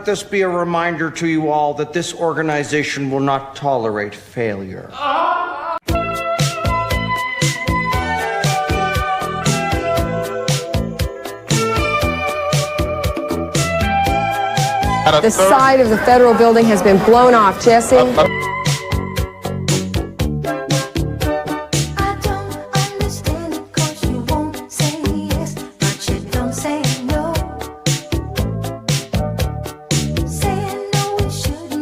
this be a reminder to you all that this organization will not tolerate failure. The side of the federal building has been blown off. Jesse?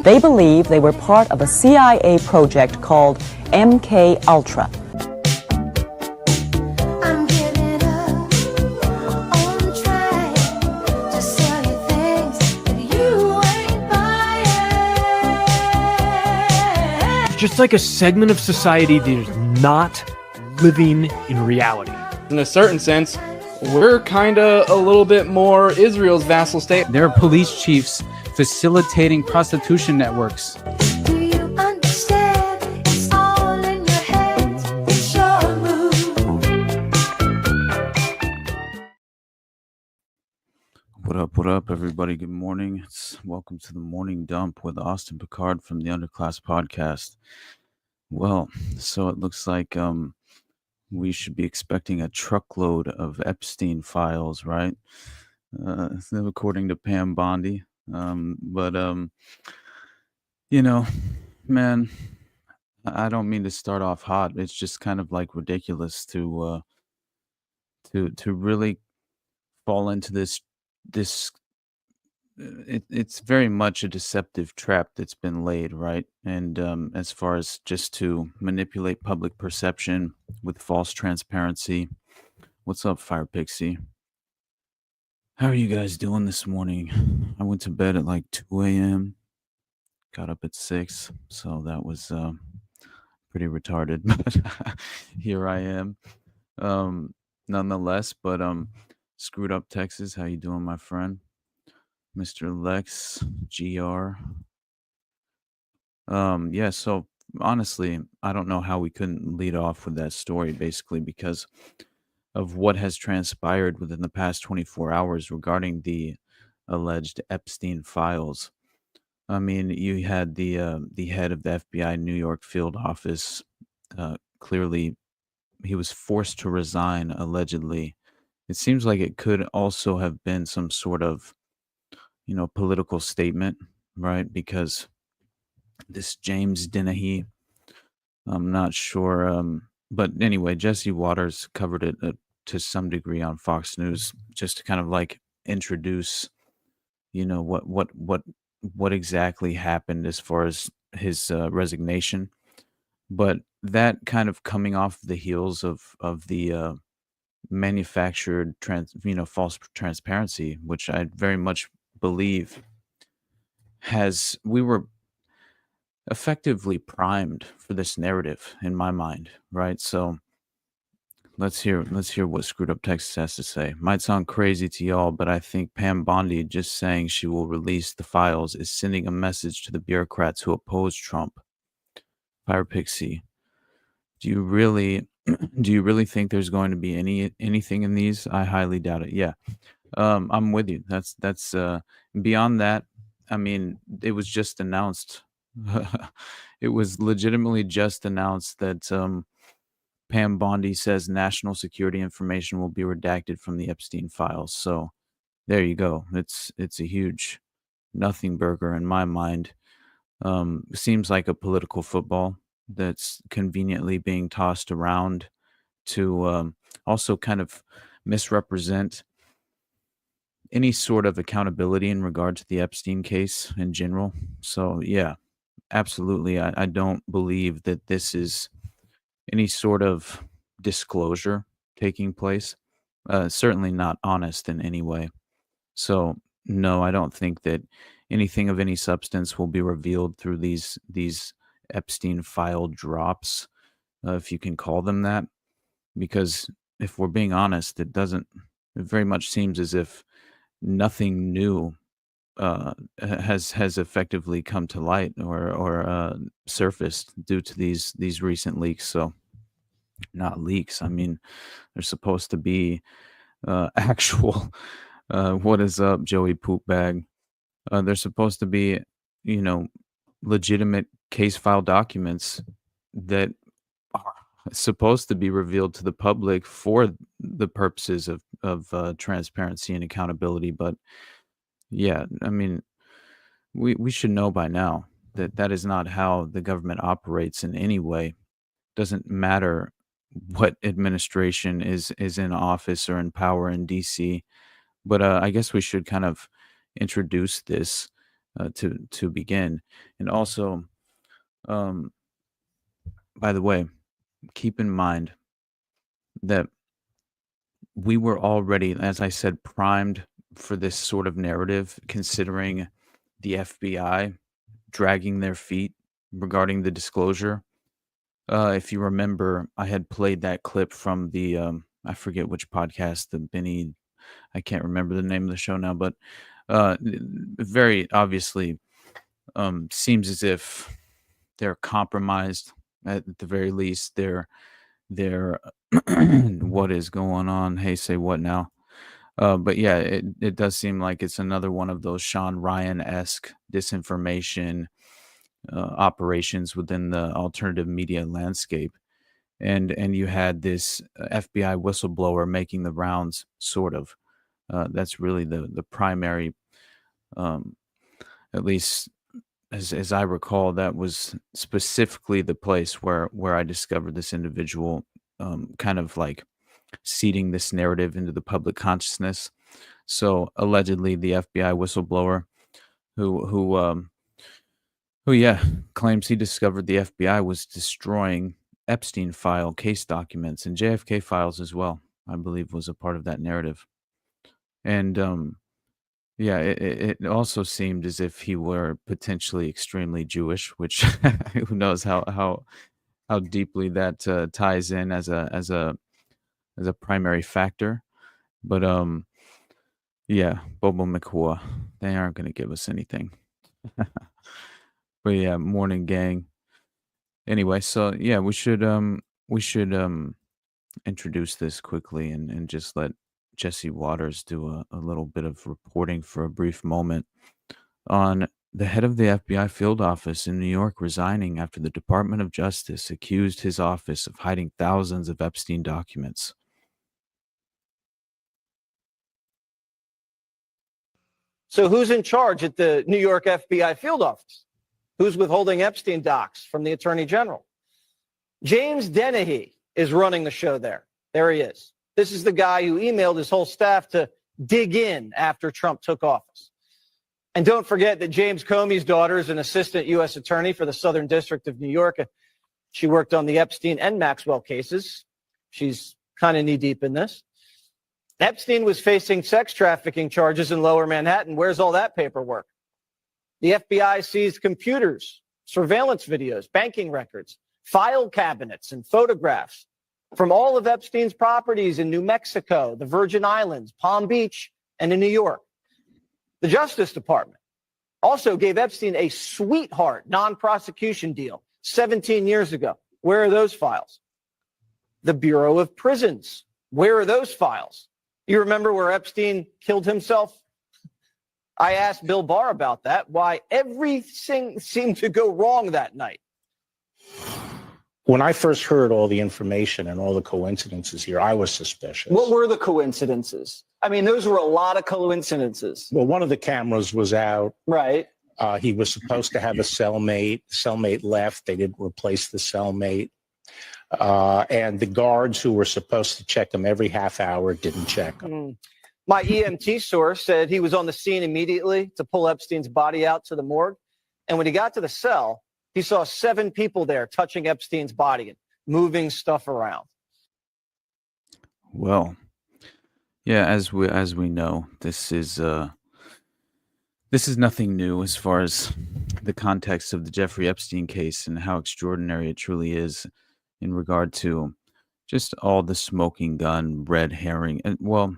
They believe they were part of a CIA project called MK Ultra. Just like a segment of society that is not living in reality. In a certain sense, we're kind of a little bit more Israel's vassal state. There are police chiefs facilitating prostitution networks. Do you understand? It's all in your head. It's your move. What up, everybody? Good morning. Welcome to the Morning Dump with Austin Picard from the Underclass Podcast. Well, so it looks like we should be expecting a truckload of Epstein files, right? According to Pam Bondi. You know, man, I don't mean to start off hot. It's just kind of like ridiculous to really fall into this. It's very much a deceptive trap that's been laid, right? And as far as just to manipulate public perception with false transparency. What's up, Fire Pixie? How are you guys doing this morning? I went to bed at like 2 a.m. Got up at 6, so that was pretty retarded. But here I am, nonetheless. But Screwed Up Texas, how you doing, my friend? Mr. Lex GR. Yeah. So honestly, I don't know how we couldn't lead off with that story, basically, because of what has transpired within the past 24 hours regarding the alleged Epstein files. I mean, you had the head of the FBI New York field office. Clearly, he was forced to resign, allegedly. It seems like it could also have been some sort of, political statement, right? Because this James Dennehy, I'm not sure. But anyway, Jesse Waters covered it to some degree on Fox News, just to kind of like introduce, what exactly happened as far as his resignation. But that kind of coming off the heels of the manufactured false transparency, which I very much believe we were effectively primed for this narrative in my mind, right? So let's hear what Screwed Up Texas has to say. Might sound crazy to y'all, but I think Pam Bondi just saying she will release the files is sending a message to the bureaucrats who oppose Trump. Fire Pixie, do you really think there's going to be anything in these? I highly doubt it. Yeah. I'm with you. That's beyond that. I mean, it was just announced. It was legitimately just announced that Pam Bondi says national security information will be redacted from the Epstein files. So there you go. It's a huge nothing burger in my mind. Seems like a political football that's conveniently being tossed around to also kind of misrepresent any sort of accountability in regard to the Epstein case in general. So yeah, absolutely. I don't believe that this is any sort of disclosure taking place. Certainly not honest in any way. So no, I don't think that anything of any substance will be revealed through these Epstein file drops, if you can call them that. Because if we're being honest, it very much seems as if nothing new has effectively come to light or surfaced due to these recent leaks. So not leaks. I mean, they're supposed to be actual. What is up, Joey Poopbag? They're supposed to be, you know, legitimate case file documents that are supposed to be revealed to the public for the purposes of transparency and accountability. But yeah, I mean, we should know by now that that is not how the government operates in any way. Doesn't matter what administration is in office or in power in DC. But I guess we should kind of introduce this to begin. And also, um, by the way, keep in mind that we were already, as I said, primed for this sort of narrative, considering the FBI dragging their feet regarding the disclosure. If you remember, I had played that clip from the I forget which podcast, the Benny. I can't remember the name of the show now, but very obviously seems as if they're compromised at the very least. They're what is going on? Hey, say what now? But yeah, it does seem like it's another one of those Sean Ryan-esque disinformation operations within the alternative media landscape. And you had this FBI whistleblower making the rounds, sort of. That's really the primary, um, at least as I recall, that was specifically the place where I discovered this individual, kind of like seeding this narrative into the public consciousness. So allegedly, the FBI whistleblower who yeah claims he discovered the FBI was destroying Epstein file case documents and JFK files as well. I believe was a part of that narrative. And yeah, it also seemed as if he were potentially extremely Jewish, which who knows how deeply that ties in as a primary factor. But yeah, Bobo McCoy, they aren't going to give us anything. But yeah, morning gang. Anyway, so yeah, we should introduce this quickly and just let Jesse Waters do a little bit of reporting for a brief moment on the head of the FBI field office in New York resigning after the Department of Justice accused his office of hiding thousands of Epstein documents. So who's in charge at the New York FBI field office? Who's withholding Epstein docs from the Attorney General? James Dennehy is running the show there. There he is. This is the guy who emailed his whole staff to dig in after Trump took office. And don't forget that James Comey's daughter is an assistant U.S. attorney for the Southern District of New York. She worked on the Epstein and Maxwell cases. She's kind of knee-deep in this. Epstein was facing sex trafficking charges in Lower Manhattan. Where's all that paperwork? The FBI seized computers, surveillance videos, banking records, file cabinets, and photographs from all of Epstein's properties in New Mexico, the Virgin Islands, Palm Beach, and in New York. The Justice Department also gave Epstein a sweetheart non-prosecution deal 17 years ago. Where are those files? The Bureau of Prisons. Where are those files? You remember where Epstein killed himself? I asked Bill Barr about that, why everything seemed to go wrong that night. When I first heard all the information and all the coincidences here, I was suspicious. What were the coincidences? I mean, those were a lot of coincidences. Well, one of the cameras was out. Right. He was supposed to have a cellmate. Cellmate left. They didn't replace the cellmate. And the guards who were supposed to check him every half hour didn't check him. My EMT source said he was on the scene immediately to pull Epstein's body out to the morgue. And when he got to the cell, he saw 7 people there touching Epstein's body and moving stuff around. Well, yeah, as we know, this is nothing new as far as the context of the Jeffrey Epstein case and how extraordinary it truly is in regard to just all the smoking gun, red herring, and well,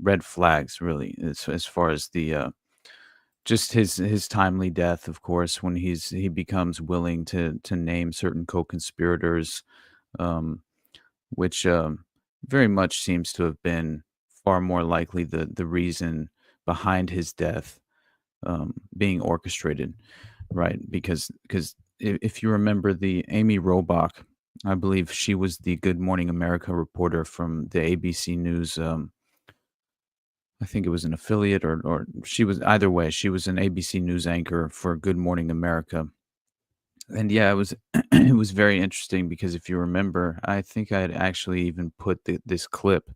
red flags really as far as the just his timely death, of course, when he becomes willing to name certain co-conspirators, which very much seems to have been far more likely the reason behind his death being orchestrated, right? Because if you remember the Amy Robach, I believe she was the Good Morning America reporter from the ABC News. I think it was an affiliate, or she was, either way, she was an ABC News anchor for Good Morning America. And yeah, it was it was very interesting because if you remember, I think I had actually even put this clip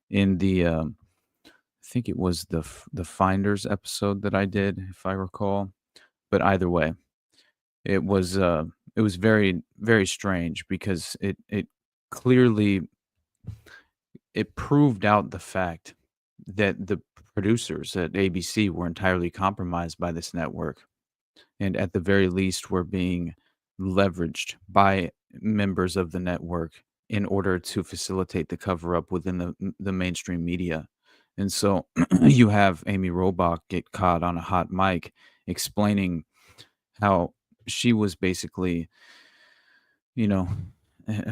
in the I think it was the Finders episode that I did, if I recall. But either way, it was very, very strange because it clearly it proved out the fact that the producers at ABC were entirely compromised by this network, and at the very least were being leveraged by members of the network in order to facilitate the cover up within the mainstream media. And so you have Amy Robach get caught on a hot mic explaining how she was basically, you know,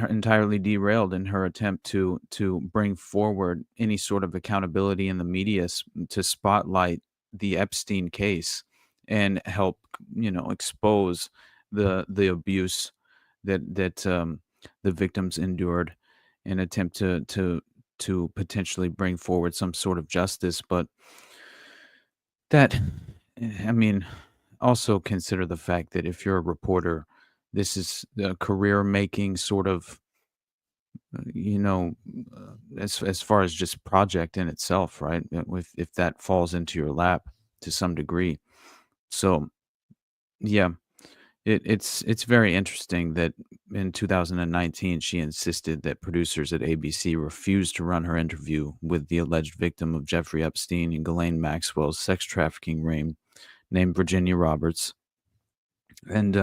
entirely derailed in her attempt to bring forward any sort of accountability in the media to spotlight the Epstein case and help, expose the abuse that the victims endured, and attempt to potentially bring forward some sort of justice. But that, I mean, also consider the fact that if you're a reporter, this is a career making sort of, as far as just project in itself, right? If that falls into your lap to some degree. So yeah, it's very interesting that in 2019 she insisted that producers at ABC refused to run her interview with the alleged victim of Jeffrey Epstein and Ghislaine Maxwell's sex trafficking ring, named Virginia Roberts. And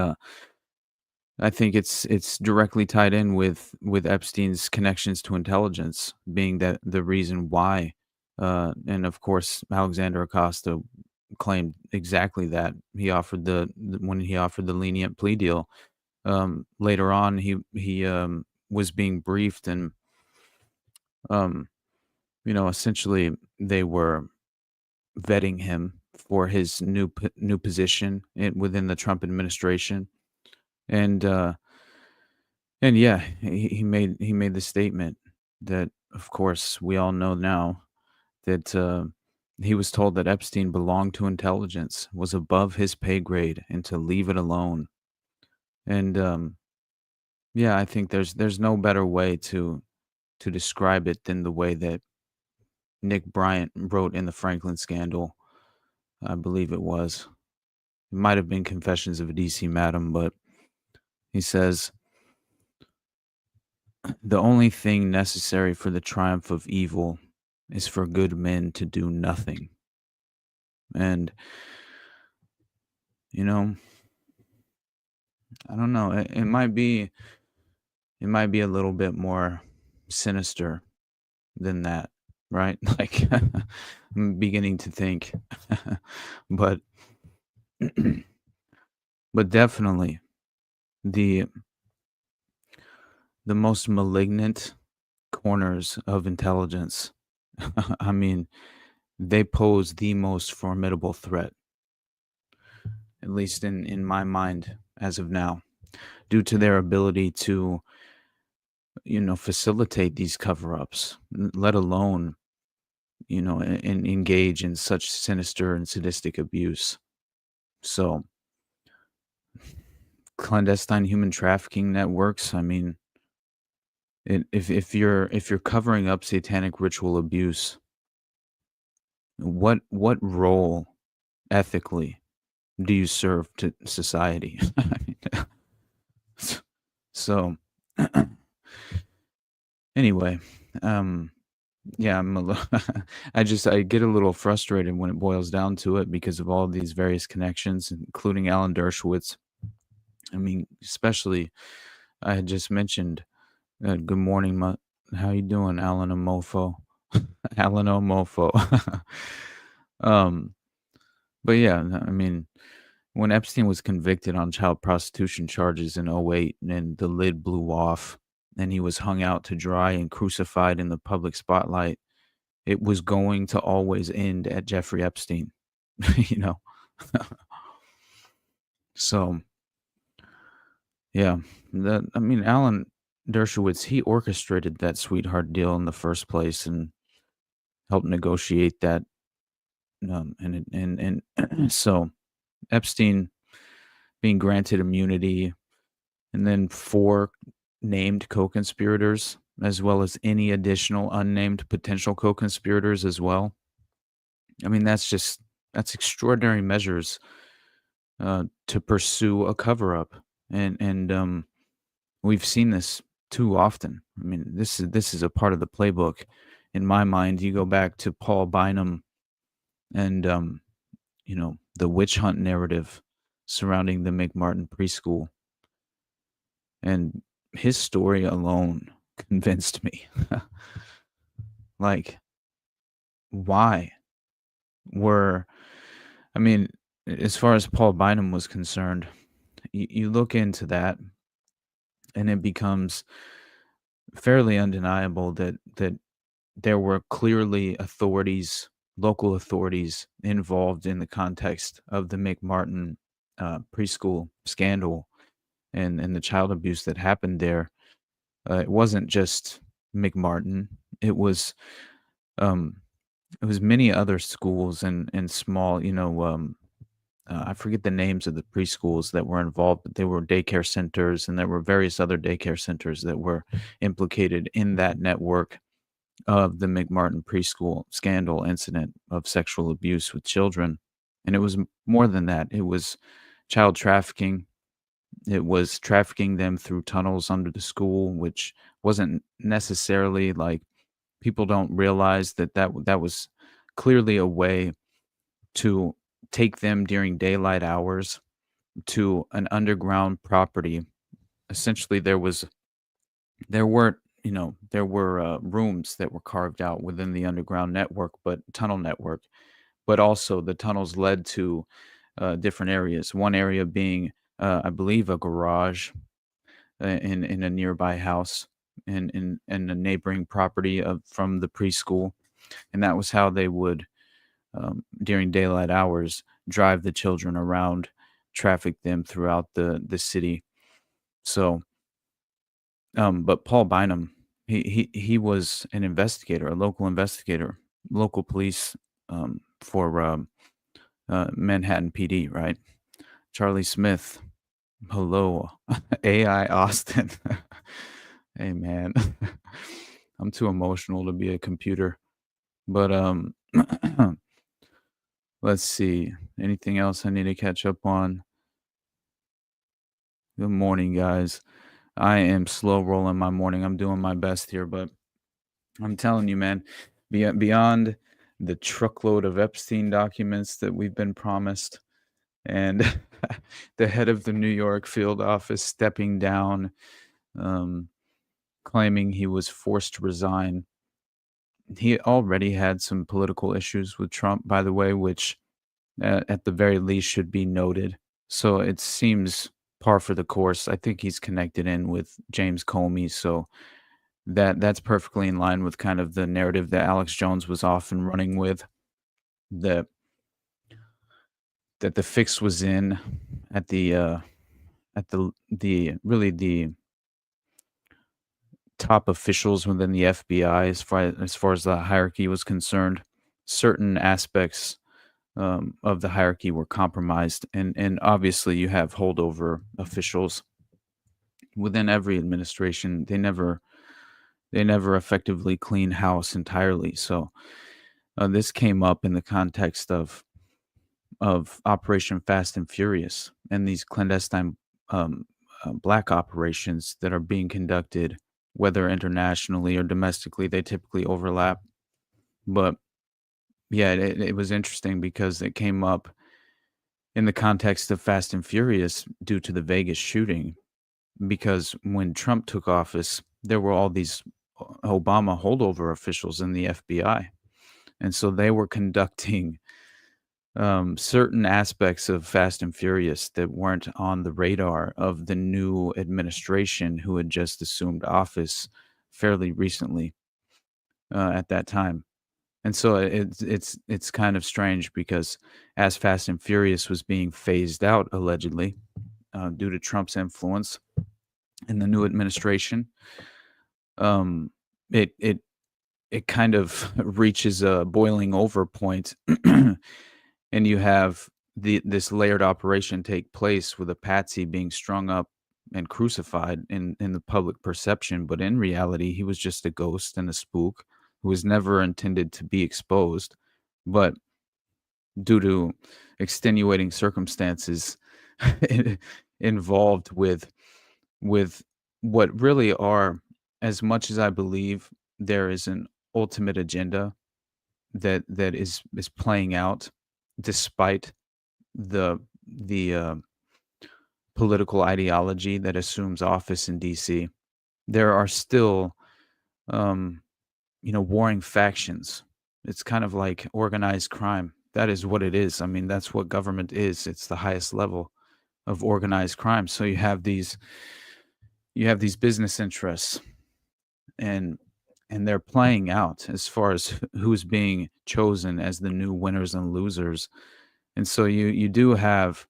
I think it's directly tied in with Epstein's connections to intelligence being that the reason why, and of course Alexander Acosta claimed exactly that. He offered when he offered the lenient plea deal. Later on, he was being briefed, and essentially they were vetting him for his new position within the Trump administration. And yeah, he made the statement that, of course, we all know now, that he was told that Epstein belonged to intelligence, was above his pay grade, and to leave it alone. And yeah, I think there's no better way to describe it than the way that Nick Bryant wrote in the Franklin Scandal. I believe it was. It might have been Confessions of a DC Madam, but he says, "The only thing necessary for the triumph of evil is for good men to do nothing." And, I don't know. It might be a little bit more sinister than that, right? Like, I'm beginning to think, but definitely the most malignant corners of intelligence, I mean, they pose the most formidable threat, at least in my mind as of now, due to their ability to, facilitate these cover-ups, let alone, engage in such sinister and sadistic abuse. So, clandestine human trafficking networks, I mean, if you're covering up satanic ritual abuse, what role ethically do you serve to society? I mean, so anyway, yeah, I get a little frustrated when it boils down to it because of all these various connections, including Alan Dershowitz. I mean, especially, I had just mentioned, good morning, how you doing, Alan Omofo? Alan Omofo. But yeah, I mean, when Epstein was convicted on child prostitution charges in 2008, and the lid blew off, and he was hung out to dry and crucified in the public spotlight, it was going to always end at Jeffrey Epstein. So, yeah, Alan Dershowitz, he orchestrated that sweetheart deal in the first place and helped negotiate that. And so Epstein being granted immunity, and then 4 named co-conspirators, as well as any additional unnamed potential co-conspirators as well. I mean, that's extraordinary measures to pursue a cover-up, and we've seen this too often. I mean, this is a part of the playbook. In my mind, you go back to Paul Bynum and the witch hunt narrative surrounding the McMartin preschool, and his story alone convinced me. Like, why were as far as Paul Bynum was concerned, you look into that, and it becomes fairly undeniable that there were clearly local authorities involved in the context of the McMartin preschool scandal and the child abuse that happened there. It wasn't just McMartin. It was many other schools and small, I forget the names of the preschools that were involved, but they were daycare centers, and there were various other daycare centers that were implicated in that network of the McMartin preschool scandal incident of sexual abuse with children. And it was more than that. It was child trafficking. It was trafficking them through tunnels under the school, which wasn't necessarily like, people don't realize that was clearly a way to take them during daylight hours to an underground property. Essentially, there were rooms that were carved out within the underground tunnel network, but also the tunnels led to different areas. One area being, I believe, a garage in a nearby house in a neighboring property from the preschool, and that was how they would, during daylight hours, drive the children around, traffic them throughout the city. So, but Paul Bynum, he was an investigator, a local investigator, local police for Manhattan PD, right? Charlie Smith, hello, AI Austin. Hey man, I'm too emotional to be a computer. But let's see. Anything else I need to catch up on? Good morning, guys. I am slow rolling my morning. I'm doing my best here, but I'm telling you, man, beyond the truckload of Epstein documents that we've been promised, and the head of the New York field office stepping down, claiming he was forced to resign. He already had some political issues with Trump, by the way, which at the very least should be noted. So it seems par for the course. I think he's connected in with James Comey, so that's perfectly in line with kind of the narrative that Alex Jones was often running with, that the fix was in at the top officials within the FBI, as far as the hierarchy was concerned. Certain aspects of the hierarchy were compromised, and obviously you have holdover officials within every administration. They never effectively clean house entirely. So this came up in the context of Operation Fast and Furious and these clandestine black operations that are being conducted, whether internationally or domestically. They typically overlap. But yeah, it was interesting because it came up in the context of Fast and Furious due to the Vegas shooting. Because when Trump took office, there were all these Obama holdover officials in the FBI. And so they were conducting certain aspects of Fast and Furious that weren't on the radar of the new administration who had just assumed office fairly recently at that time. And so it's kind of strange because as Fast and Furious was being phased out allegedly due to Trump's influence in the new administration, um, it kind of reaches a boiling over point, and you have this layered operation take place with a patsy being strung up and crucified in the public perception, but in reality, he was just a ghost and a spook who was never intended to be exposed, but due to extenuating circumstances involved with what really are, as much as I believe there is an ultimate agenda that is playing out despite the political ideology that assumes office in DC. There are still warring factions. It's kind of like organized crime. That is what it is. I mean, that's what government is. It's the highest level of organized crime. So you have these business interests, and they're playing out as far as who's being chosen as the new winners and losers. And so you do have,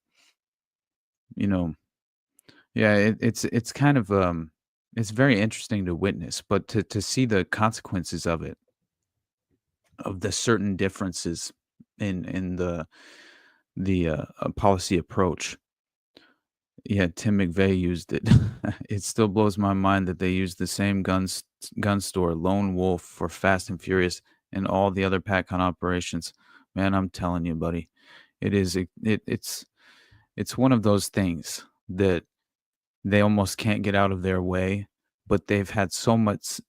it's kind of it's very interesting to witness, but to see the consequences of it, of the certain differences in the policy approach. Yeah, Tim McVeigh used it. It still blows my mind that they used the same gun store, Lone Wolf, for Fast and Furious and all the other PatCon operations. Man, I'm telling you, buddy, it's one of those things that they almost can't get out of their way, but they've had so much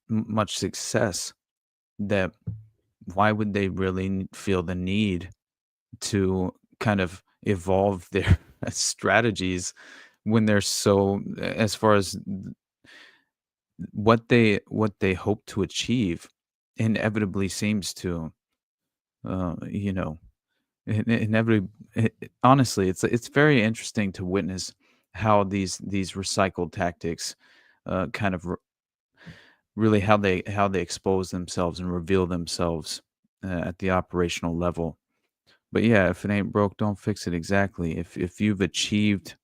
success that why would they really feel the need to kind of evolve their strategies when they're so, as far as what they hope to achieve, inevitably seems to inevitably, honestly, it's very interesting to witness how these recycled tactics kind of really how they expose themselves and reveal themselves at the operational level. But yeah, if it ain't broke, don't fix it. Exactly. If you've achieved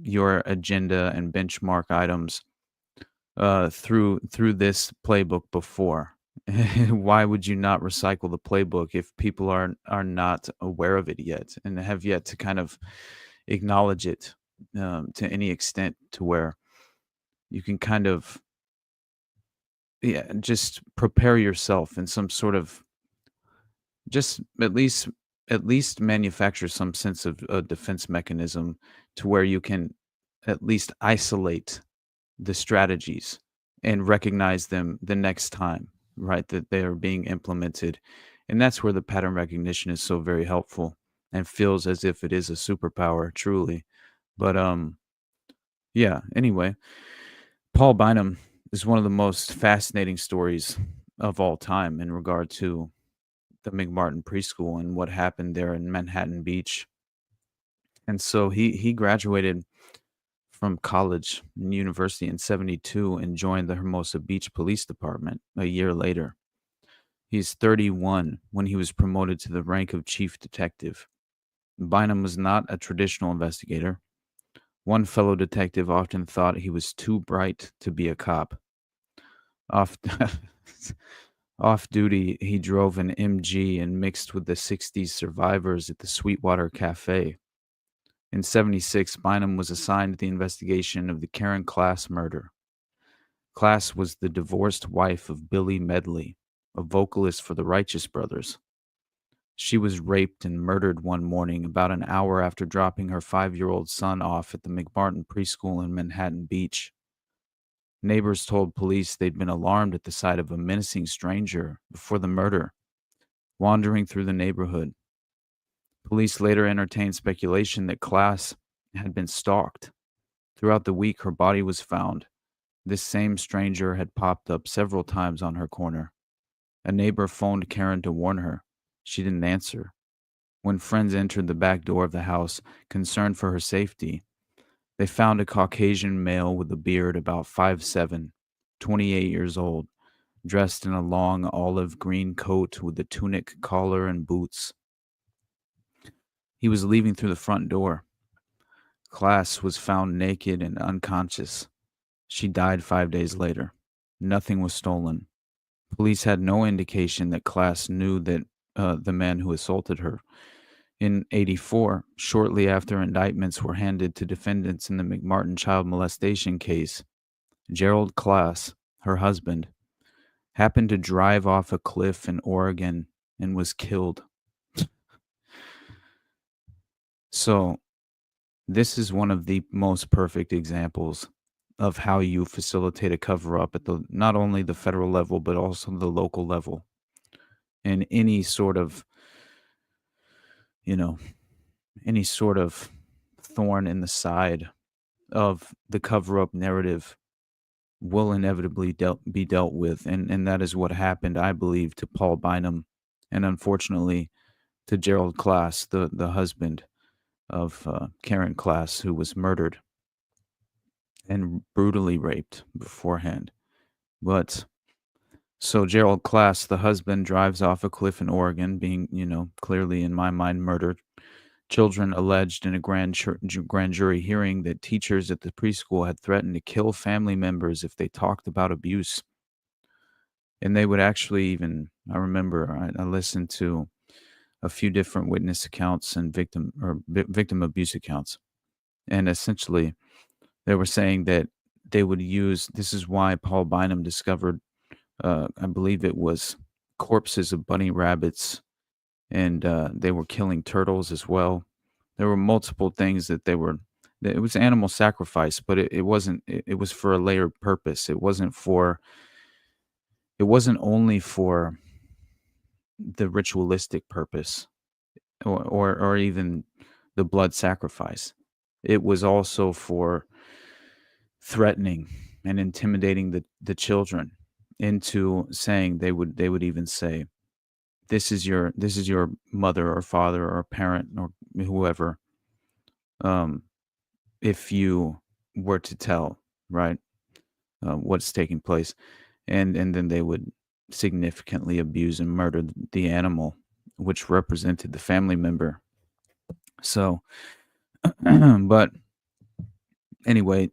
your agenda and benchmark items through this playbook before, why would you not recycle the playbook if people are not aware of it yet and have yet to kind of acknowledge it to any extent to where you can kind of just prepare yourself in some sort of, just at least manufacture some sense of a defense mechanism to where you can at least isolate the strategies and recognize them the next time, right, that they are being implemented. And that's where the pattern recognition is so very helpful and feels as if it is a superpower, truly. But anyway, Paul Bynum is one of the most fascinating stories of all time in regard to the McMartin Preschool and what happened there in Manhattan Beach. And so he graduated from college and university in 1972 and joined the Hermosa Beach Police Department a year later. He's 31 when he was promoted to the rank of chief detective. Bynum was not a traditional investigator. One fellow detective often thought he was too bright to be a cop. Off duty, he drove an MG and mixed with the 60s survivors at the Sweetwater Cafe. In 1976, Bynum was assigned the investigation of the Karen Klass murder. Klass was the divorced wife of Billy Medley, a vocalist for the Righteous Brothers. She was raped and murdered one morning about an hour after dropping her 5-year-old son off at the McMartin Preschool in Manhattan Beach. Neighbors told police they'd been alarmed at the sight of a menacing stranger before the murder, wandering through the neighborhood. Police later entertained speculation that Klass had been stalked. Throughout the week, her body was found. This same stranger had popped up several times on her corner. A neighbor phoned Karen to warn her. She didn't answer. When friends entered the back door of the house, concerned for her safety, they found a Caucasian male with a beard about 5'7", 28 years old, dressed in a long olive green coat with a tunic, collar, and boots. He was leaving through the front door. Class was found naked and unconscious. She died 5 days later. Nothing was stolen. Police had no indication that Class knew that the man who assaulted her. In '84, shortly after indictments were handed to defendants in the McMartin child molestation case, Gerald Class, her husband, happened to drive off a cliff in Oregon and was killed. So, this is one of the most perfect examples of how you facilitate a cover-up at the not only the federal level but also the local level. And any sort of, any sort of thorn in the side of the cover-up narrative will inevitably be dealt with, and that is what happened, I believe, to Paul Bynum, and unfortunately to Gerald Class, the husband of Karen Class, who was murdered and brutally raped beforehand. But so Gerald Class, the husband, drives off a cliff in Oregon, being, clearly in my mind murdered. Children alleged in a grand jury hearing that teachers at the preschool had threatened to kill family members if they talked about abuse. And they would actually even, I remember, I listened to a few different witness accounts and victim abuse accounts. And essentially, they were saying that they would use, this is why Paul Bynum discovered, I believe it was corpses of bunny rabbits, and they were killing turtles as well. There were multiple things that it was animal sacrifice, but it wasn't, it was for a layered purpose. It wasn't only for the ritualistic purpose or even the blood sacrifice. It was also for threatening and intimidating the children into saying, they would even say, this is your mother or father or parent or whoever, if you were to tell, right, what's taking place. And then they would significantly abuse and murder the animal, which represented the family member. So, but anyway,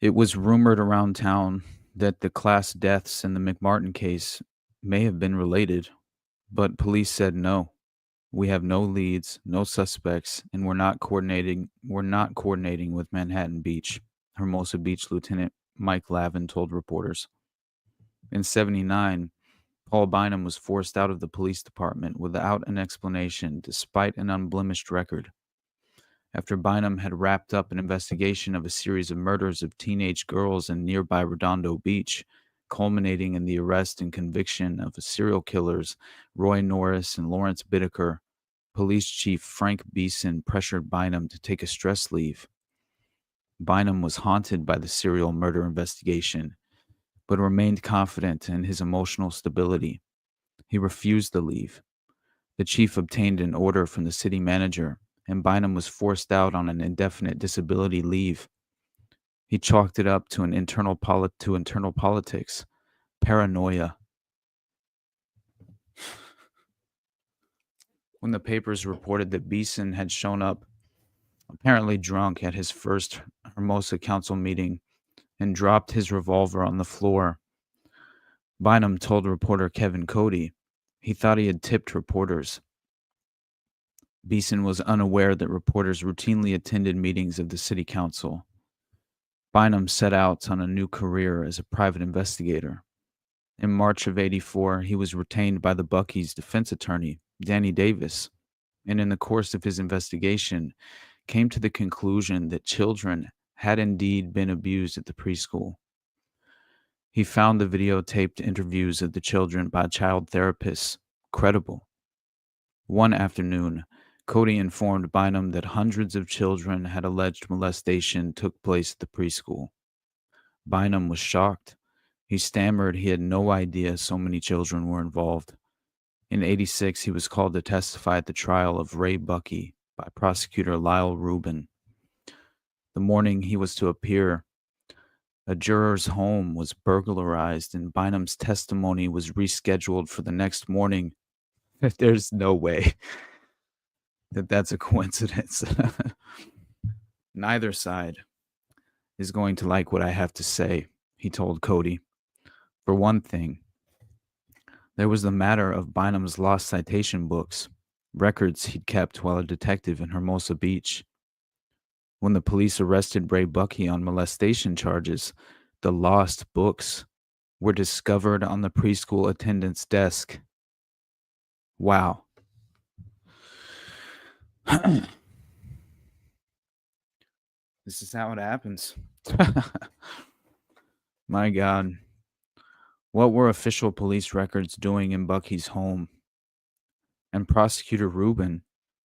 it was rumored around town that the Class deaths in the McMartin case may have been related, but police said no. We have no leads, no suspects, and we're not coordinating with Manhattan Beach, Hermosa Beach Lieutenant Mike Lavin told reporters. In '79, Paul Bynum was forced out of the police department without an explanation, despite an unblemished record. After Bynum had wrapped up an investigation of a series of murders of teenage girls in nearby Redondo Beach, culminating in the arrest and conviction of serial killers Roy Norris and Lawrence Bittaker, Police Chief Frank Beeson pressured Bynum to take a stress leave. Bynum was haunted by the serial murder investigation, but remained confident in his emotional stability. He refused the leave. The chief obtained an order from the city manager, and Bynum was forced out on an indefinite disability leave. He chalked it up to internal politics, paranoia. When the papers reported that Beeson had shown up, apparently drunk, at his first Hermosa Council meeting and dropped his revolver on the floor, Bynum told reporter Kevin Cody he thought he had tipped reporters. Beeson was unaware that reporters routinely attended meetings of the city council. Bynum set out on a new career as a private investigator. In March of '84, he was retained by the Bucky's defense attorney, Danny Davis, and in the course of his investigation, came to the conclusion that children had indeed been abused at the preschool. He found the videotaped interviews of the children by child therapists credible. One afternoon, Cody informed Bynum that hundreds of children had alleged molestation took place at the preschool. Bynum was shocked. He stammered he had no idea so many children were involved. In '86, he was called to testify at the trial of Ray Bucky by prosecutor Lyle Rubin. The morning he was to appear, A juror's home was burglarized and Bynum's testimony was rescheduled for the next morning. There's no way that that's a coincidence. Neither side is going to like what I have to say, he told Cody. For one thing, there was the matter of Bynum's lost citation books, records he'd kept while a detective in Hermosa Beach. When the police arrested Ray Buckey on molestation charges, the lost books were discovered on the preschool attendant's desk. Wow. This is how it happens. My God. What were official police records doing in Buckey's home? And Prosecutor Rubin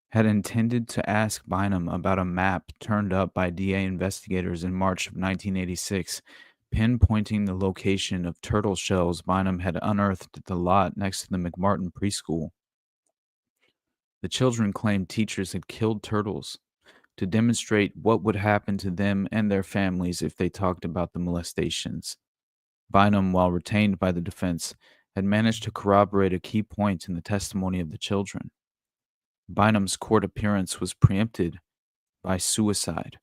had intended to ask Bynum about a map turned up by DA investigators in March of 1986, pinpointing the location of turtle shells Bynum had unearthed at the lot next to the McMartin preschool. The children claimed teachers had killed turtles to demonstrate what would happen to them and their families if they talked about the molestations. Bynum, while retained by the defense, had managed to corroborate a key point in the testimony of the children. Bynum's court appearance was preempted by suicide.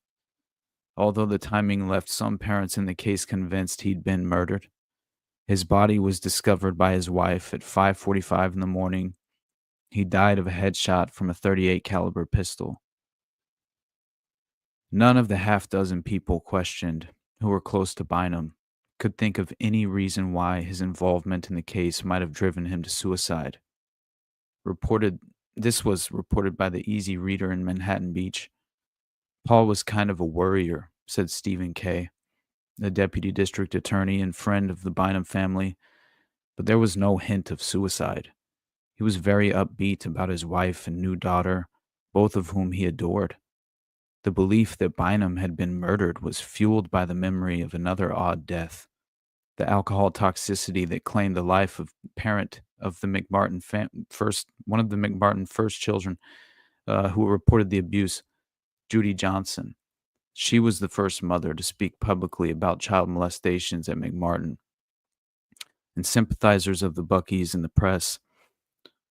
Although the timing left some parents in the case convinced he'd been murdered, his body was discovered by his wife at 5:45 in the morning. He died of a headshot from a .38 caliber pistol. None of the half-dozen people questioned who were close to Bynum could think of any reason why his involvement in the case might have driven him to suicide. This was reported by the Easy Reader in Manhattan Beach. Paul was kind of a worrier, said Stephen Kay, the deputy district attorney and friend of the Bynum family, but there was no hint of suicide. He was very upbeat about his wife and new daughter, both of whom he adored. The belief that Bynum had been murdered was fueled by the memory of another odd death, the alcohol toxicity that claimed the life of parent of the McMartin one of the McMartin first children who reported the abuse, Judy Johnson. She was the first mother to speak publicly about child molestations at McMartin. And sympathizers of the Buckeys and the press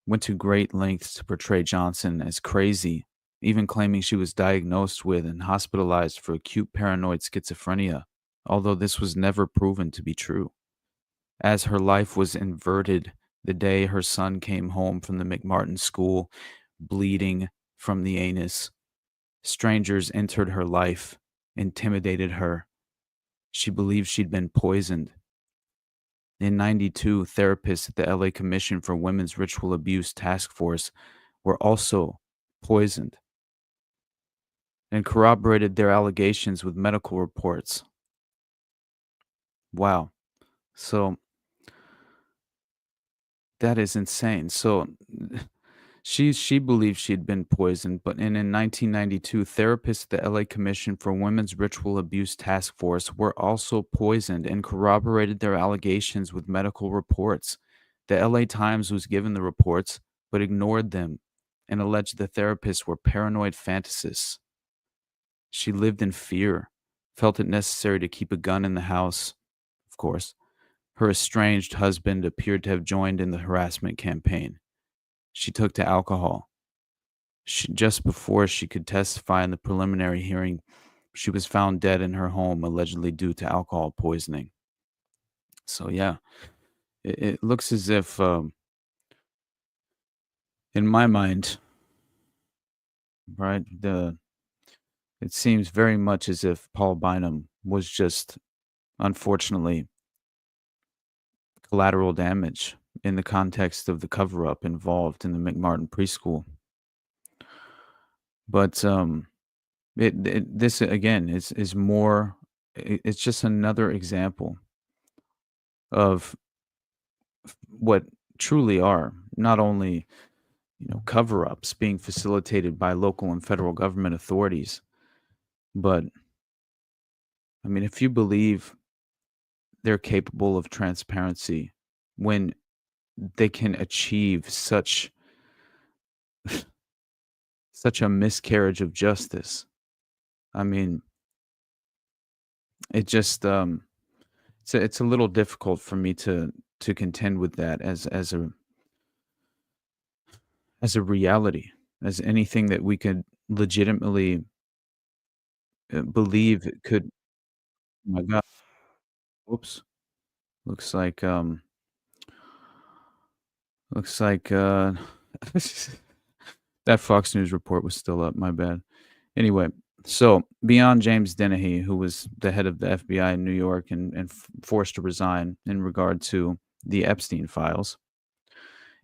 went to great lengths to portray Johnson as crazy, even claiming she was diagnosed with and hospitalized for acute paranoid schizophrenia, although this was never proven to be true. As her life was inverted the day her son came home from the McMartin school, bleeding from the anus, strangers entered her life, intimidated her. She believed she'd been poisoned. In '92, therapists at the LA Commission for Women's Ritual Abuse Task Force were also poisoned and corroborated their allegations with medical reports. Wow. So that is insane. So she believed she'd been poisoned, but in 1992, therapists at the LA Commission for Women's Ritual Abuse Task Force were also poisoned and corroborated their allegations with medical reports. The LA Times was given the reports, but ignored them and alleged the therapists were paranoid fantasists. She lived in fear, felt it necessary to keep a gun in the house, of course. Her estranged husband appeared to have joined in the harassment campaign. She took to alcohol. Just before she could testify in the preliminary hearing, she was found dead in her home, allegedly due to alcohol poisoning. So yeah, it looks as if, in my mind, right, it seems very much as if Paul Bynum was just, unfortunately, collateral damage in the context of the cover-up involved in the McMartin preschool. But this again is more. It's just another example of what truly are not only cover-ups being facilitated by local and federal government authorities, but I mean, if you believe they're capable of transparency when they can achieve such a miscarriage of justice. I mean, it just it's a little difficult for me to contend with that as a reality, as anything that we could legitimately believe it could. Oh my God. Whoops. Looks like looks like that Fox News report was still up. My bad. Anyway, so beyond James Dennehy, who was the head of the FBI in New York and forced to resign in regard to the Epstein files,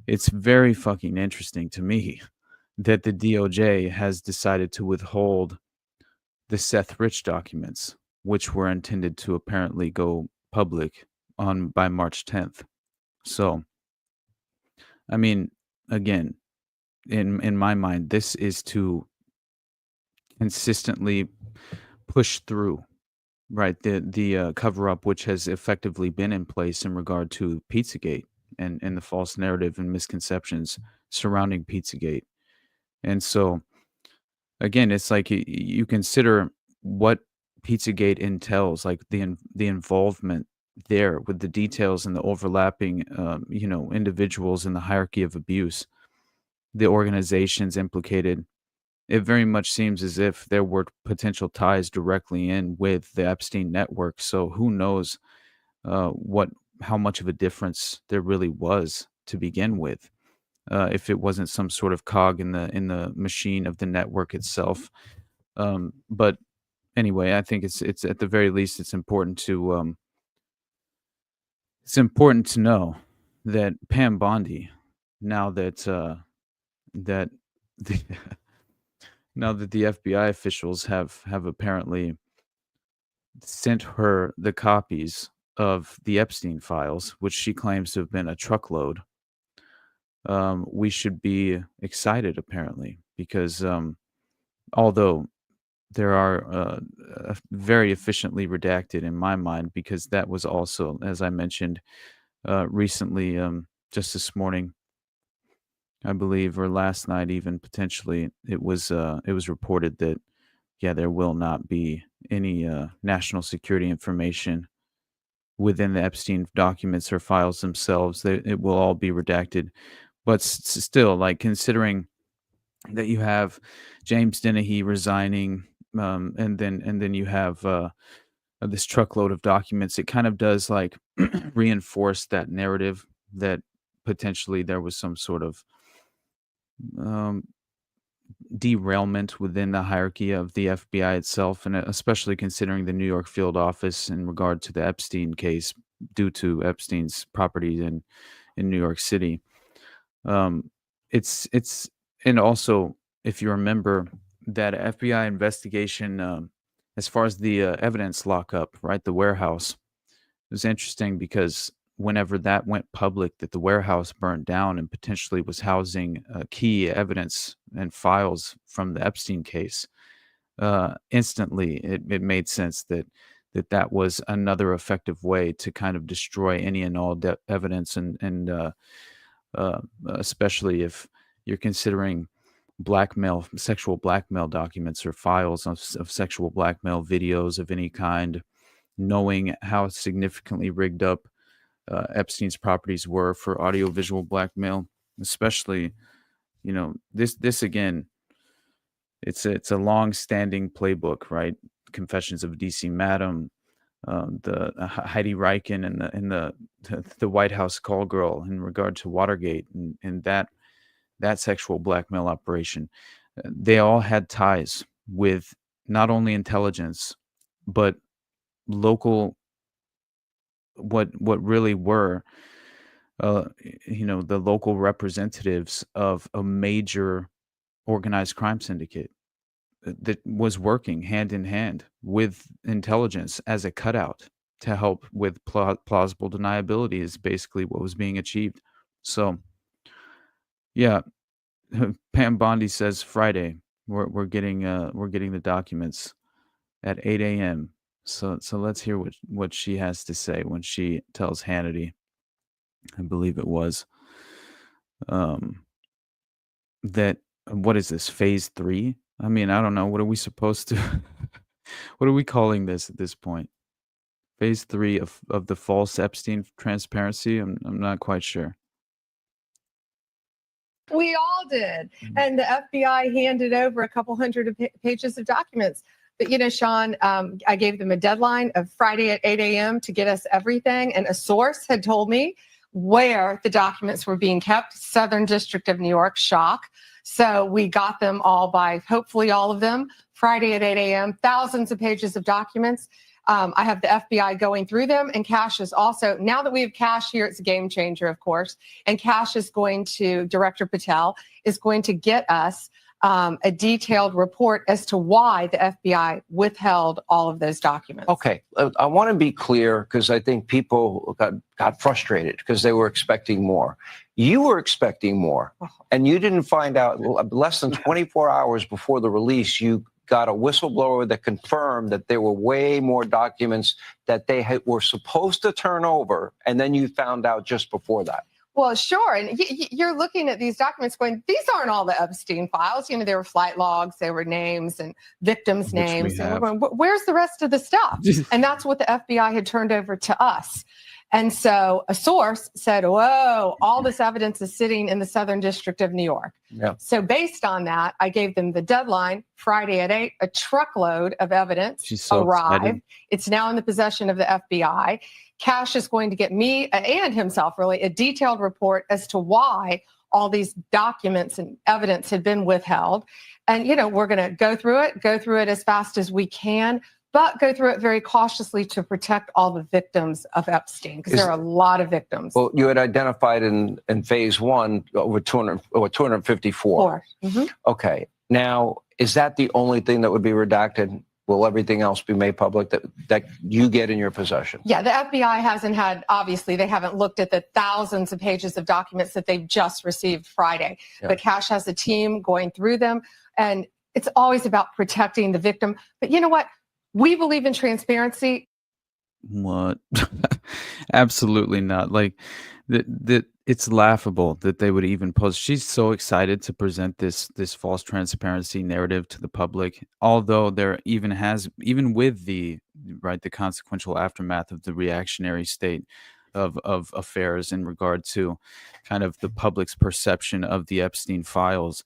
it's very fucking interesting to me that the DOJ has decided to withhold the Seth Rich documents, which were intended to apparently go public by March 10th. So, I mean, again, in my mind, this is to consistently push through, right, the cover up which has effectively been in place in regard to Pizzagate and the false narrative and misconceptions surrounding Pizzagate. And so, again, it's like you consider what Pizzagate entails, like the involvement there with the details and the overlapping, individuals in the hierarchy of abuse, the organizations implicated. It very much seems as if there were potential ties directly in with the Epstein network. So who knows how much of a difference there really was to begin with, if it wasn't some sort of cog in the machine of the network itself. But anyway, I think it's at the very least it's important to know that Pam Bondi, now that that the now that the FBI officials have apparently sent her the copies of the Epstein files, which she claims to have been a truckload, we should be excited apparently, because although there are very efficiently redacted in my mind, because that was also, as I mentioned recently, just this morning, I believe, or last night even potentially, it was reported that, yeah, there will not be any national security information within the Epstein documents or files themselves. It will all be redacted. But still, like, considering that you have James Dennehy resigning, and then you have this truckload of documents, it kind of does like reinforce that narrative that potentially there was some sort of derailment within the hierarchy of the FBI itself, and especially considering the New York field office in regard to the Epstein case due to Epstein's property in New York City. It's and also, if you remember that FBI investigation, as far as the evidence lockup, right, the warehouse, it was interesting because whenever that went public, that the warehouse burnt down and potentially was housing key evidence and files from the Epstein case, instantly it made sense that was another effective way to kind of destroy any and all evidence, and especially if you're considering sexual blackmail documents or files of sexual blackmail videos of any kind, knowing how significantly rigged up Epstein's properties were for audiovisual blackmail, especially, this again, it's a long-standing playbook, right? Confessions of a DC Madam, the Heidi Reichen and the White House call girl in regard to Watergate and that sexual blackmail operation. They all had ties with not only intelligence, but local, what really were the local representatives of a major organized crime syndicate that was working hand in hand with intelligence as a cutout to help with plausible deniability is basically what was being achieved. So yeah, Pam Bondi says Friday we're getting the documents at 8 a.m. So let's hear what she has to say when she tells Hannity, I believe it was, that, what is this, phase 3? I mean, I don't know. What are we supposed to what are we calling this at this point? Phase 3 of the false Epstein transparency? I'm not quite sure. We all did. And the FBI handed over a couple hundred pages of documents. But, you know, Sean, I gave them a deadline of Friday at 8 a.m. to get us everything. And a source had told me where the documents were being kept, Southern District of New York, shock. So we got them all by, hopefully all of them, Friday at 8 a.m., thousands of pages of documents. I have the FBI going through them, and Cash is also, now that we have Cash here, it's a game changer, of course, and Cash is going to, Director Patel is going to get us a detailed report as to why the FBI withheld all of those documents. Okay, I want to be clear because I think people got frustrated because they were expecting more. You were expecting more, and you didn't find out less than 24 hours before the release. You got a whistleblower that confirmed that there were way more documents that they were supposed to turn over, and then you found out just before that. Well, sure. And you're looking at these documents going, these aren't all the Epstein files. You know, there were flight logs, there were names and victims' names. And we're going, where's the rest of the stuff? And that's what the FBI had turned over to us. And so a source said, whoa, all this evidence is sitting in the Southern District of New York. Yeah. So based on that, I gave them the deadline, Friday at 8, a truckload of evidence arrived. Excited. It's now in the possession of the FBI. Cash is going to get me and himself really a detailed report as to why all these documents and evidence had been withheld. And, you know, we're going to go through it as fast as we can, but go through it very cautiously to protect all the victims of Epstein, because there are a lot of victims. Well, you had identified in phase 1 over 254. Mm-hmm. Okay. Now, is that the only thing that would be redacted? Will everything else be made public that you get in your possession? Yeah, the FBI hasn't had, obviously, they haven't looked at the thousands of pages of documents that they've just received Friday. Yeah. But Cash has a team going through them, and it's always about protecting the victim. But you know what? We believe in transparency. What? Absolutely not. Like, it's laughable that they would even post. She's so excited to present this false transparency narrative to the public, although there even with the consequential aftermath of the reactionary state of affairs in regard to kind of the public's perception of the Epstein files.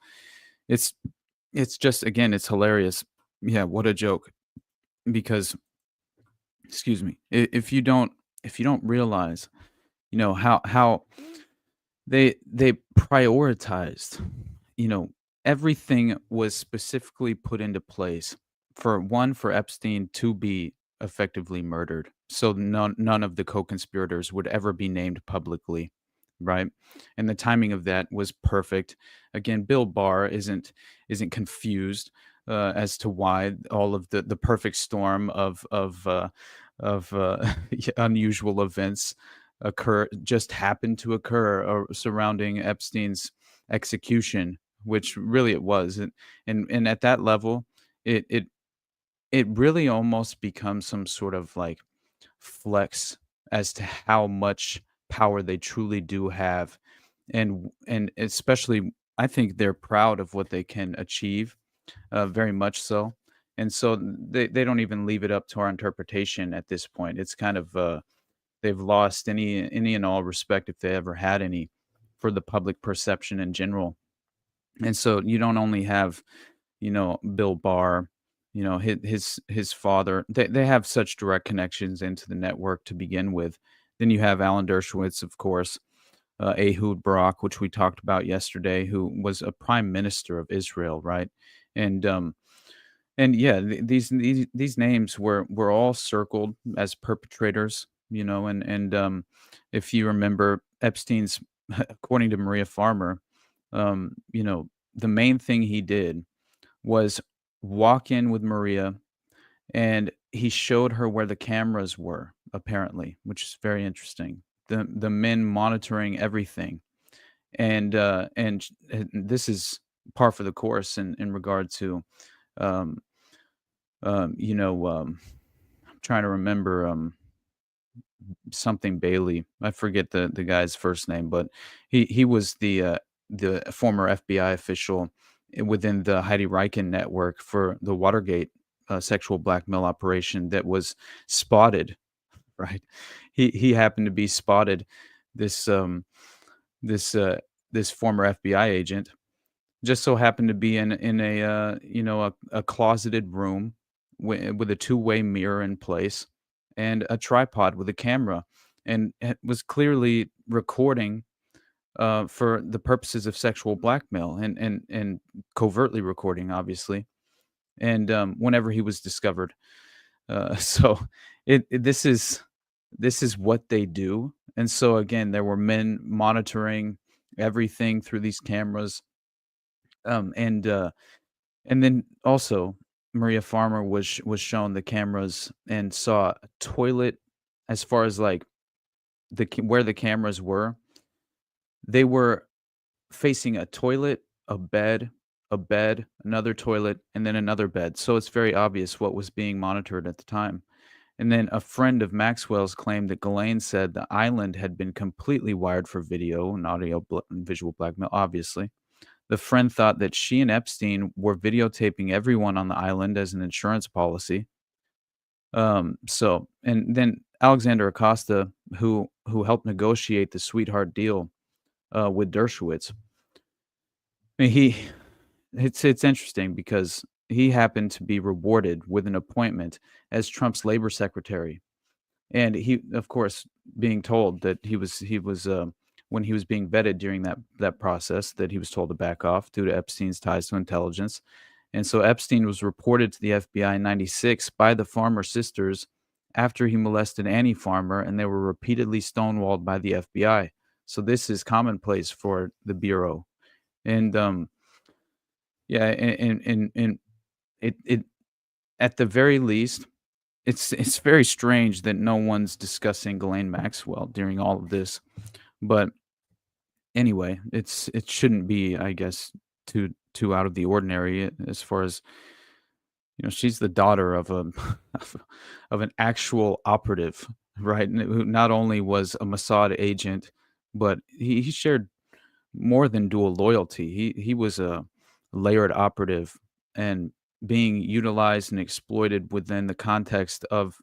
It's just, again, it's hilarious. Yeah, what a joke. Because, excuse me, if you don't realize, you know, how they prioritized, you know, everything was specifically put into place for Epstein to be effectively murdered, so none of the co-conspirators would ever be named publicly, right? And the timing of that was perfect. Again, Bill Barr isn't confused as to why all of the perfect storm of unusual events just happened to occur surrounding Epstein's execution, which really it was. And at that level, it really almost becomes some sort of like flex as to how much power they truly do have. And especially, I think they're proud of what they can achieve, very much so. And so they don't even leave it up to our interpretation at this point. It's kind of they've lost any and all respect, if they ever had any, for the public perception in general. And so you don't only have, you know, Bill Barr, you know, his father. They have such direct connections into the network to begin with. Then you have Alan Dershowitz, of course, Ehud Barak, which we talked about yesterday, who was a prime minister of Israel, right? And yeah, these names were all circled as perpetrators, you know, and if you remember, Epstein's, according to Maria Farmer, you know, the main thing he did was walk in with Maria, and he showed her where the cameras were, apparently, which is very interesting. The men monitoring everything, and this is par for the course in regard to, you know, I'm trying to remember something Bailey. I forget the guy's first name, but he was the former FBI official within the Heidi Reichen network for the Watergate sexual blackmail operation that was spotted right? He happened to be spotted, this this this former FBI agent just so happened to be in a a closeted room with a two-way mirror in place and a tripod with a camera, and it was clearly recording for the purposes of sexual blackmail, and covertly recording, obviously. And whenever he was discovered, so this is what they do. And so again, there were men monitoring everything through these cameras, um, and uh, and then also Maria Farmer was shown the cameras and saw a toilet. As far as like where the cameras were, they were facing a toilet, a bed, another toilet, and then another bed. So it's very obvious what was being monitored at the time. And then a friend of Maxwell's claimed that Ghislaine said the island had been completely wired for video and audio and visual blackmail, obviously. The friend thought that she and Epstein were videotaping everyone on the island as an insurance policy. And then Alexander Acosta, who helped negotiate the sweetheart deal with Dershowitz. I mean, it's interesting because he happened to be rewarded with an appointment as Trump's labor secretary, and he, of course, being told that he was when he was being vetted during that process, that he was told to back off due to Epstein's ties to intelligence. And so Epstein was reported to the FBI in '96 by the Farmer sisters after he molested Annie Farmer, and they were repeatedly stonewalled by the FBI. So this is commonplace for the Bureau. And yeah, and it at the very least, it's very strange that no one's discussing Ghislaine Maxwell during all of this. But anyway, it shouldn't be, I guess, too out of the ordinary as far as, she's the daughter of a of an actual operative, right? Who not only was a Mossad agent, but he shared more than dual loyalty. He was a layered operative and being utilized and exploited within the context of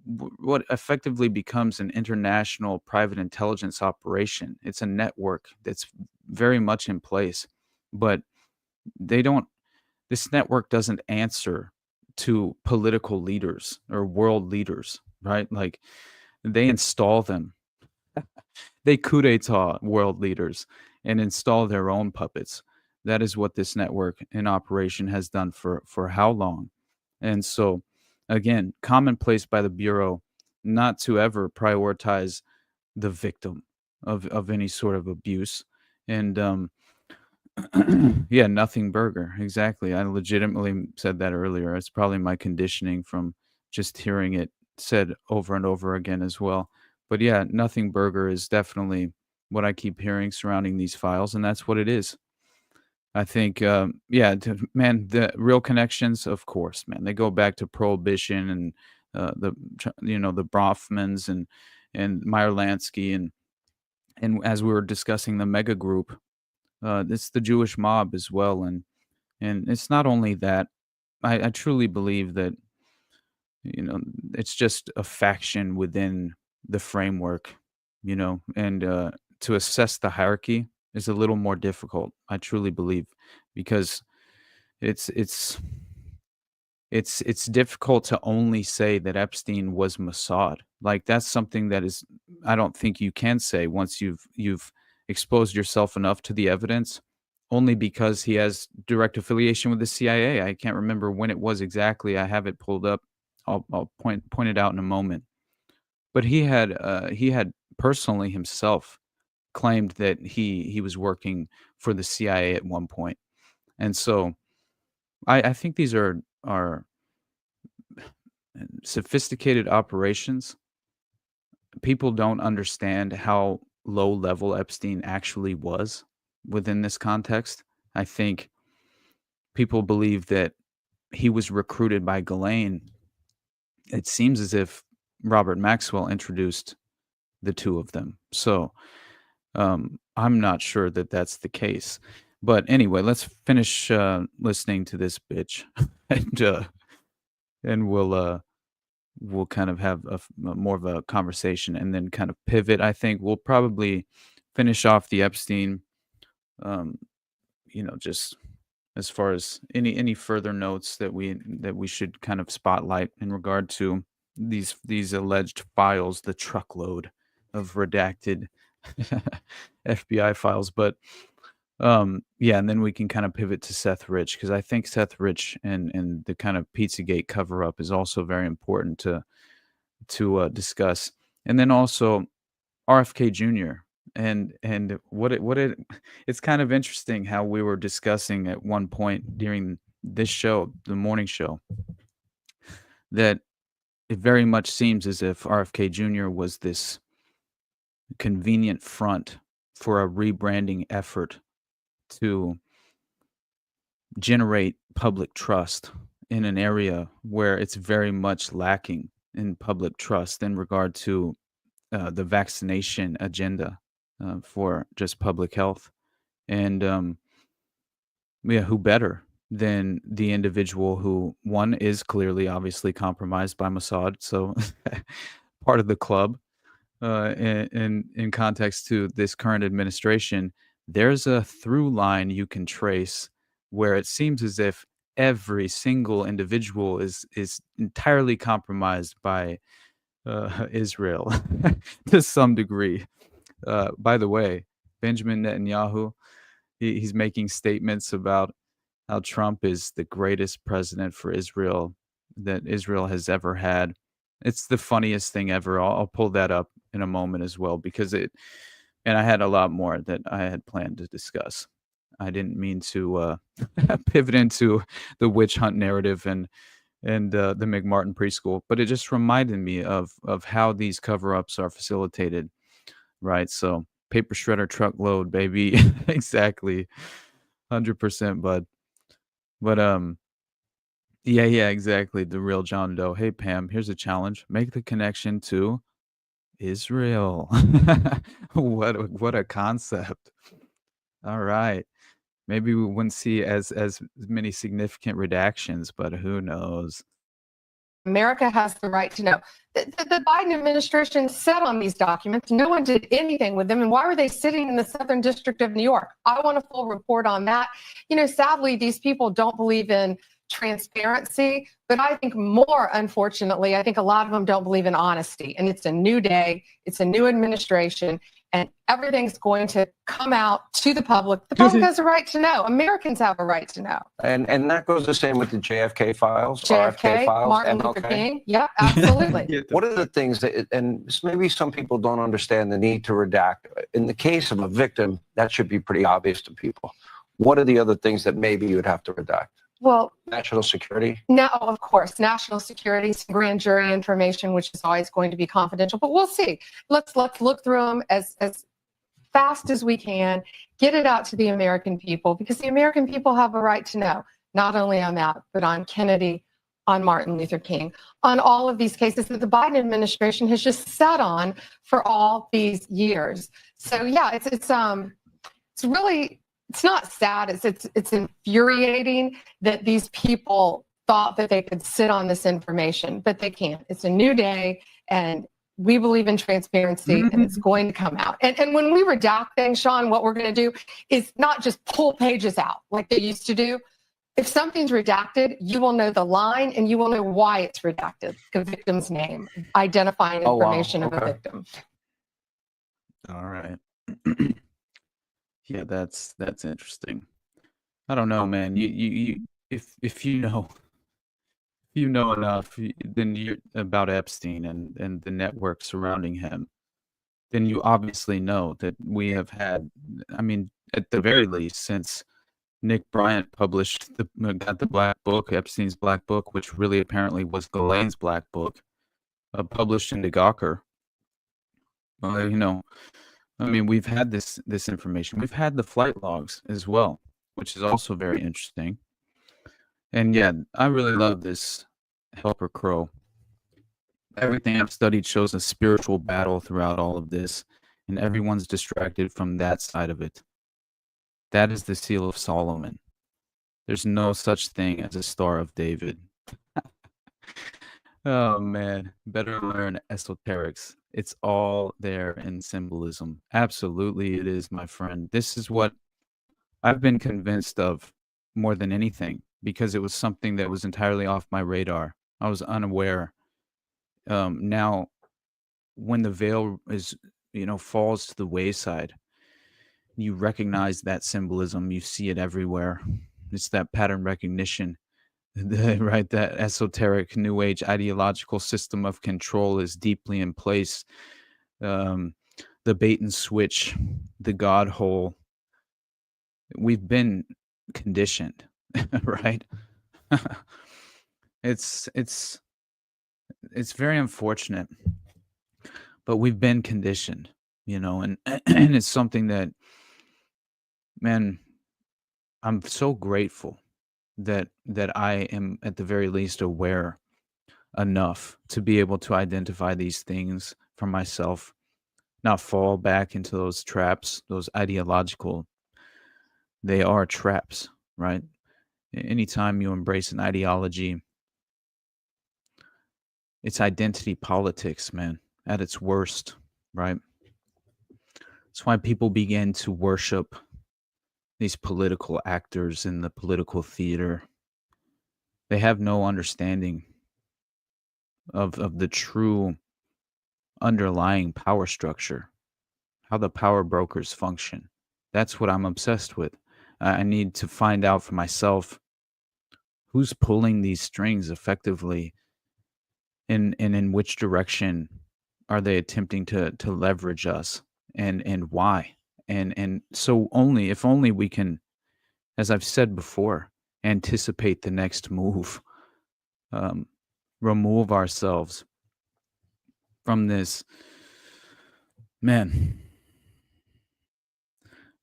what effectively becomes an international private intelligence operation. It's a network that's very much in place, but this network doesn't answer to political leaders or world leaders, right? Like, they install them. They coup d'etat world leaders and install their own puppets. That is what this network in operation has done for how long? And so, again, commonplace by the Bureau not to ever prioritize the victim of any sort of abuse. And yeah, nothing burger. Exactly. I legitimately said that earlier. It's probably my conditioning from just hearing it said over and over again as well. But yeah, nothing burger is definitely what I keep hearing surrounding these files, and that's what it is. I think, man, the real connections, of course, man, they go back to Prohibition and the Brofmans and Meyer Lansky, and as we were discussing the mega group, it's the Jewish mob as well, and it's not only that. I truly believe that it's just a faction within the framework, and to assess the hierarchy is a little more difficult, I truly believe, because it's difficult to only say that Epstein was Mossad. Like, that's something that is, I don't think you can say once you've exposed yourself enough to the evidence, only because he has direct affiliation with the CIA. I can't remember when it was exactly. I have it pulled up. I'll point it out in a moment. But he had personally himself claimed that he was working for the CIA at one point. And so I think these are sophisticated operations. People don't understand how low level Epstein actually was within this context. I think people believe that he was recruited by Ghislaine. It seems as if Robert Maxwell introduced the two of them. So I'm not sure that that's the case. But anyway, let's finish listening to this bitch, and we'll we'll kind of have more of a conversation and then kind of pivot. I think we'll probably finish off the Epstein, um, just as far as any further notes that we should kind of spotlight in regard to these alleged files, the truckload of redacted FBI files. But yeah, and then we can kind of pivot to Seth Rich, because I think Seth Rich and the kind of Pizzagate cover up is also very important to discuss. And then also RFK Jr. and it's kind of interesting how we were discussing at one point during this show, the morning show, that it very much seems as if RFK Jr. was this convenient front for a rebranding effort to generate public trust in an area where it's very much lacking in public trust in regard to the vaccination agenda for just public health. And yeah, who better than the individual who, one, is clearly obviously compromised by Mossad, so part of the club. In context to this current administration, there's a through line you can trace where it seems as if every single individual is entirely compromised by Israel to some degree. By the way, Benjamin Netanyahu, he's making statements about how Trump is the greatest president for Israel that Israel has ever had. It's the funniest thing ever. I'll pull that up in a moment as well, because and I had a lot more that I had planned to discuss. I didn't mean to pivot into the witch hunt narrative and the McMartin preschool, but it just reminded me of how these cover-ups are facilitated, right? So paper shredder truckload, baby. Exactly. 100%, bud. But yeah, exactly. The real John Doe. Hey Pam, here's a challenge. Make the connection to Israel. What a concept. All right. Maybe we wouldn't see as many significant redactions, but who knows? America has the right to know. The Biden administration sat on these documents. No one did anything with them. And why were they sitting in the Southern District of New York? I want a full report on that. Sadly, these people don't believe in transparency, but I think more, unfortunately, I think a lot of them don't believe in honesty. And it's a new day. It's a new administration. And everything's going to come out to the public. The public has a right to know. Americans have a right to know. And that goes the same with the JFK files, JFK, RFK files, Martin Luther King. Yeah, absolutely. What are the things that, and maybe some people don't understand the need to redact. In the case of a victim, that should be pretty obvious to people. What are the other things that maybe you would have to redact? Well, national security? No, of course, national security, some grand jury information, which is always going to be confidential, but we'll see. Let's look through them as fast as we can, get it out to the American people, because the American people have a right to know, not only on that, but on Kennedy, on Martin Luther King, on all of these cases that the Biden administration has just sat on for all these years. So yeah, it's really, it's not sad. It's infuriating that these people thought that they could sit on this information, but they can't. It's a new day, and we believe in transparency, and it's going to come out. And when we redact things, Sean, what we're going to do is not just pull pages out like they used to do. If something's redacted, you will know the line, and you will know why it's redacted, the victim's name, identifying information of a victim. All right. Yeah, that's interesting. I don't know, man. You if you know enough, then you're about Epstein and the network surrounding him, then you obviously know that we have had, I mean, at the very least, since Nick Bryant published got the Black Book, Epstein's Black Book, which really apparently was Ghislaine's Black Book, published into Gawker. I mean, we've had this information. We've had the flight logs as well, which is also very interesting. And yeah, I really love this Helper Crow. Everything I've studied shows a spiritual battle throughout all of this, and everyone's distracted from that side of it. That is the seal of Solomon. There's no such thing as a Star of David. Oh man, better learn esoterics. It's all there in symbolism. Absolutely, it is, my friend. This is what I've been convinced of more than anything because it was something that was entirely off my radar. I was unaware. Now, when the veil is, falls to the wayside, you recognize that symbolism. You see it everywhere. It's that pattern recognition. Right, that esoteric new age ideological system of control is deeply in place. um, the bait and switch, the god hole, we've been conditioned. Right. It's it's very unfortunate, but we've been conditioned, and and it's something that, man, I'm so grateful that I am at the very least aware enough to be able to identify these things for myself, not fall back into those traps, those ideological, they are traps, right? Anytime you embrace an ideology, it's identity politics, man, at its worst, right? That's why people begin to worship these political actors in the political theater. They have no understanding of the true underlying power structure, how the power brokers function. That's what I'm obsessed with. I need to find out for myself who's pulling these strings effectively, and in which direction are they attempting to leverage us, and why. And so only if only we can, as I've said before, anticipate the next move, um, remove ourselves from this, man,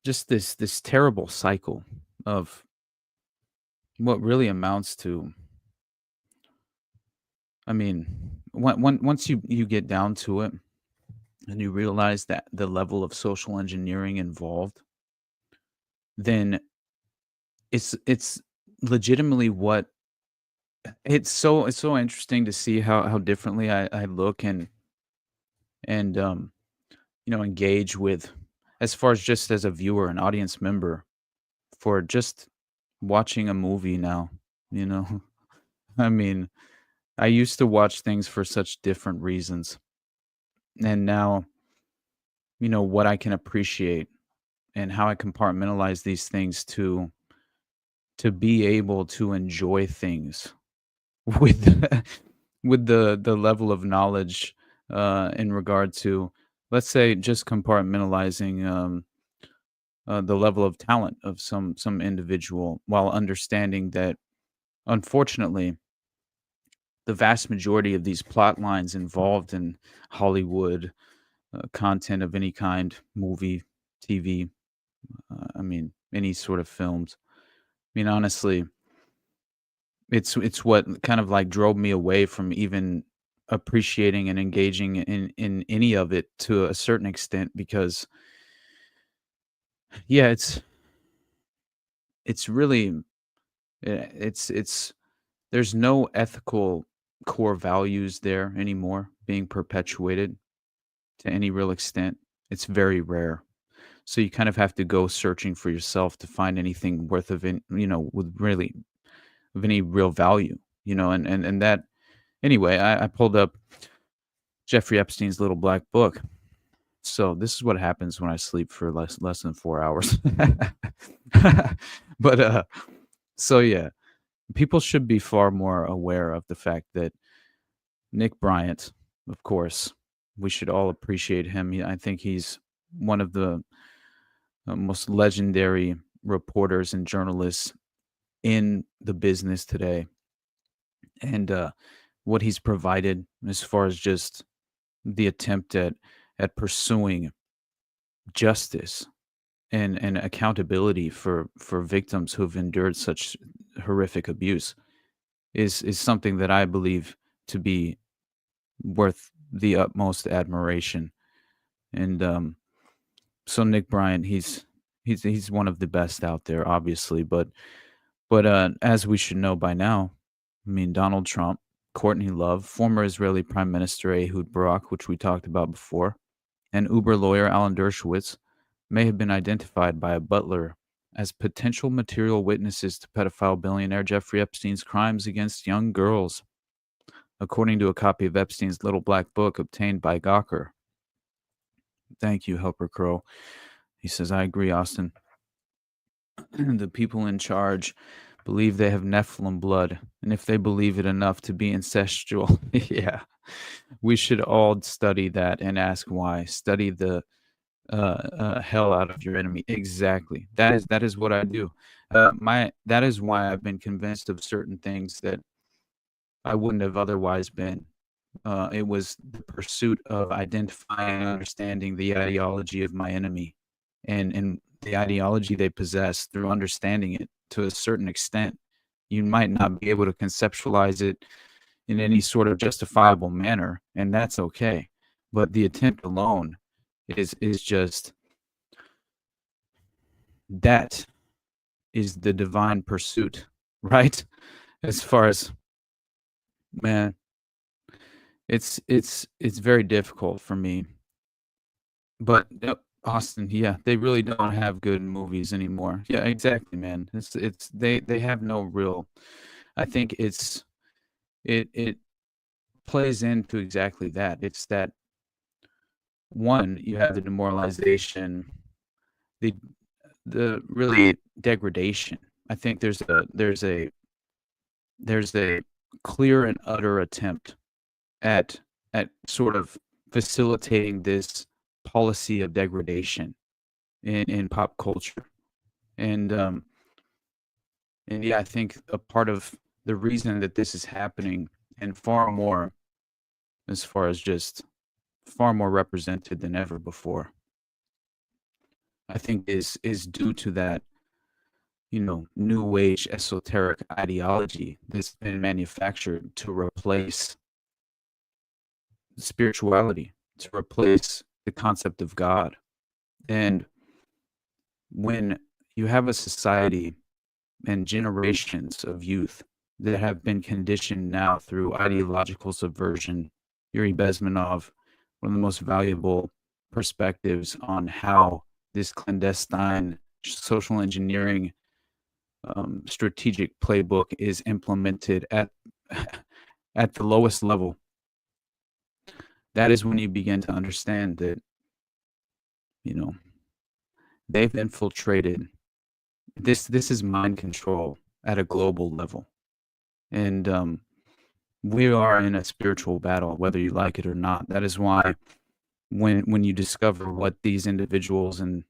just this terrible cycle of what really amounts to, I mean, once you get down to it and you realize that the level of social engineering involved, then it's legitimately what it's so interesting to see how differently I look and engage with, as far as just as a viewer, an audience member, for just watching a movie now, you know. I mean, I used to watch things for such different reasons, and now, what I can appreciate and how I compartmentalize these things to be able to enjoy things with with the level of knowledge, in regard to, let's say, just compartmentalizing, the level of talent of some individual, while understanding that, unfortunately, the vast majority of these plot lines involved in Hollywood, content of any kind, movie, TV, I mean, any sort of films. I mean, honestly, it's what kind of like drove me away from even appreciating and engaging in any of it to a certain extent, because yeah, it's really, it's there's no ethical core values there anymore being perpetuated to any real extent. It's very rare. So you kind of have to go searching for yourself to find anything worth of it, with really of any real value, and that, anyway, I pulled up Jeffrey Epstein's little black book. So this is what happens when I sleep for less than 4 hours. But so yeah, people should be far more aware of the fact that Nick Bryant, of course, we should all appreciate him. I think he's one of the most legendary reporters and journalists in the business today. And what he's provided as far as just the attempt at pursuing justice and accountability for victims who've endured such horrific abuse is something that I believe to be worth the utmost admiration. And so Nick Bryant, he's one of the best out there, obviously, but as we should know by now, I mean, Donald Trump, Courtney Love, former Israeli Prime Minister Ehud Barak, which we talked about before, and Uber lawyer Alan Dershowitz may have been identified by a butler as potential material witnesses to pedophile billionaire Jeffrey Epstein's crimes against young girls, according to a copy of Epstein's Little Black Book obtained by Gawker. Thank you, Helper Crow. He says, I agree, Austin. The people in charge believe they have Nephilim blood, and if they believe it enough to be incestual, yeah, we should all study that and ask why. Study the hell out of your enemy. Exactly. That is what I do. That is why I've been convinced of certain things that I wouldn't have otherwise been. It was the pursuit of identifying and understanding the ideology of my enemy, and the ideology they possess. Through understanding it to a certain extent, you might not be able to conceptualize it in any sort of justifiable manner, and that's okay. But the attempt alone is just, that is the divine pursuit, right? As far as, man, it's very difficult for me. But Austin, yeah, they really don't have good movies anymore. Yeah, exactly, man. It's they have no real. I think it plays into exactly that. It's that, one, you have the demoralization, the really degradation. I think there's a clear and utter attempt at sort of facilitating this policy of degradation in pop culture. And yeah, I think a part of the reason that this is happening, and far more, as far as just far more represented than ever before, I think is due to that, new age esoteric ideology that's been manufactured to replace spirituality, to replace the concept of God. And when you have a society and generations of youth that have been conditioned now through ideological subversion, Yuri Bezmenov, one of the most valuable perspectives on how this clandestine social engineering strategic playbook is implemented at the lowest level. That is when you begin to understand that, they've infiltrated. This is mind control at a global level. And we are in a spiritual battle, whether you like it or not. That is why when you discover what these individuals and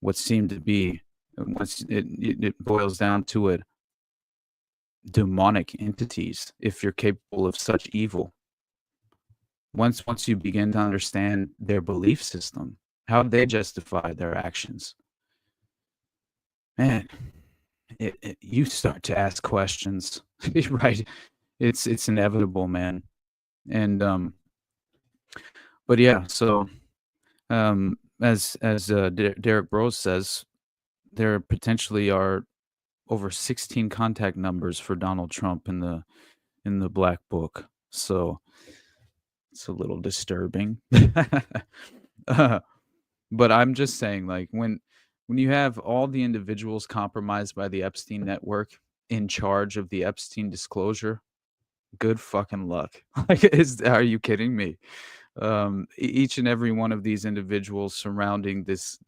what seem to be, once it boils down to it, demonic entities, if you're capable of such evil, once you begin to understand their belief system, how they justify their actions, man, you start to ask questions, right? It's inevitable, man. And but yeah, so as Derek Rose says, there potentially are over 16 contact numbers for Donald Trump in the Black Book. So it's a little disturbing. But I'm just saying, like, when you have all the individuals compromised by the Epstein network in charge of the Epstein disclosure, good fucking luck. Like, are you kidding me? Each and every one of these individuals surrounding this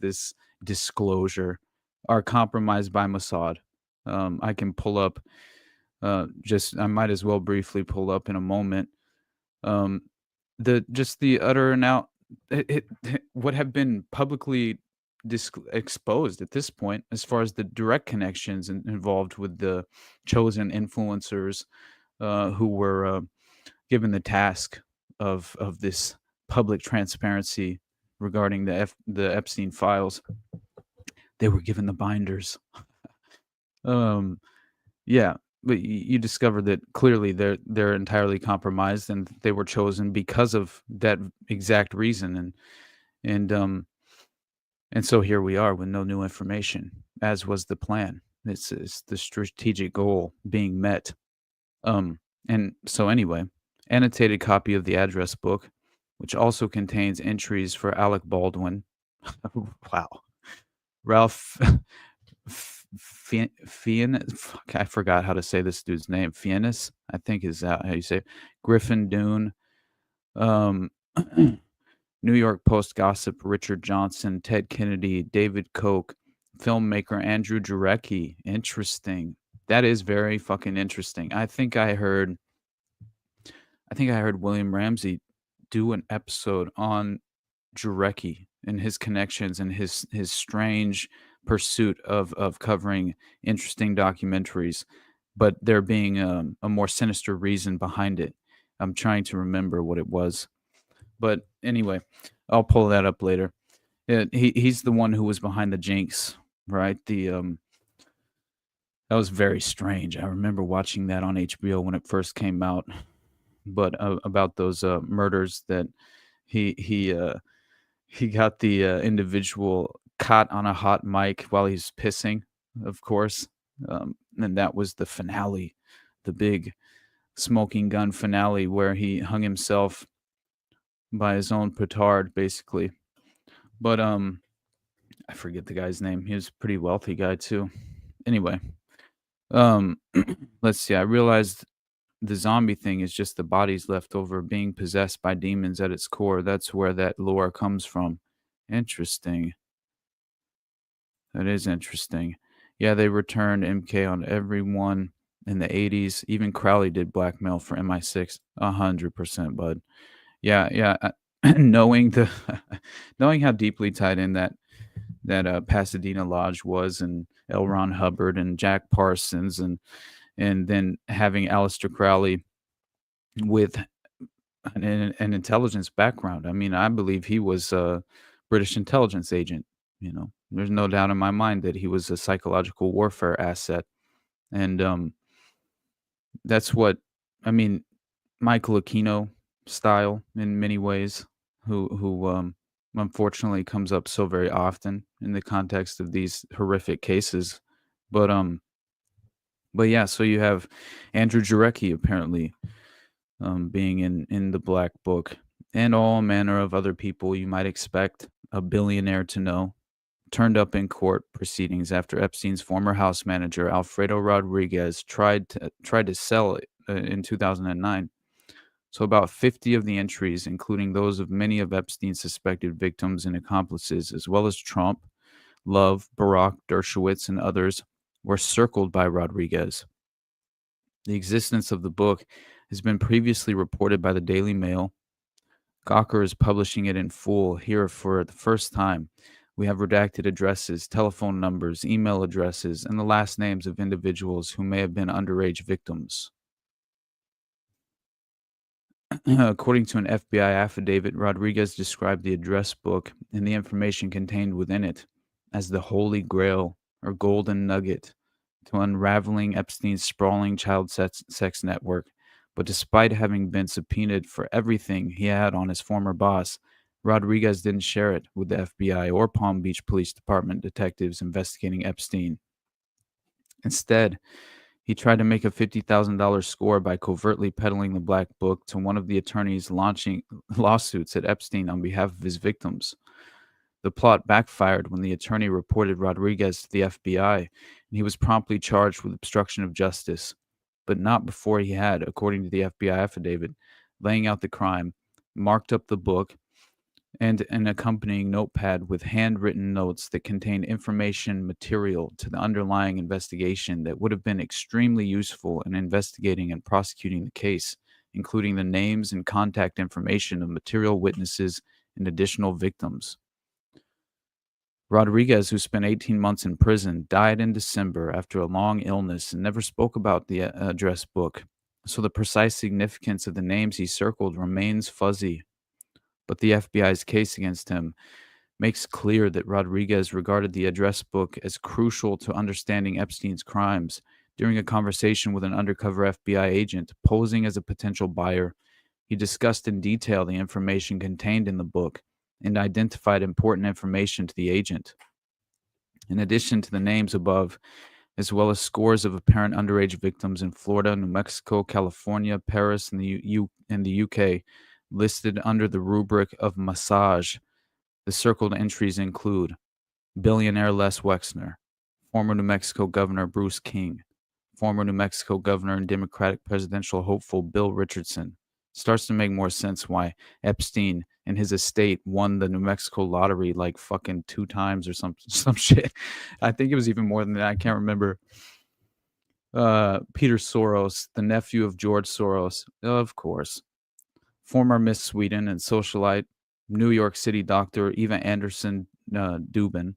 disclosure are compromised by Mossad. I can pull up, I might as well briefly pull up in a moment, the utter and out, what have been publicly exposed at this point, as far as the direct connections involved with the chosen influencers who were given the task of this public transparency regarding the Epstein files. They were given the binders. Yeah, but you discover that clearly they're entirely compromised, and they were chosen because of that exact reason. And so here we are with no new information, as was the plan. It's the strategic goal being met. And so anyway, annotated copy of the address book, which also contains entries for Alec Baldwin. Wow. Ralph fuck, I forgot how to say this dude's name. Fiennes, I think is how you say it. Griffin Dune, New York Post gossip Richard Johnson, Ted Kennedy, David Koch, filmmaker Andrew Jarecki. Interesting. That is very fucking interesting. I think I heard William Ramsey do an episode on Jarecki and his connections and his strange pursuit of covering interesting documentaries, but there being a more sinister reason behind it. I'm trying to remember what it was. But anyway, I'll pull that up later. He's the one who was behind the Jinx, right? That was very strange. I remember watching that on HBO when it first came out. But about those murders that he got the individual caught on a hot mic while he's pissing, of course, and that was the finale, the big smoking gun finale where he hung himself by his own petard, basically. But I forget the guy's name. He was a pretty wealthy guy too. Anyway, let's see. I realized the zombie thing is just the bodies left over being possessed by demons at its core. That's where that lore comes from. Interesting. That is interesting. Yeah, they returned MK on everyone in the 80s. Even Crowley did blackmail for MI6. 100%, bud. Yeah. Knowing how deeply tied in that Pasadena Lodge was, and L. Ron Hubbard and Jack Parsons, and then having Aleister Crowley with an intelligence background. I mean, I believe he was a British intelligence agent. You know, there's no doubt in my mind that he was a psychological warfare asset. And that's what, I mean, Michael Aquino style in many ways, who unfortunately comes up so very often in the context of these horrific cases. But yeah, so you have Andrew Jarecki apparently being in the Black Book, and all manner of other people you might expect a billionaire to know, turned up in court proceedings after Epstein's former house manager, Alfredo Rodriguez, tried to sell it in 2009. So about 50 of the entries, including those of many of Epstein's suspected victims and accomplices, as well as Trump, Love, Barack, Dershowitz, and others, were circled by Rodriguez. The existence of the book has been previously reported by the Daily Mail. Gawker is publishing it in full here for the first time. We have redacted addresses, telephone numbers, email addresses, and the last names of individuals who may have been underage victims. According to an FBI affidavit, Rodriguez described the address book and the information contained within it as the holy grail or golden nugget to unraveling Epstein's sprawling child sex network. But despite having been subpoenaed for everything he had on his former boss, Rodriguez didn't share it with the FBI or Palm Beach Police Department detectives investigating Epstein. Instead, he tried to make a $50,000 score by covertly peddling the Black Book to one of the attorneys launching lawsuits at Epstein on behalf of his victims. The plot backfired when the attorney reported Rodriguez to the FBI, and he was promptly charged with obstruction of justice, but not before he had, according to the FBI affidavit, laying out the crime, marked up the book, and an accompanying notepad with handwritten notes that contained information material to the underlying investigation that would have been extremely useful in investigating and prosecuting the case, including the names and contact information of material witnesses and additional victims. Rodriguez, who spent 18 months in prison, died in December after a long illness and never spoke about the address book, so the precise significance of the names he circled remains fuzzy. But the FBI's case against him makes clear that Rodriguez regarded the address book as crucial to understanding Epstein's crimes. During a conversation with an undercover FBI agent posing as a potential buyer, he discussed in detail the information contained in the book and identified important information to the agent. In addition to the names above, as well as scores of apparent underage victims in Florida, New Mexico, California, Paris, and the UK, listed under the rubric of massage. The circled entries include billionaire Les Wexner, former New Mexico Governor Bruce King, former New Mexico Governor and Democratic presidential hopeful Bill Richardson. Starts to make more sense why Epstein and his estate won the New Mexico lottery like fucking 2 times or some shit. I think it was even more than that. I can't remember. Peter Soros, the nephew of George Soros, of course. Former Miss Sweden and socialite, New York City doctor Eva Anderson Dubin.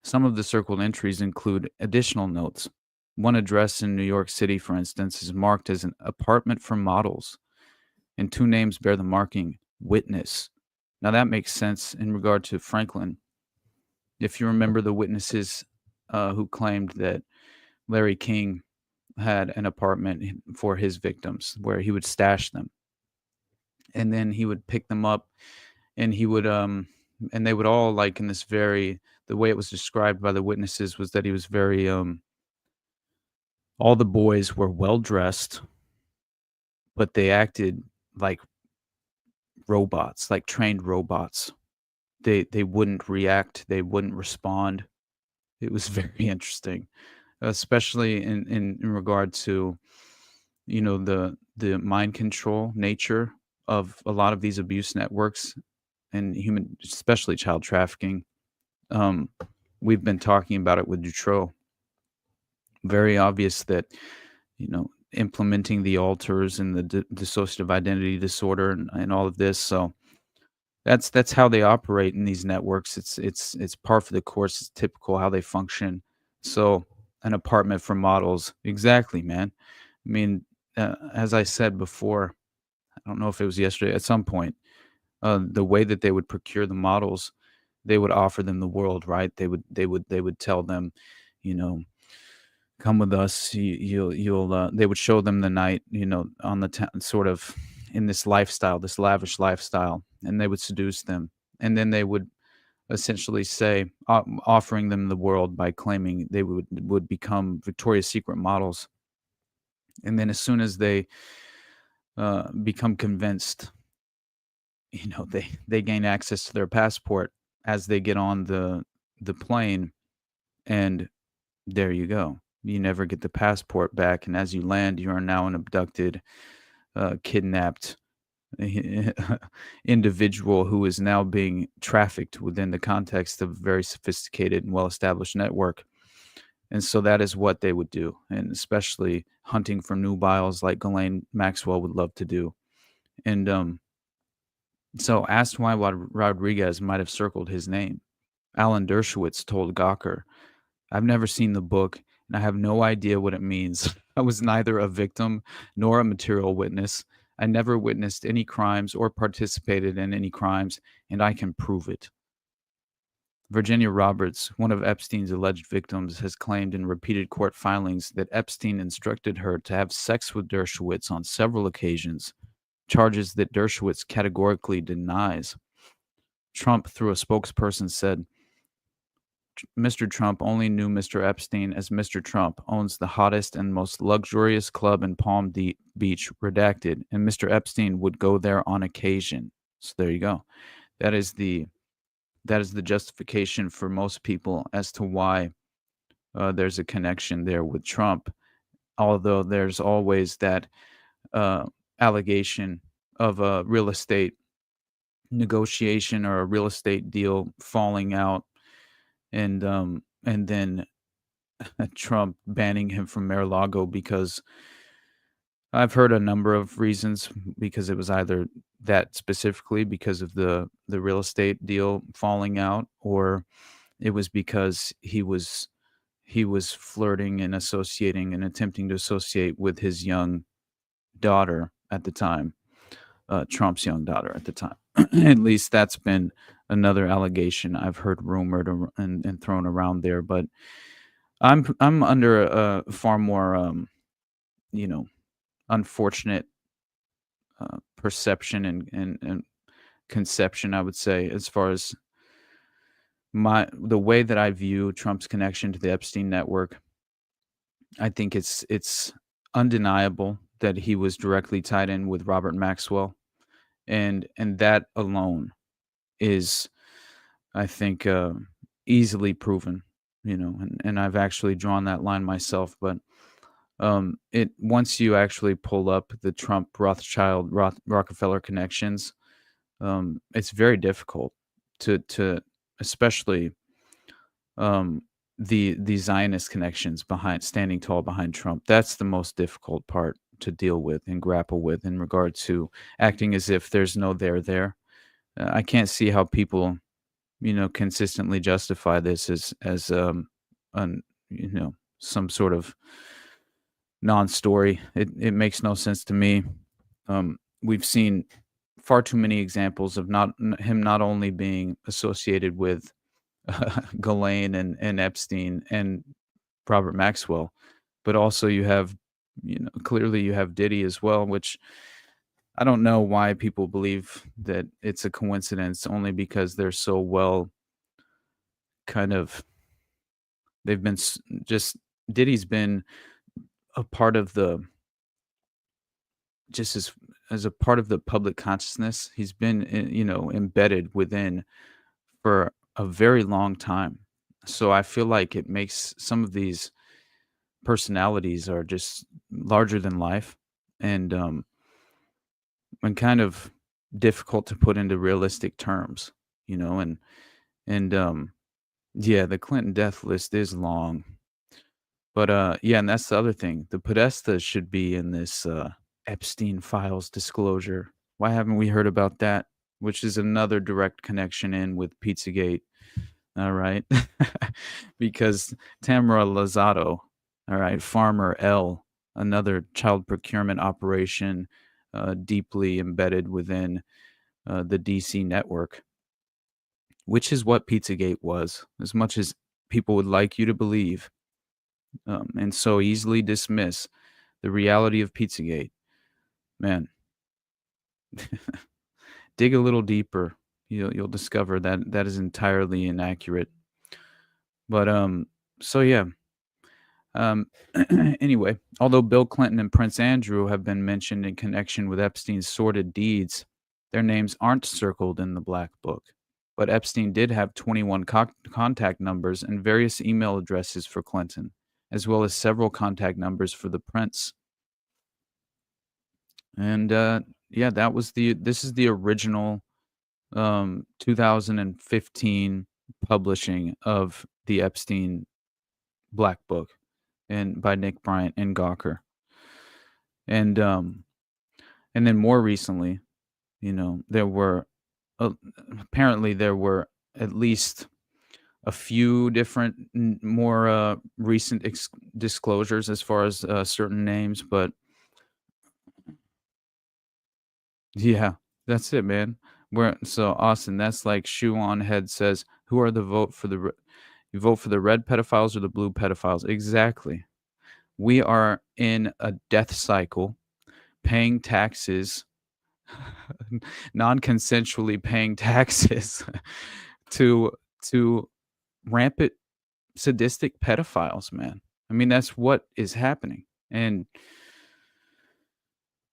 Some of the circled entries include additional notes. One address in New York City, for instance, is marked as an apartment for models, and 2 names bear the marking witness. Now that makes sense in regard to Franklin. If you remember the witnesses who claimed that Larry King had an apartment for his victims where he would stash them, and then he would pick them up, and he would and they would all, like, in this very, the way it was described by the witnesses was that he was very all the boys were well dressed, but they acted like robots, like trained robots. They wouldn't react, they wouldn't respond. It was very interesting, especially in regard to, you know, the mind control nature of a lot of these abuse networks and human, especially child trafficking. We've been talking about it with Dutroux. Very obvious that, you know, implementing the alters and the dissociative identity disorder and all of this. So that's how they operate in these networks. It's par for the course. It's typical how they function. So an apartment for models, exactly, man. I mean, as I said before, I don't know if it was yesterday, at some point, the way that they would procure the models, they would offer them the world, right? They would tell them, you know, come with us. They would show them the night, you know, on the sort of in this lifestyle, this lavish lifestyle, and they would seduce them, and then they would essentially say, offering them the world by claiming they would become Victoria's Secret models, and then as soon as they become convinced, you know, they gain access to their passport as they get on the plane, and there you go. You never get the passport back, and as you land, you are now an abducted, kidnapped individual who is now being trafficked within the context of a very sophisticated and well-established network. And so that is what they would do, and especially hunting for nubiles like Ghislaine Maxwell would love to do. And so asked why Rodriguez might have circled his name, Alan Dershowitz told Gawker, "I've never seen the book, and I have no idea what it means. I was neither a victim nor a material witness. I never witnessed any crimes or participated in any crimes, and I can prove it." Virginia Roberts, one of Epstein's alleged victims, has claimed in repeated court filings that Epstein instructed her to have sex with Dershowitz on several occasions, charges that Dershowitz categorically denies. Trump, through a spokesperson, said, "Mr. Trump only knew Mr. Epstein as Mr. Trump owns the hottest and most luxurious club in Palm Beach, Redacted, and Mr. Epstein would go there on occasion." So there you go. That is the justification for most people as to why there's a connection there with Trump, although there's always that allegation of a real estate negotiation or a real estate deal falling out, and then Trump banning him from Mar-a-Lago because I've heard a number of reasons, because it was either that specifically because of the real estate deal falling out, or it was because he was flirting and associating and attempting to associate with his young daughter at the time, Trump's young daughter at the time. At least that's been another allegation I've heard rumored and thrown around there. But I'm under a far more unfortunate perception and conception, I would say, as far as the way that I view Trump's connection to the Epstein network I think it's undeniable that he was directly tied in with Robert Maxwell, and that alone is, I think, easily proven. And I've actually drawn that line myself. But it once you actually pull up the Trump Rothschild Rockefeller connections, it's very difficult to especially the Zionist connections behind standing tall behind Trump. That's the most difficult part to deal with and grapple with in regard to acting as if there's no there. I can't see how people, consistently justify this as an some sort of non-story. It makes no sense to me. We've seen far too many examples of him not only being associated with Ghislaine and Epstein and Robert Maxwell, but also you have, clearly you have Diddy as well, which I don't know why people believe that it's a coincidence, only because they're so well they've been just, Diddy's been a part of just as a part of the public consciousness. He's been, embedded within for a very long time. So I feel like it makes some of these personalities are just larger than life, and kind of difficult to put into realistic terms, and yeah, the Clinton death list is long. But yeah, and that's the other thing. The Podesta should be in this Epstein files disclosure. Why haven't we heard about that? Which is another direct connection in with Pizzagate. All right. Because Tamara Lozado, all right, Farmer L, another child procurement operation deeply embedded within the DC network, which is what Pizzagate was, as much as people would like you to believe, and so easily dismiss the reality of Pizzagate. Man, dig a little deeper. You'll discover that that is entirely inaccurate. But so yeah. Anyway, although Bill Clinton and Prince Andrew have been mentioned in connection with Epstein's sordid deeds, their names aren't circled in the Black Book. But Epstein did have 21 contact numbers and various email addresses for Clinton, as well as several contact numbers for the prince. And yeah, this is the original 2015 publishing of the Epstein Black Book, and by Nick Bryant and Gawker. And then more recently, there were apparently there were at least a few different more recent disclosures as far as certain names, but yeah, that's it, man. So Austin, that's like Shoe on Head says, who are the you vote for the red pedophiles or the blue pedophiles? Exactly. We are in a death cycle, paying taxes, non-consensually paying taxes to rampant sadistic pedophiles, man. I mean, that's what is happening. And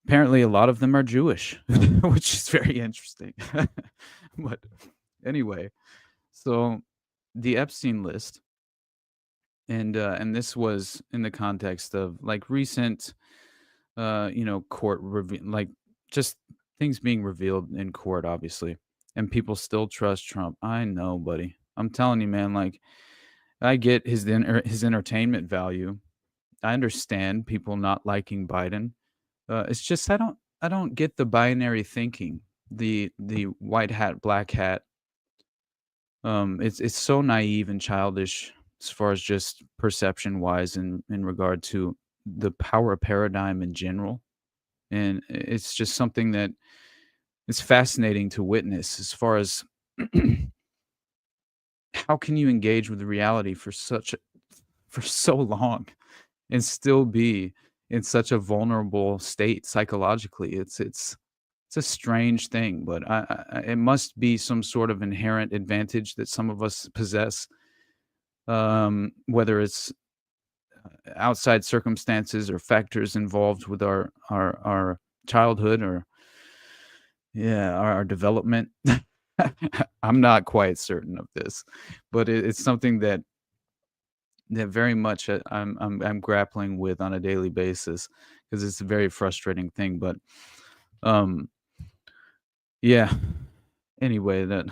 apparently a lot of them are Jewish, which is very interesting. But anyway, so the Epstein list, and this was in the context of like recent court like just things being revealed in court, obviously, and people still trust Trump. I know, buddy. I'm telling you, man, like I get his entertainment value. I understand people not liking Biden. It's just I don't get the binary thinking, the white hat, black hat. It's so naive and childish as far as just perception wise in regard to the power paradigm in general. And it's just something that is fascinating to witness as far as how can you engage with reality for so long and still be in such a vulnerable state psychologically. It's a strange thing, but it must be some sort of inherent advantage that some of us possess, whether it's outside circumstances or factors involved with our childhood or our development. I'm not quite certain of this, but it's something that very much I'm grappling with on a daily basis because it's a very frustrating thing. But yeah. Anyway, that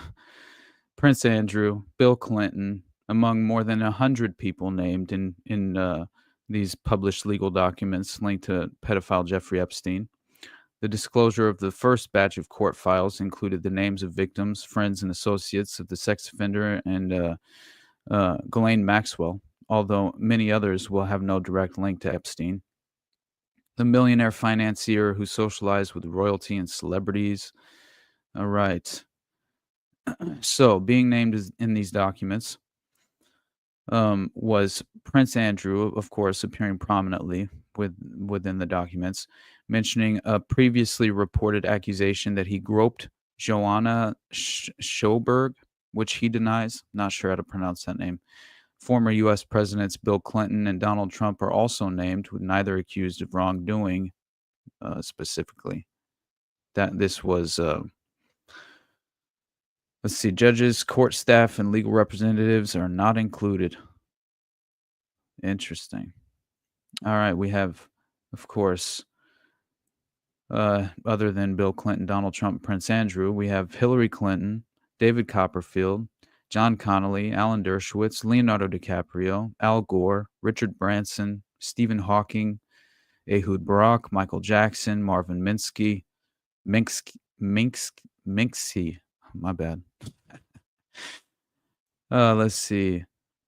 Prince Andrew, Bill Clinton, among more than 100 people named in these published legal documents linked to pedophile Jeffrey Epstein. The disclosure of the first batch of court files included the names of victims, friends, and associates of the sex offender and Ghislaine Maxwell, although many others will have no direct link to Epstein. The millionaire financier who socialized with royalty and celebrities. All right. So, being named in these documents was Prince Andrew, of course, appearing prominently within the documents, mentioning a previously reported accusation that he groped Joanna Schoberg, which he denies. Not sure how to pronounce that name. Former U.S. Presidents Bill Clinton and Donald Trump are also named, with neither accused of wrongdoing specifically. That this was... let's see, judges, court staff, and legal representatives are not included. Interesting. All right, we have, of course, other than Bill Clinton, Donald Trump, Prince Andrew, we have Hillary Clinton, David Copperfield, John Connolly, Alan Dershowitz, Leonardo DiCaprio, Al Gore, Richard Branson, Stephen Hawking, Ehud Barak, Michael Jackson, Marvin Minsky, Minksy. My bad. Let's see.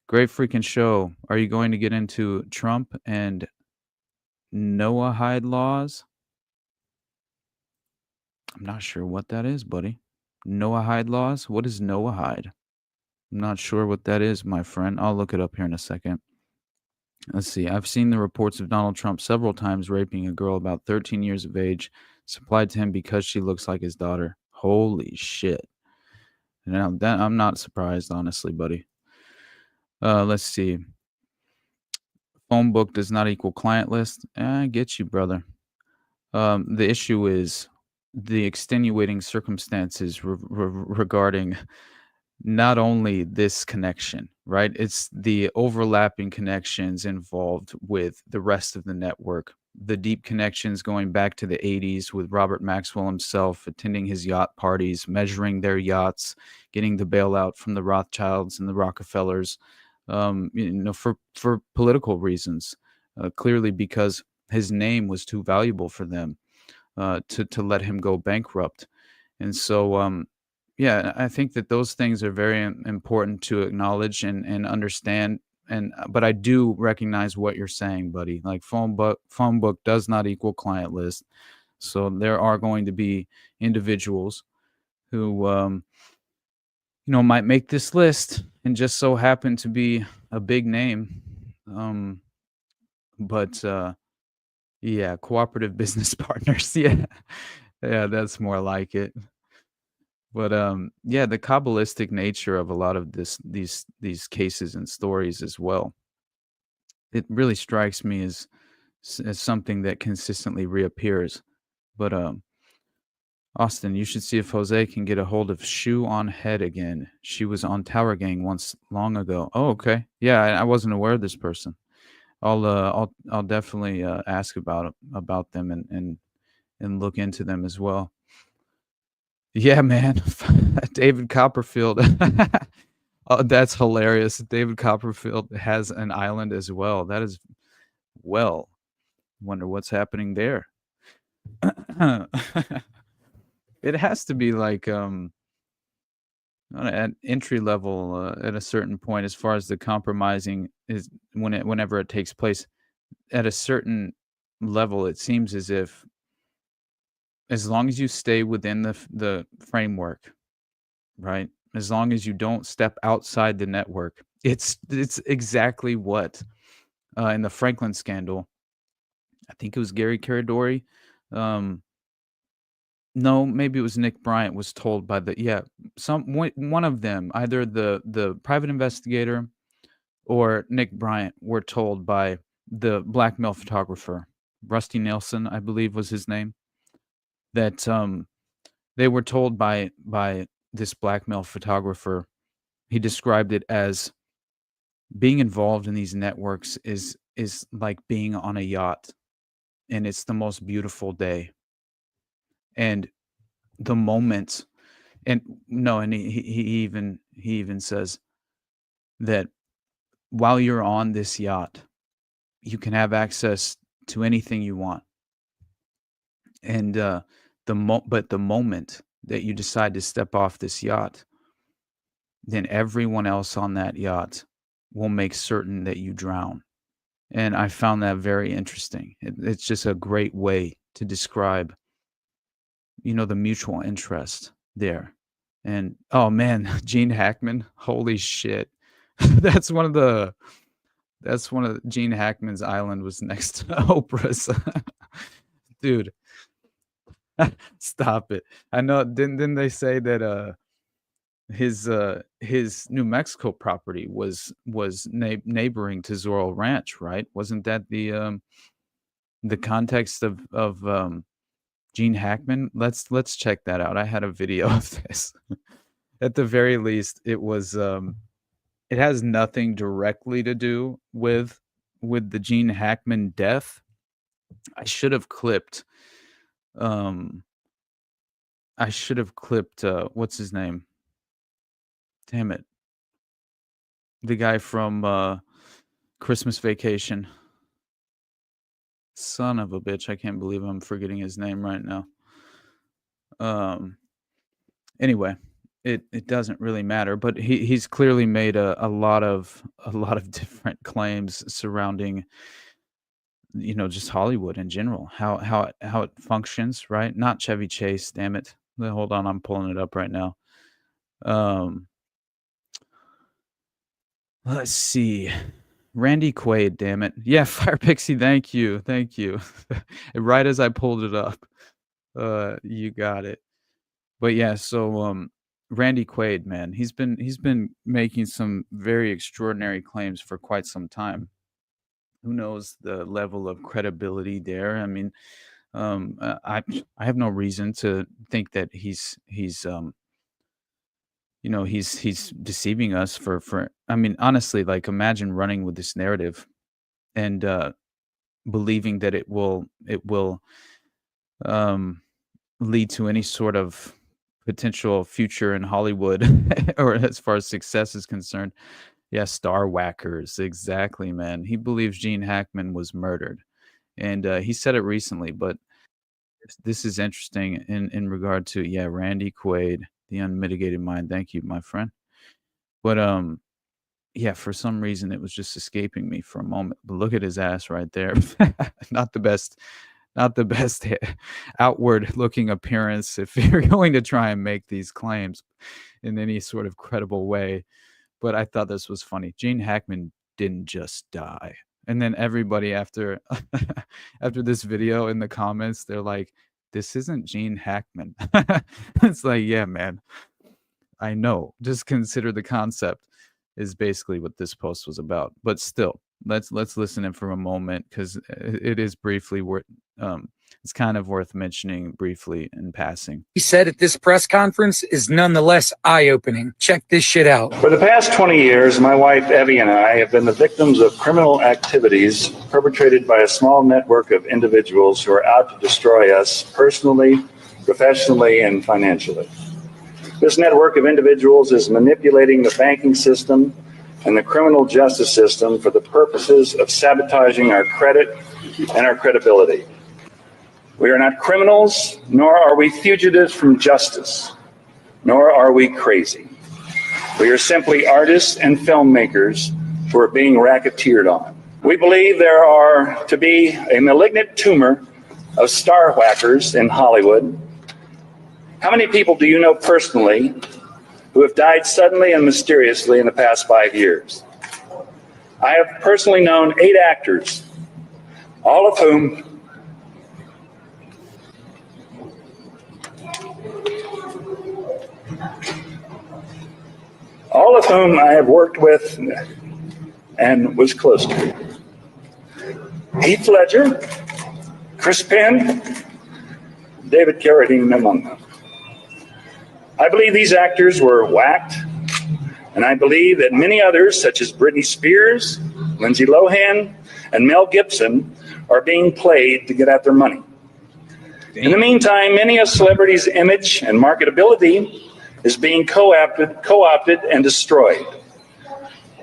Great freaking show. Are you going to get into Trump and Noahide laws? I'm not sure what that is, buddy. Noahide laws? What is Noahide? I'm not sure what that is, my friend. I'll look it up here in a second. Let's see. I've seen the reports of Donald Trump several times raping a girl about 13 years of age, supplied to him because she looks like his daughter. Holy shit. Now, that I'm not surprised, honestly, buddy. Let's see. Phone book does not equal client list. I get you, brother. The issue is the extenuating circumstances regarding not only this connection, right? It's the overlapping connections involved with the rest of the network. The deep connections going back to the 80s with Robert Maxwell himself attending his yacht parties, measuring their yachts, getting the bailout from the Rothschilds and the Rockefellers, for political reasons, clearly because his name was too valuable for them to let him go bankrupt. And so, yeah, I think that those things are very important to acknowledge and understand. But I do recognize what you're saying, buddy. Like phone book does not equal client list. So there are going to be individuals who, might make this list and just so happen to be a big name. But yeah, cooperative business partners. Yeah, that's more like it. But yeah, the Kabbalistic nature of a lot of these cases and stories as well, it really strikes me as something that consistently reappears. But Austin, you should see if Jose can get a hold of Shoe on Head again. She was on Tower Gang once long ago. Oh, okay. Yeah, I wasn't aware of this person. I'll definitely ask about them and look into them as well. Yeah, man. David Copperfield. Oh, that's hilarious. David Copperfield has an island as well. That is, well, wonder what's happening there. It has to be like at entry level at a certain point, as far as the compromising is whenever it takes place. At a certain level, it seems as if, as long as you stay within the framework, right? As long as you don't step outside the network, it's exactly what in the Franklin scandal, I think it was Gary Caradori. No, maybe it was Nick Bryant was told by one of them, either the private investigator or Nick Bryant, were told by the Blackmail photographer, Rusty Nelson, I believe was his name, that they were told by this Blackmail photographer, he described it as being involved in these networks is like being on a yacht, and it's the most beautiful day. And the moment, and no, and he even says that while you're on this yacht, you can have access to anything you want. And but the moment that you decide to step off this yacht, then everyone else on that yacht will make certain that you drown. And I found that very interesting. It's just a great way to describe, the mutual interest there. And oh man, Gene Hackman, holy shit. That's one of Gene Hackman's island was next to Oprah's. Dude, stop it. I know, didn't they say that his New Mexico property was neighboring to Zorro Ranch, right? Wasn't that the context of Gene Hackman? Let's check that out. I had a video of this. At the very least, it was it has nothing directly to do with the Gene Hackman death. I should have clipped what's his name? Damn it. The guy from Christmas Vacation. Son of a bitch. I can't believe I'm forgetting his name right now. Anyway, it doesn't really matter, but he's clearly made a lot of different claims surrounding just Hollywood in general, how it functions, right? Not Chevy Chase, damn it. Hold on, I'm pulling it up right now. Let's see. Randy Quaid, damn it. Yeah, Fire Pixie, thank you. Right as I pulled it up. You got it. But yeah, so Randy Quaid, man, he's been making some very extraordinary claims for quite some time. Who knows the level of credibility there? I mean, I have no reason to think that he's deceiving us for I mean, honestly, like, imagine running with this narrative and believing that it will lead to any sort of potential future in Hollywood or as far as success is concerned. Yeah, star whackers, exactly, man. He believes Gene Hackman was murdered, and he said it recently, but this is interesting in regard to Randy Quaid, the unmitigated mind. Thank you, my friend. But for some reason it was just escaping me for a moment. But look at his ass right there. Not the best outward looking appearance if you're going to try and make these claims in any sort of credible way. But I thought this was funny. Gene Hackman didn't just die. And then everybody after this video in the comments, they're like, this isn't Gene Hackman. It's like, yeah, man, I know. Just consider the concept is basically what this post was about. But still, let's listen in for a moment, because it is briefly worth it's kind of worth mentioning briefly in passing. He said at this press conference is nonetheless eye-opening. Check this shit out. For the past 20 years, my wife Evie and I have been the victims of criminal activities perpetrated by a small network of individuals who are out to destroy us personally, professionally, and financially. This network of individuals is manipulating the banking system and the criminal justice system for the purposes of sabotaging our credit and our credibility. We are not criminals, nor are we fugitives from justice, nor are we crazy. We are simply artists and filmmakers who are being racketeered on. We believe there are to be a malignant tumor of star whackers in Hollywood. How many people do you know personally who have died suddenly and mysteriously in the past 5 years? I have personally known 8 actors, all of whom I have worked with and was close to. Heath Ledger, Chris Penn, David Carradine among them. I believe these actors were whacked, and I believe that many others, such as Britney Spears, Lindsay Lohan, and Mel Gibson, are being played to get at their money. In the meantime, many a celebrity's image and marketability is being co-opted and destroyed.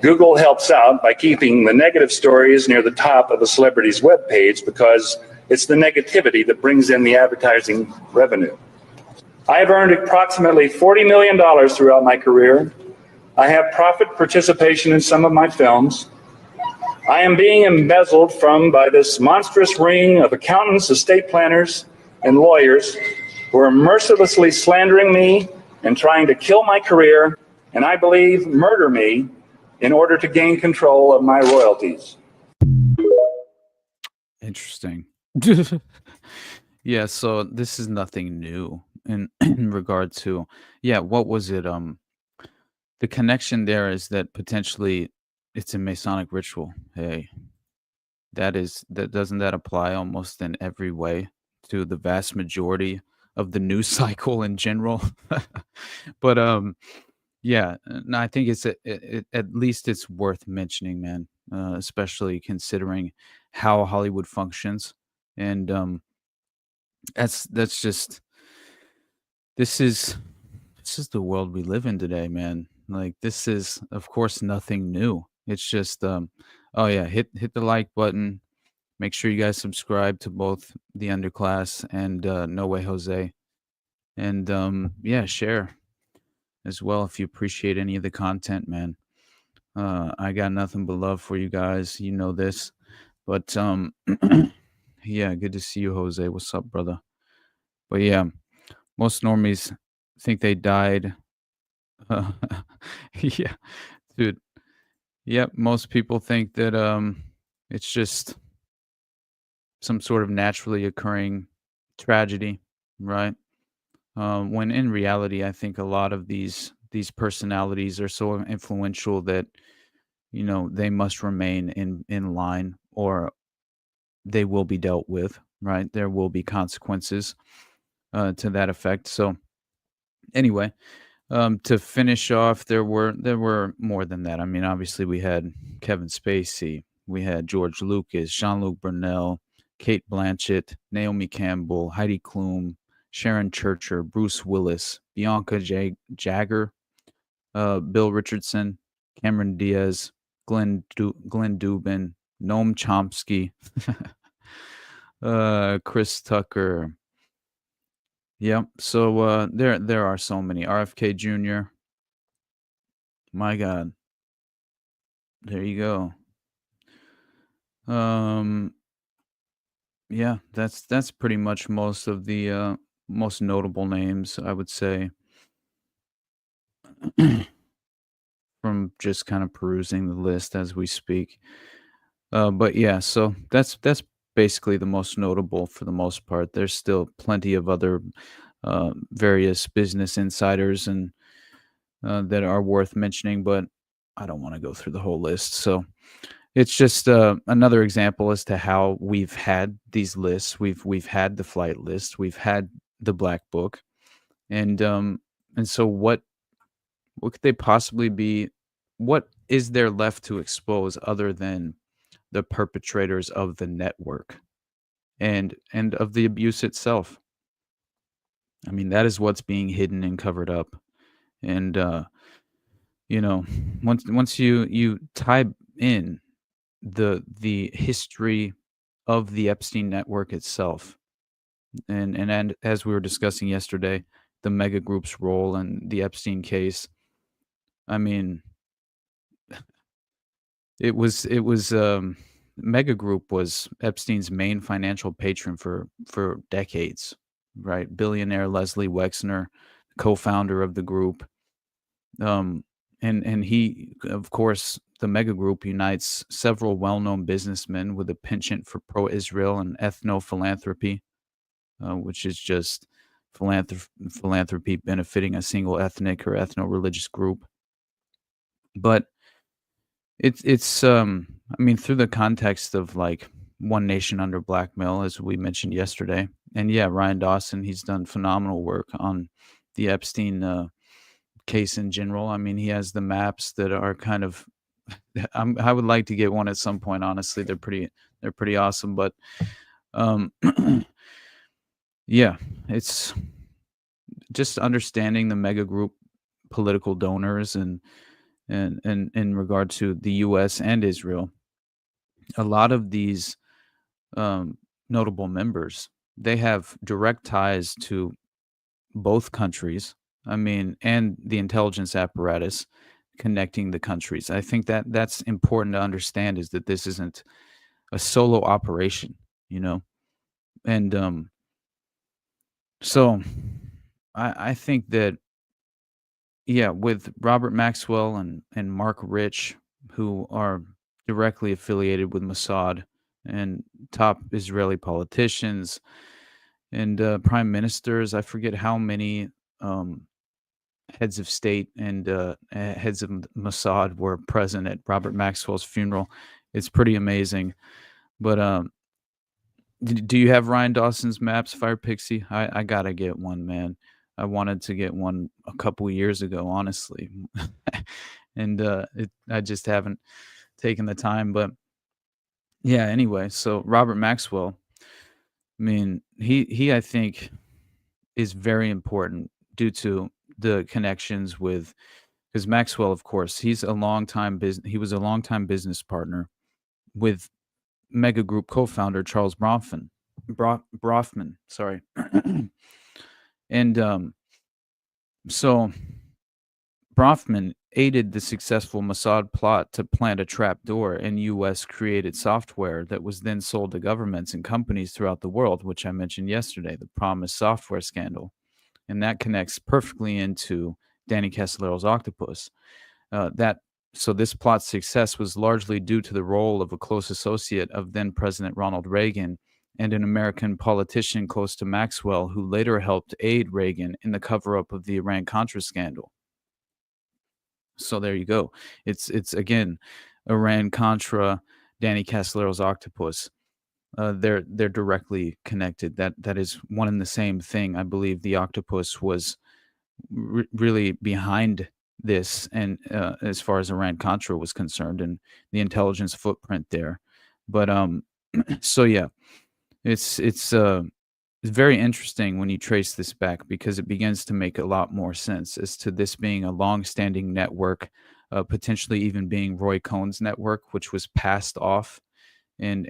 Google helps out by keeping the negative stories near the top of a celebrity's webpage because it's the negativity that brings in the advertising revenue. I have earned approximately $40 million throughout my career. I have profit participation in some of my films. I am being embezzled from by this monstrous ring of accountants, estate planners, and lawyers who are mercilessly slandering me and trying to kill my career, and I believe murder me in order to gain control of my royalties. Interesting. Yeah, so this is nothing new in regard to, what was it? The connection there is that potentially it's a Masonic ritual. Hey, doesn't that apply almost in every way to the vast majority of the news cycle in general? But and I think it's at least it's worth mentioning, man, especially considering how Hollywood functions, and that's just this is the world we live in today, man. Like, this is, of course, nothing new. It's just hit the like button. Make sure you guys subscribe to both the Underclass and No Way Jose, and share as well if you appreciate any of the content, man. I got nothing but love for you guys. You know this. But good to see you, Jose. What's up, brother? But yeah, most normies think they died. Yeah, dude. Yep, most people think that it's just some sort of naturally occurring tragedy, right? When in reality, I think a lot of these personalities are so influential that they must remain in line, or they will be dealt with, right? There will be consequences to that effect. So anyway, to finish off, there were more than that. I mean, obviously we had Kevin Spacey, we had George Lucas, Jean-Luc Brunel, Kate Blanchett, Naomi Campbell, Heidi Klum, Sharon Churcher, Bruce Willis, Bianca Jagger, Bill Richardson, Cameron Diaz, Glenn Dubin, Noam Chomsky, Chris Tucker. Yep. So there are so many. RFK Jr. My God. There you go. That's pretty much most of the most notable names, I would say, from just kind of perusing the list as we speak. But yeah, so that's basically the most notable for the most part. There's still plenty of other various business insiders and that are worth mentioning, but I don't want to go through the whole list. So it's just another example as to how we've had these lists. We've had the flight list. We've had the black book, and so what could they possibly be? What is there left to expose other than the perpetrators of the network and of the abuse itself? I mean, that is what's being hidden and covered up. And once you tie in the history of the Epstein network itself, and as we were discussing yesterday, the mega group's role in the Epstein case, I mean, it was Mega Group was Epstein's main financial patron for decades, right? Billionaire Leslie Wexner, co-founder of the group, and he, of course, the Mega Group unites several well-known businessmen with a penchant for pro-Israel and ethno-philanthropy, which is just philanthropy benefiting a single ethnic or ethno-religious group. But it's I mean, through the context of like One Nation Under Blackmail, as we mentioned yesterday. And yeah, Ryan Dawson, he's done phenomenal work on the Epstein case in general. I mean, he has the maps that are kind of. I would like to get one at some point. Honestly, they're pretty awesome. But yeah, it's just understanding the mega group political donors and in regard to the U.S. and Israel. A lot of these notable members, they have direct ties to both countries. I mean, and the intelligence apparatus connecting the countries. I think that that's important to understand, is that this isn't a solo operation, you know? And so I think that, yeah, with Robert Maxwell and Mark Rich, who are directly affiliated with Mossad, and top Israeli politicians and prime ministers, I forget how many heads of state and heads of Mossad were present at Robert Maxwell's funeral. It's pretty amazing. But do you have Ryan Dawson's maps, Fire Pixie? I gotta get one, man. I wanted to get one a couple of years ago, honestly, and I just haven't taken the time. But yeah, anyway, so Robert Maxwell, I mean, he I think is very important due to the connections with, because Maxwell, of course, he was a longtime business partner with Mega Group co-founder Charles Bronfman, sorry. And so Bronfman aided the successful Mossad plot to plant a trapdoor in U.S. created software that was then sold to governments and companies throughout the world, which I mentioned yesterday, the Promise software scandal. And that connects perfectly into Danny Casalero's octopus. So this plot's success was largely due to the role of a close associate of then President Ronald Reagan and an American politician close to Maxwell, who later helped aid Reagan in the cover-up of the Iran-Contra scandal. So there you go. It's again, Iran-Contra, Danny Casalero's octopus. They're directly connected. That is one and the same thing. I believe the octopus was really behind this, and as far as Iran-Contra was concerned, and the intelligence footprint there. But so yeah, it's very interesting when you trace this back, because it begins to make a lot more sense as to this being a long-standing network, potentially even being Roy Cohn's network, which was passed off, and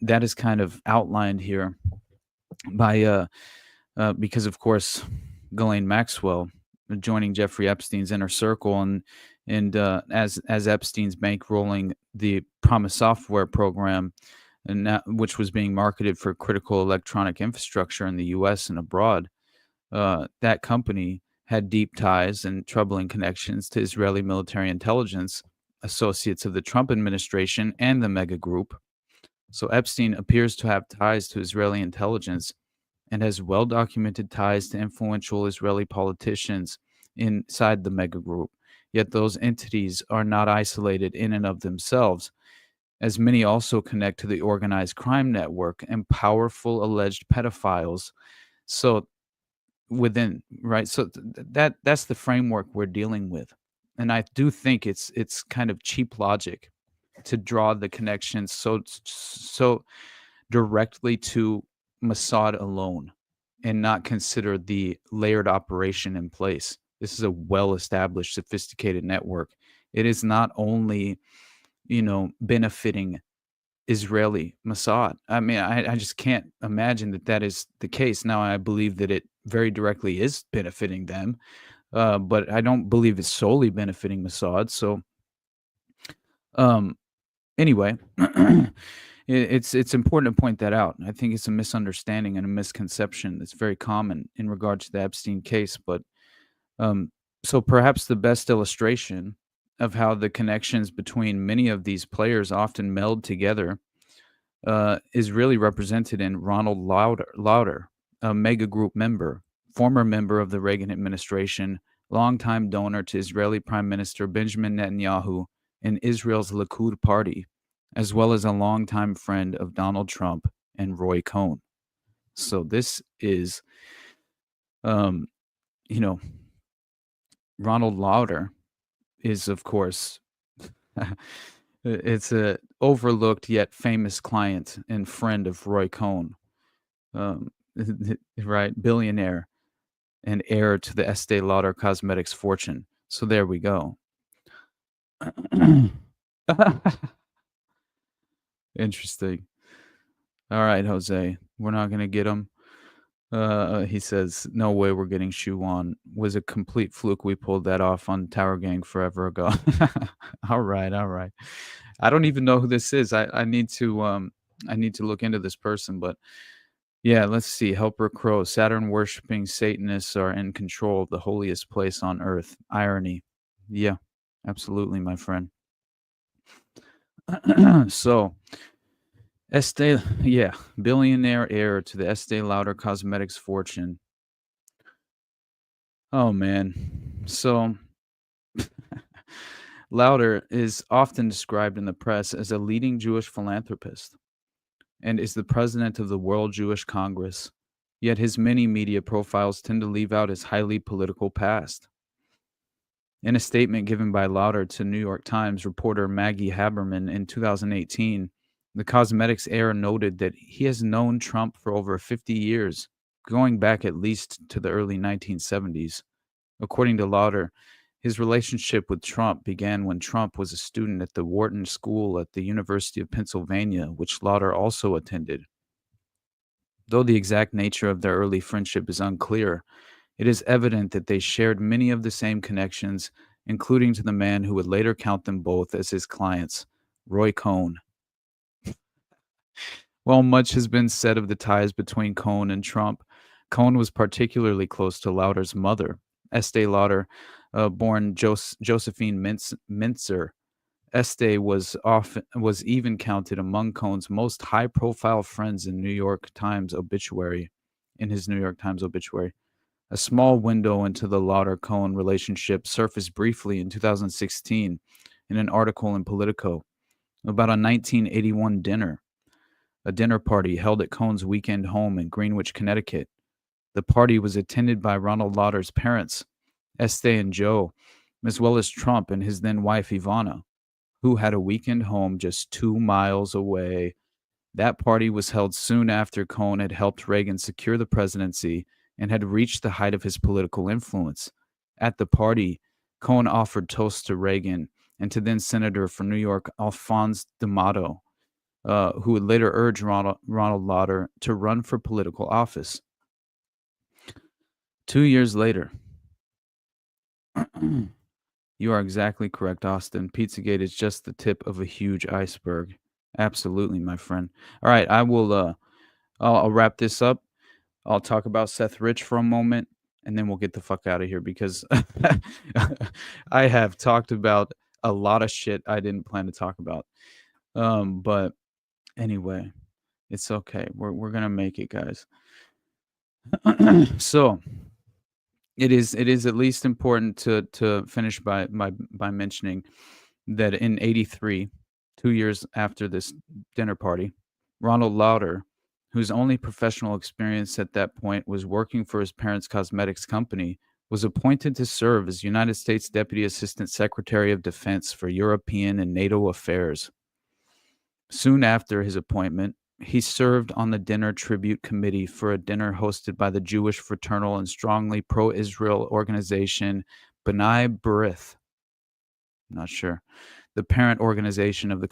that is kind of outlined here by because of course Ghislaine Maxwell joining Jeffrey Epstein's inner circle, and as Epstein's bankrolling the Promise software program, and which was being marketed for critical electronic infrastructure in the U.S. and abroad, that company had deep ties and troubling connections to Israeli military intelligence, associates of the Trump administration and the mega group. So Epstein appears to have ties to Israeli intelligence and has well-documented ties to influential Israeli politicians inside the mega group. Yet those entities are not isolated in and of themselves, as many also connect to the organized crime network and powerful alleged pedophiles. So within, right? So that's the framework we're dealing with. And I do think it's kind of cheap logic to draw the connections so directly to Mossad alone and not consider the layered operation in place. This is a well-established, sophisticated network. It is not only, benefiting Israeli Mossad. I mean, I just can't imagine that is the case. Now, I believe that it very directly is benefiting them, but I don't believe it's solely benefiting Mossad. So, anyway, it's important to point that out. I think it's a misunderstanding and a misconception that's very common in regard to the Epstein case. But so perhaps the best illustration of how the connections between many of these players often meld together is really represented in Ronald Lauder, a mega group member, former member of the Reagan administration, longtime donor to Israeli Prime Minister Benjamin Netanyahu and Israel's Likud party, as well as a longtime friend of Donald Trump and Roy Cohn. So this is, you know, Ronald Lauder is, of course, it's a overlooked yet famous client and friend of Roy Cohn, right? Billionaire and heir to the Estée Lauder Cosmetics fortune. So there we go. Interesting. All right, Jose, we're not going to get him. He says, no way we're getting Shu on. Was a complete fluke. We pulled that off on Tower Gang forever ago. All right. I don't even know who this is. I need to look into this person, but yeah, let's see. Helper Crow, Saturn worshipping Satanists are in control of the holiest place on earth. Irony. Yeah, absolutely, my friend. So, Estée, yeah, billionaire heir to the Estée Lauder Cosmetics fortune. Oh man. So Lauder is often described in the press as a leading Jewish philanthropist and is the president of the World Jewish Congress. Yet his many media profiles tend to leave out his highly political past. In a statement given by Lauder to New York Times reporter Maggie Haberman in 2018, the cosmetics heir noted that he has known Trump for over 50 years, going back at least to the early 1970s. According to Lauder, his relationship with Trump began when Trump was a student at the Wharton School at the University of Pennsylvania, which Lauder also attended. Though the exact nature of their early friendship is unclear, it is evident that they shared many of the same connections, including to the man who would later count them both as his clients, Roy Cohn. While much has been said of the ties between Cohn and Trump, Cohn was particularly close to Lauder's mother, Estée Lauder, born Josephine Mintzer. Estée was even counted among Cohn's most high-profile friends in his New York Times obituary. A small window into the Lauder-Cohn relationship surfaced briefly in 2016 in an article in Politico about a 1981 a dinner party held at Cohn's weekend home in Greenwich, Connecticut. The party was attended by Ronald Lauder's parents, Estée and Joe, as well as Trump and his then wife Ivana, who had a weekend home just 2 miles away. That party was held soon after Cohn had helped Reagan secure the presidency and had reached the height of his political influence. At the party, Cohn offered toasts to Reagan and to then Senator for New York Alphonse D'Amato, who would later urge Ronald Lauder to run for political office. 2 years later, you are exactly correct, Austin. Pizzagate is just the tip of a huge iceberg. Absolutely, my friend. All right, I will. I'll wrap this up. I'll talk about Seth Rich for a moment, and then we'll get the fuck out of here because I have talked about a lot of shit I didn't plan to talk about. But anyway, it's okay. We're gonna make it, guys. So it is at least important to finish by mentioning that in '83, 2 years after this dinner party, Ronald Lauder, whose only professional experience at that point was working for his parents' cosmetics company, was appointed to serve as United States Deputy Assistant Secretary of Defense for European and NATO Affairs. Soon after his appointment, he served on the dinner tribute committee for a dinner hosted by the Jewish fraternal and strongly pro-Israel organization B'nai B'rith. Not sure. The parent organization of the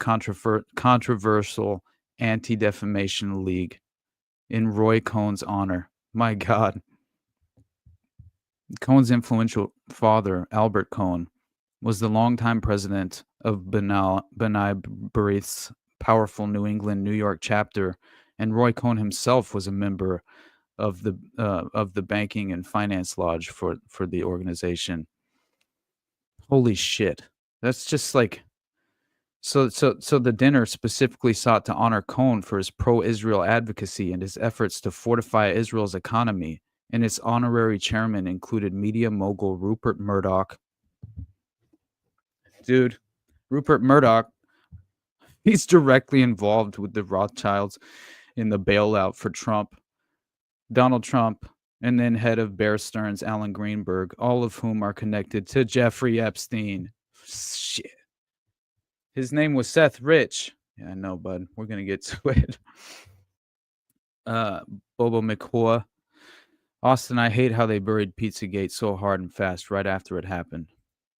controversial Anti-Defamation League, in Roy Cohn's honor. My God. Cohn's influential father, Albert Cohn, was the longtime president of B'nai B'rith's powerful New England, New York chapter, and Roy Cohn himself was a member of the banking and finance lodge for the organization. Holy shit. That's just like so the dinner specifically sought to honor Cohn for his pro-Israel advocacy and his efforts to fortify Israel's economy, and its honorary chairman included media mogul Rupert Murdoch. Dude, Rupert Murdoch He's directly involved with the Rothschilds in the bailout for Trump, Donald Trump, and then head of Bear Stearns, Alan Greenberg, all of whom are connected to Jeffrey Epstein. Shit. His name was Seth Rich. Yeah, I know, bud. We're going to get to it. Bobo McCoy. Austin, I hate how they buried Pizzagate so hard and fast right after it happened.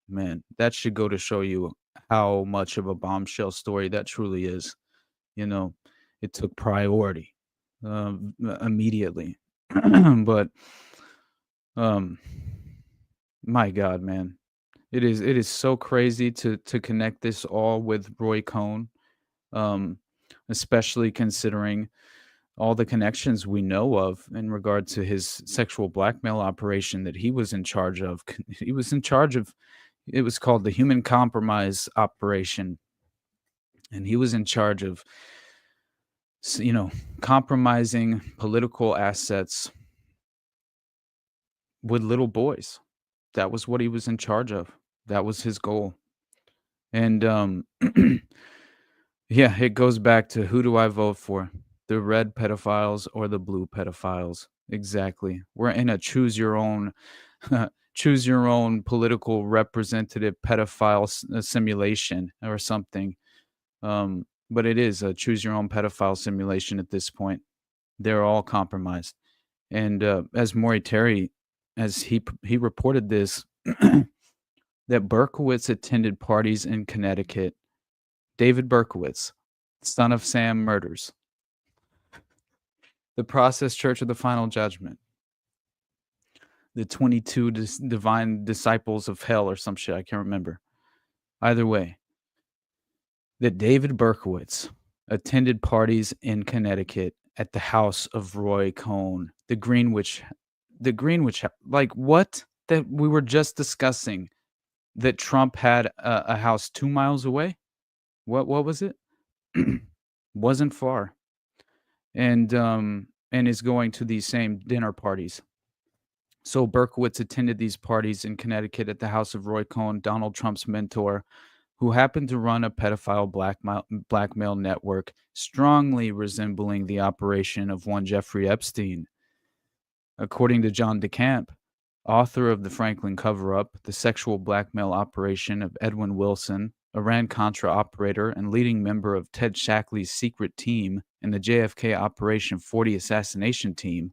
Man, that should go to show you how much of a bombshell story that truly is. You know, it took priority immediately. But my God, man, it is so crazy to connect this all with Roy Cohn, especially considering all the connections we know of in regard to his sexual blackmail operation that he was in charge of. He was in charge of, it was called the Human Compromise Operation, and he was in charge of, you know, compromising political assets with little boys. That was what he was in charge of. That was his goal. And yeah, it goes back to, who do I vote for? The red pedophiles or the blue pedophiles? Exactly. We're in a choose your own political representative pedophile simulation or something. But it is a choose your own pedophile simulation at this point. They're all compromised. And as Maury Terry, as he reported this, that Berkowitz attended parties in Connecticut. David Berkowitz, son of Sam murders. The Process Church of the Final Judgment. The 22 Divine Disciples of Hell or some shit. I can't remember. Either way, that David Berkowitz attended parties in Connecticut at the house of Roy Cohn. The Greenwich, like what? That we were just discussing that Trump had a house 2 miles away. What was it? Wasn't far. And is going to these same dinner parties. So Berkowitz attended these parties in Connecticut at the house of Roy Cohn, Donald Trump's mentor, who happened to run a pedophile blackmail network strongly resembling the operation of one Jeffrey Epstein. According to John DeCamp, author of the Franklin cover-up, the sexual blackmail operation of Edwin Wilson, Iran-Contra operator and leading member of Ted Shackley's secret team and the JFK Operation 40 assassination team,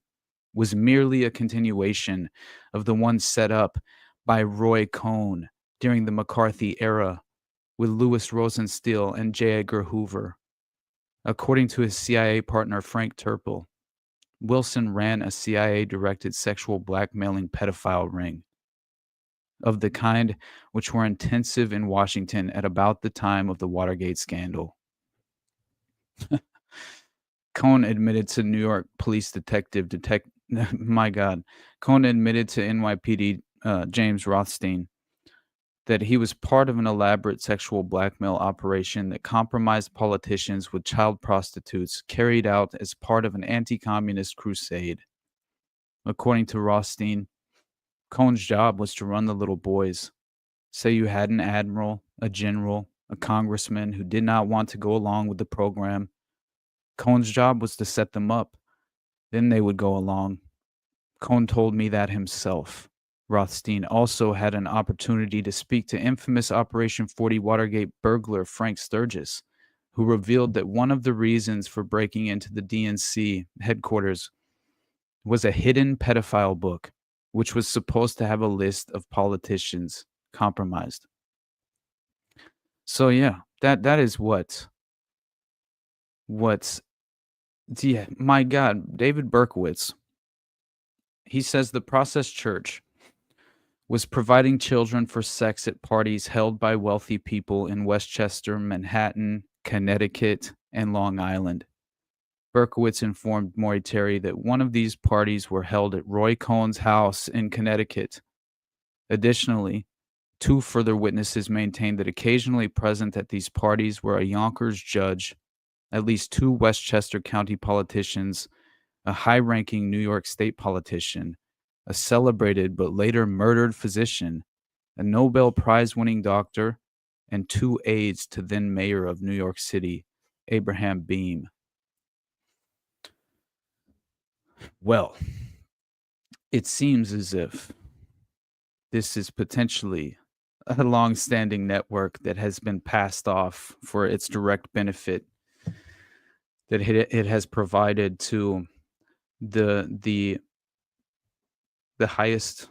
was merely a continuation of the one set up by Roy Cohn during the McCarthy era with Louis Rosenstiel and J. Edgar Hoover. According to his CIA partner Frank Turple, Wilson ran a CIA-directed sexual blackmailing pedophile ring of the kind which were intensive in Washington at about the time of the Watergate scandal. Cohn admitted to New York police my God. Cohn admitted to NYPD James Rothstein that he was part of an elaborate sexual blackmail operation that compromised politicians with child prostitutes carried out as part of an anti-communist crusade. According to Rothstein, Cohn's job was to run the little boys. Say you had an admiral, a general, a congressman who did not want to go along with the program. Cohn's job was to set them up. Then they would go along. Cohn told me that himself. Rothstein also had an opportunity to speak to infamous Operation 40 Watergate burglar Frank Sturgis, who revealed that one of the reasons for breaking into the DNC headquarters was a hidden pedophile book, which was supposed to have a list of politicians compromised. So yeah, that is what's yeah, my God, David Berkowitz. He says the Process Church was providing children for sex at parties held by wealthy people in Westchester, Manhattan, Connecticut, and Long Island. Berkowitz informed Maury Terry that one of these parties were held at Roy Cohn's house in Connecticut. Additionally, two further witnesses maintained that occasionally present at these parties were a Yonkers judge, at least two Westchester County politicians, a high-ranking New York State politician, a celebrated but later murdered physician, a Nobel Prize-winning doctor, and 2 aides to then mayor of New York City, Abraham Bynum. Well, it seems as if this is potentially a long-standing network that has been passed off for its direct benefit that it has provided to the highest,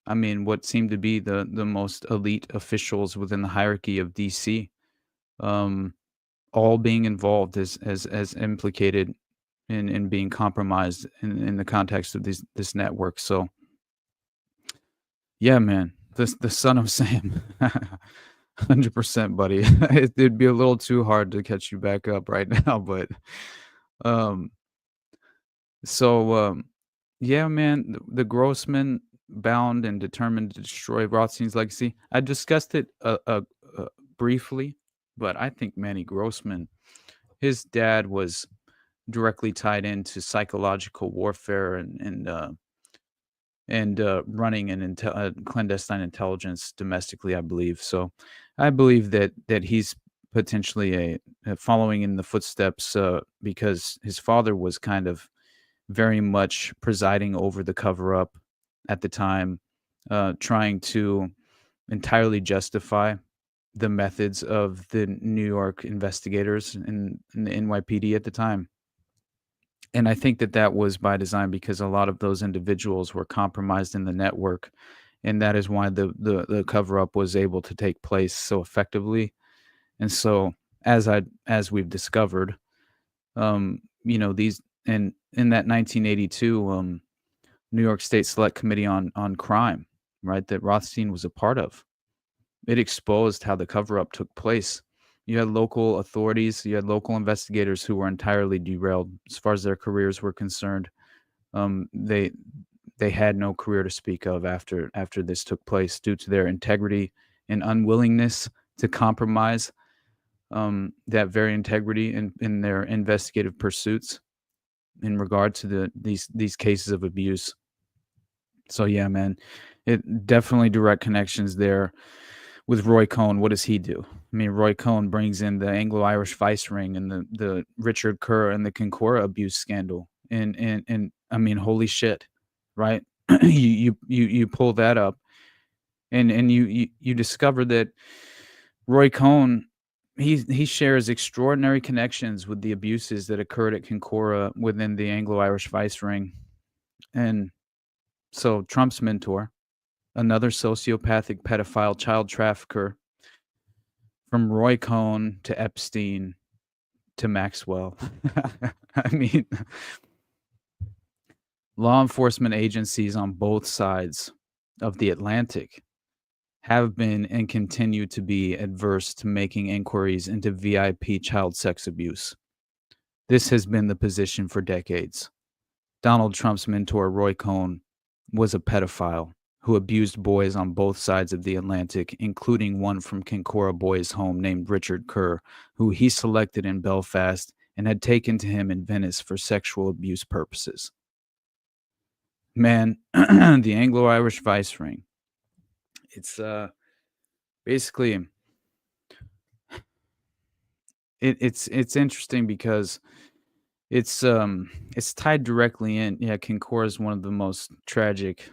I mean, what seemed to be the most elite officials within the hierarchy of DC, all being involved as implicated in being compromised in the context of this network. So yeah, man, the son of Sam. 100%, buddy. It'd be a little too hard to catch you back up right now, but yeah, man, the Grossman bound and determined to destroy Rothstein's legacy. I discussed it briefly, but I think Manny Grossman, his dad was directly tied into psychological warfare and running an clandestine intelligence domestically, I believe. So I believe that he's potentially following in the footsteps because his father was kind of very much presiding over the cover-up at the time, trying to entirely justify the methods of the New York investigators in the NYPD at the time. And I think that was by design because a lot of those individuals were compromised in the network, and that is why the cover-up was able to take place so effectively. And so, as we've discovered, these in that 1982 New York State Select Committee on Crime, right, that Rothstein was a part of, it exposed how the cover-up took place. You had local authorities, you had local investigators who were entirely derailed as far as their careers were concerned. They had no career to speak of after this took place due to their integrity and unwillingness to compromise that very integrity in their investigative pursuits in regard to these cases of abuse. So yeah, man, it definitely direct connections there. With Roy Cohn, what does he do? I mean, Roy Cohn brings in the Anglo-Irish vice ring and the Richard Kerr and the Kincora abuse scandal. And I mean, holy shit, right? you pull that up and you discover that Roy Cohn, he shares extraordinary connections with the abuses that occurred at Kincora within the Anglo-Irish vice ring. And so Trump's mentor, another sociopathic pedophile child trafficker, from Roy Cohn to Epstein to Maxwell. I mean, law enforcement agencies on both sides of the Atlantic have been and continue to be adverse to making inquiries into VIP child sex abuse. This has been the position for decades. Donald Trump's mentor, Roy Cohn, was a pedophile who abused boys on both sides of the Atlantic, including one from Kincora Boys' home named Richard Kerr, who he selected in Belfast and had taken to him in Venice for sexual abuse purposes. Man, the Anglo-Irish vice ring. It's basically it's interesting because it's tied directly in. Yeah, Kincora is one of the most tragic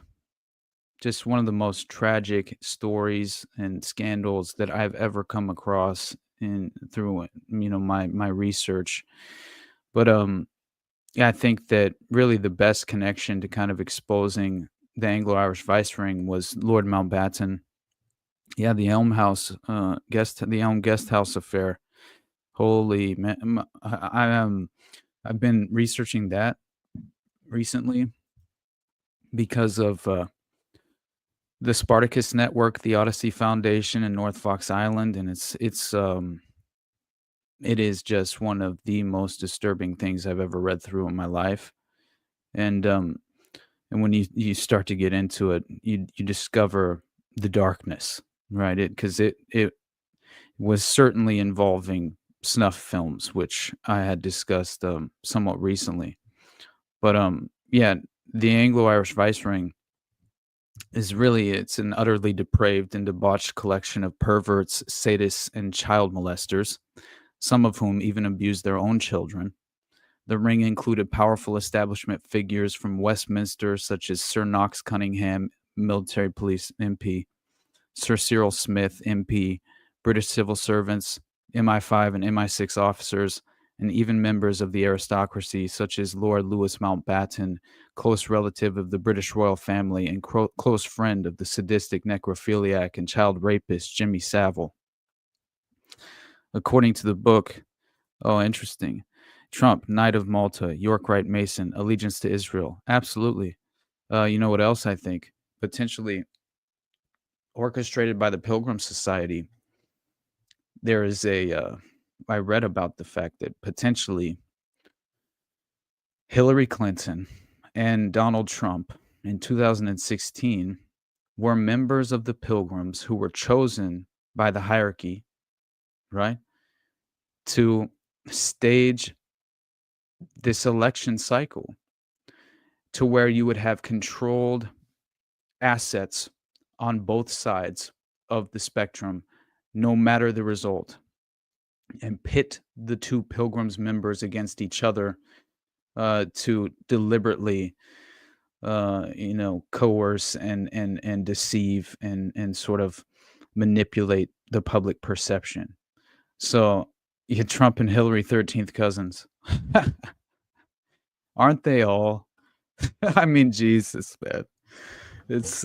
stories and scandals that I've ever come across through my research. But yeah, I think that really the best connection to kind of exposing the Anglo-Irish vice ring was Lord Mountbatten. Yeah, the Elm Guest House affair. Holy man, I've been researching that recently because of the Spartacus Network, the Odyssey Foundation in North Fox Island, and it is just one of the most disturbing things I've ever read through in my life. And when you start to get into it, you discover the darkness, right? Because it was certainly involving snuff films, which I had discussed somewhat recently. But yeah, the Anglo-Irish vice ring it's an utterly depraved and debauched collection of perverts, sadists, and child molesters, some of whom even abused their own children. The ring included powerful establishment figures from Westminster, such as Sir Knox Cunningham, military police MP, Sir Cyril Smith, MP, British civil servants, MI5 and MI6 officers, and even members of the aristocracy, such as Lord Louis Mountbatten, close relative of the British royal family and close friend of the sadistic necrophiliac and child rapist Jimmy Savile. According to the book, interesting. Trump, Knight of Malta, York Rite Mason, allegiance to Israel. Absolutely. You know what else I think? Potentially orchestrated by the Pilgrim Society. There is I read about the fact that potentially Hillary Clinton and Donald Trump in 2016 were members of the Pilgrims who were chosen by the hierarchy, right, to stage this election cycle to where you would have controlled assets on both sides of the spectrum, no matter the result, and pit the two Pilgrims members against each other to deliberately, coerce and deceive and sort of manipulate the public perception. So you had Trump and Hillary 13th cousins. Aren't they all? I mean, Jesus, man. It's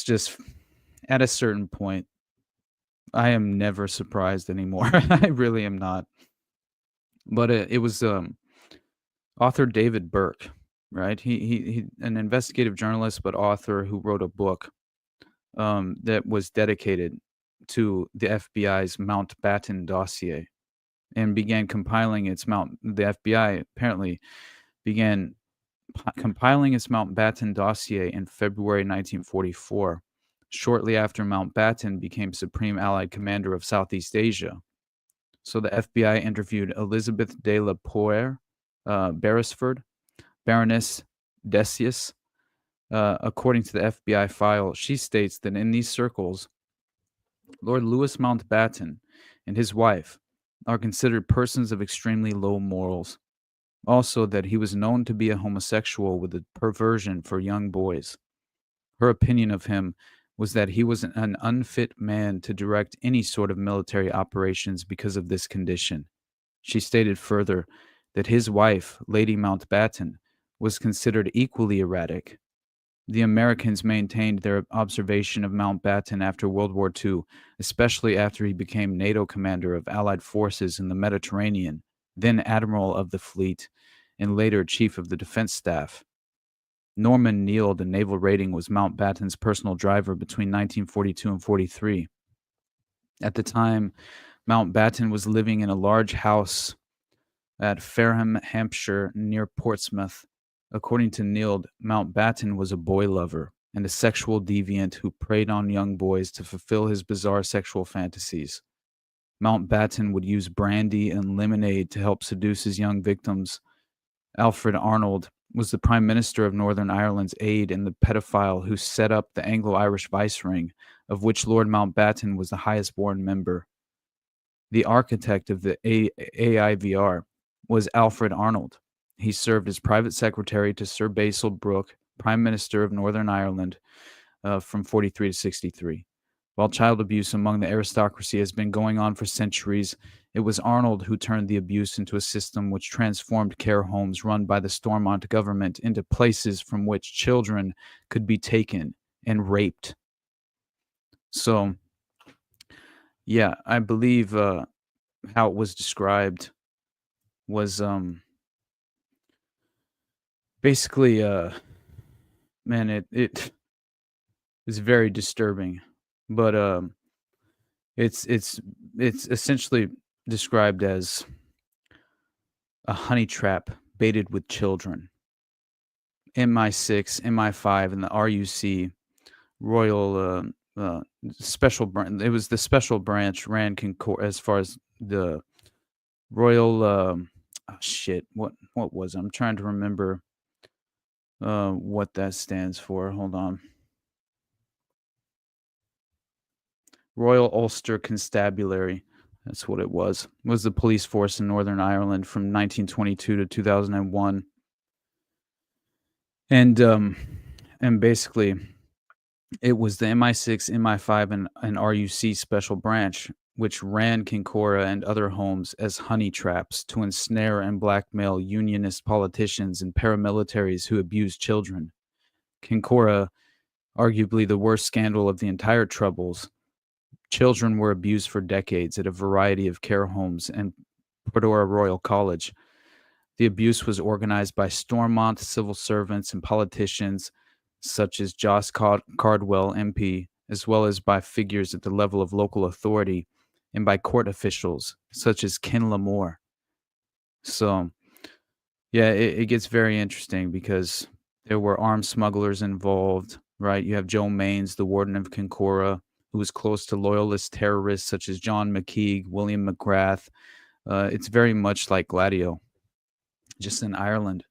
just at a certain point, I am never surprised anymore. I really am not. But it was author David Burke, right? He an investigative journalist, but author who wrote a book that was dedicated to the FBI's Mountbatten dossier and began compiling its the FBI apparently began compiling its Mountbatten dossier in February 1944, shortly after Mountbatten became Supreme Allied Commander of Southeast Asia. So the FBI interviewed Elizabeth de la Poer, Beresford, Baroness Decius. According to the FBI file, she states that in these circles, Lord Louis Mountbatten and his wife are considered persons of extremely low morals. Also, that he was known to be a homosexual with a perversion for young boys. Her opinion of him was that he was an unfit man to direct any sort of military operations because of this condition. She stated further that his wife, Lady Mountbatten, was considered equally erratic. The Americans maintained their observation of Mountbatten after World War II, especially after he became NATO commander of Allied forces in the Mediterranean, then Admiral of the Fleet, and later Chief of the Defense Staff. Norman Neal, the naval rating, was Mountbatten's personal driver between 1942 and 43. At the time, Mountbatten was living in a large house at Fareham, Hampshire, near Portsmouth. According to Neal, Mountbatten was a boy lover and a sexual deviant who preyed on young boys to fulfill his bizarre sexual fantasies. Mountbatten would use brandy and lemonade to help seduce his young victims. Alfred Arnold was the Prime Minister of Northern Ireland's aide and the pedophile who set up the Anglo-Irish vice ring, of which Lord Mountbatten was the highest-born member. The architect of the AIVR was Alfred Arnold. He served as private secretary to Sir Basil Brooke, Prime Minister of Northern Ireland, from 43 to 63. While child abuse among the aristocracy has been going on for centuries, it was Arnold who turned the abuse into a system which transformed care homes run by the Stormont government into places from which children could be taken and raped. So, yeah, I believe how it was described was basically, man, it is very disturbing. But it's essentially described as a honey trap baited with children. MI6, MI5, and the RUC, Royal Special Branch. It was the Special Branch ran as far as the Royal. What was it? I'm trying to remember. what that stands for. Hold on. Royal Ulster Constabulary. That's what it was. It was the police force in Northern Ireland from 1922 to 2001. And basically it was the MI6, MI5, and RUC special branch which ran Kincora and other homes as honey traps to ensnare and blackmail unionist politicians and paramilitaries who abused children. Kincora, arguably the worst scandal of the entire Troubles. Children were abused for decades at a variety of care homes and Portora Royal College. The abuse was organized by Stormont civil servants and politicians such as Joss Cardwell, MP, as well as by figures at the level of local authority and by court officials such as Ken Lamore. So, yeah, it gets very interesting because there were armed smugglers involved, right? You have Joe Maines, the warden of Kincora, who was close to loyalist terrorists such as John McKeague, William McGrath. It's very much like Gladio, just in Ireland.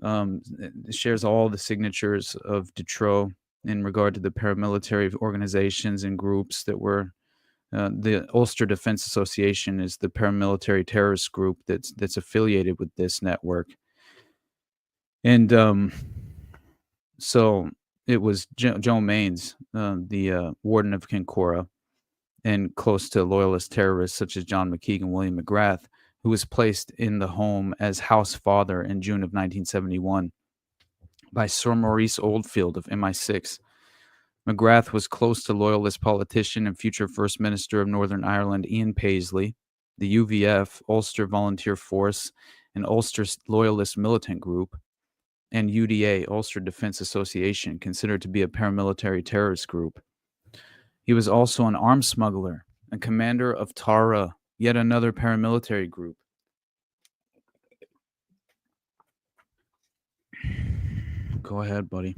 It shares all the signatures of Detroit in regard to the paramilitary organizations and groups that were. The Ulster Defense Association is the paramilitary terrorist group that's affiliated with this network. And so it was Joe Maines, the warden of Kincora, and close to loyalist terrorists such as John McKeague and William McGrath, who was placed in the home as house father in June of 1971 by Sir Maurice Oldfield of MI6. McGrath was close to loyalist politician and future First Minister of Northern Ireland Ian Paisley, the UVF, Ulster Volunteer Force, and Ulster Loyalist Militant Group, and UDA, Ulster Defense Association, considered to be a paramilitary terrorist group. He was also an arms smuggler, a commander of Tara, yet another paramilitary group. Go ahead, buddy.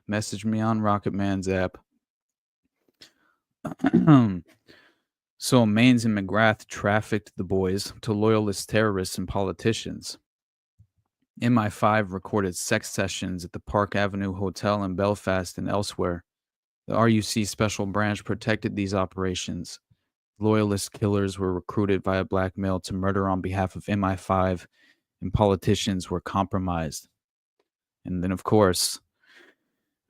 Message me on Rocket Man's app. So Maines and McGrath trafficked the boys to loyalist terrorists and politicians. MI5 recorded sex sessions at the Park Avenue Hotel in Belfast and elsewhere. The RUC Special Branch protected these operations. Loyalist killers were recruited via blackmail to murder on behalf of MI5, and politicians were compromised. And then, of course,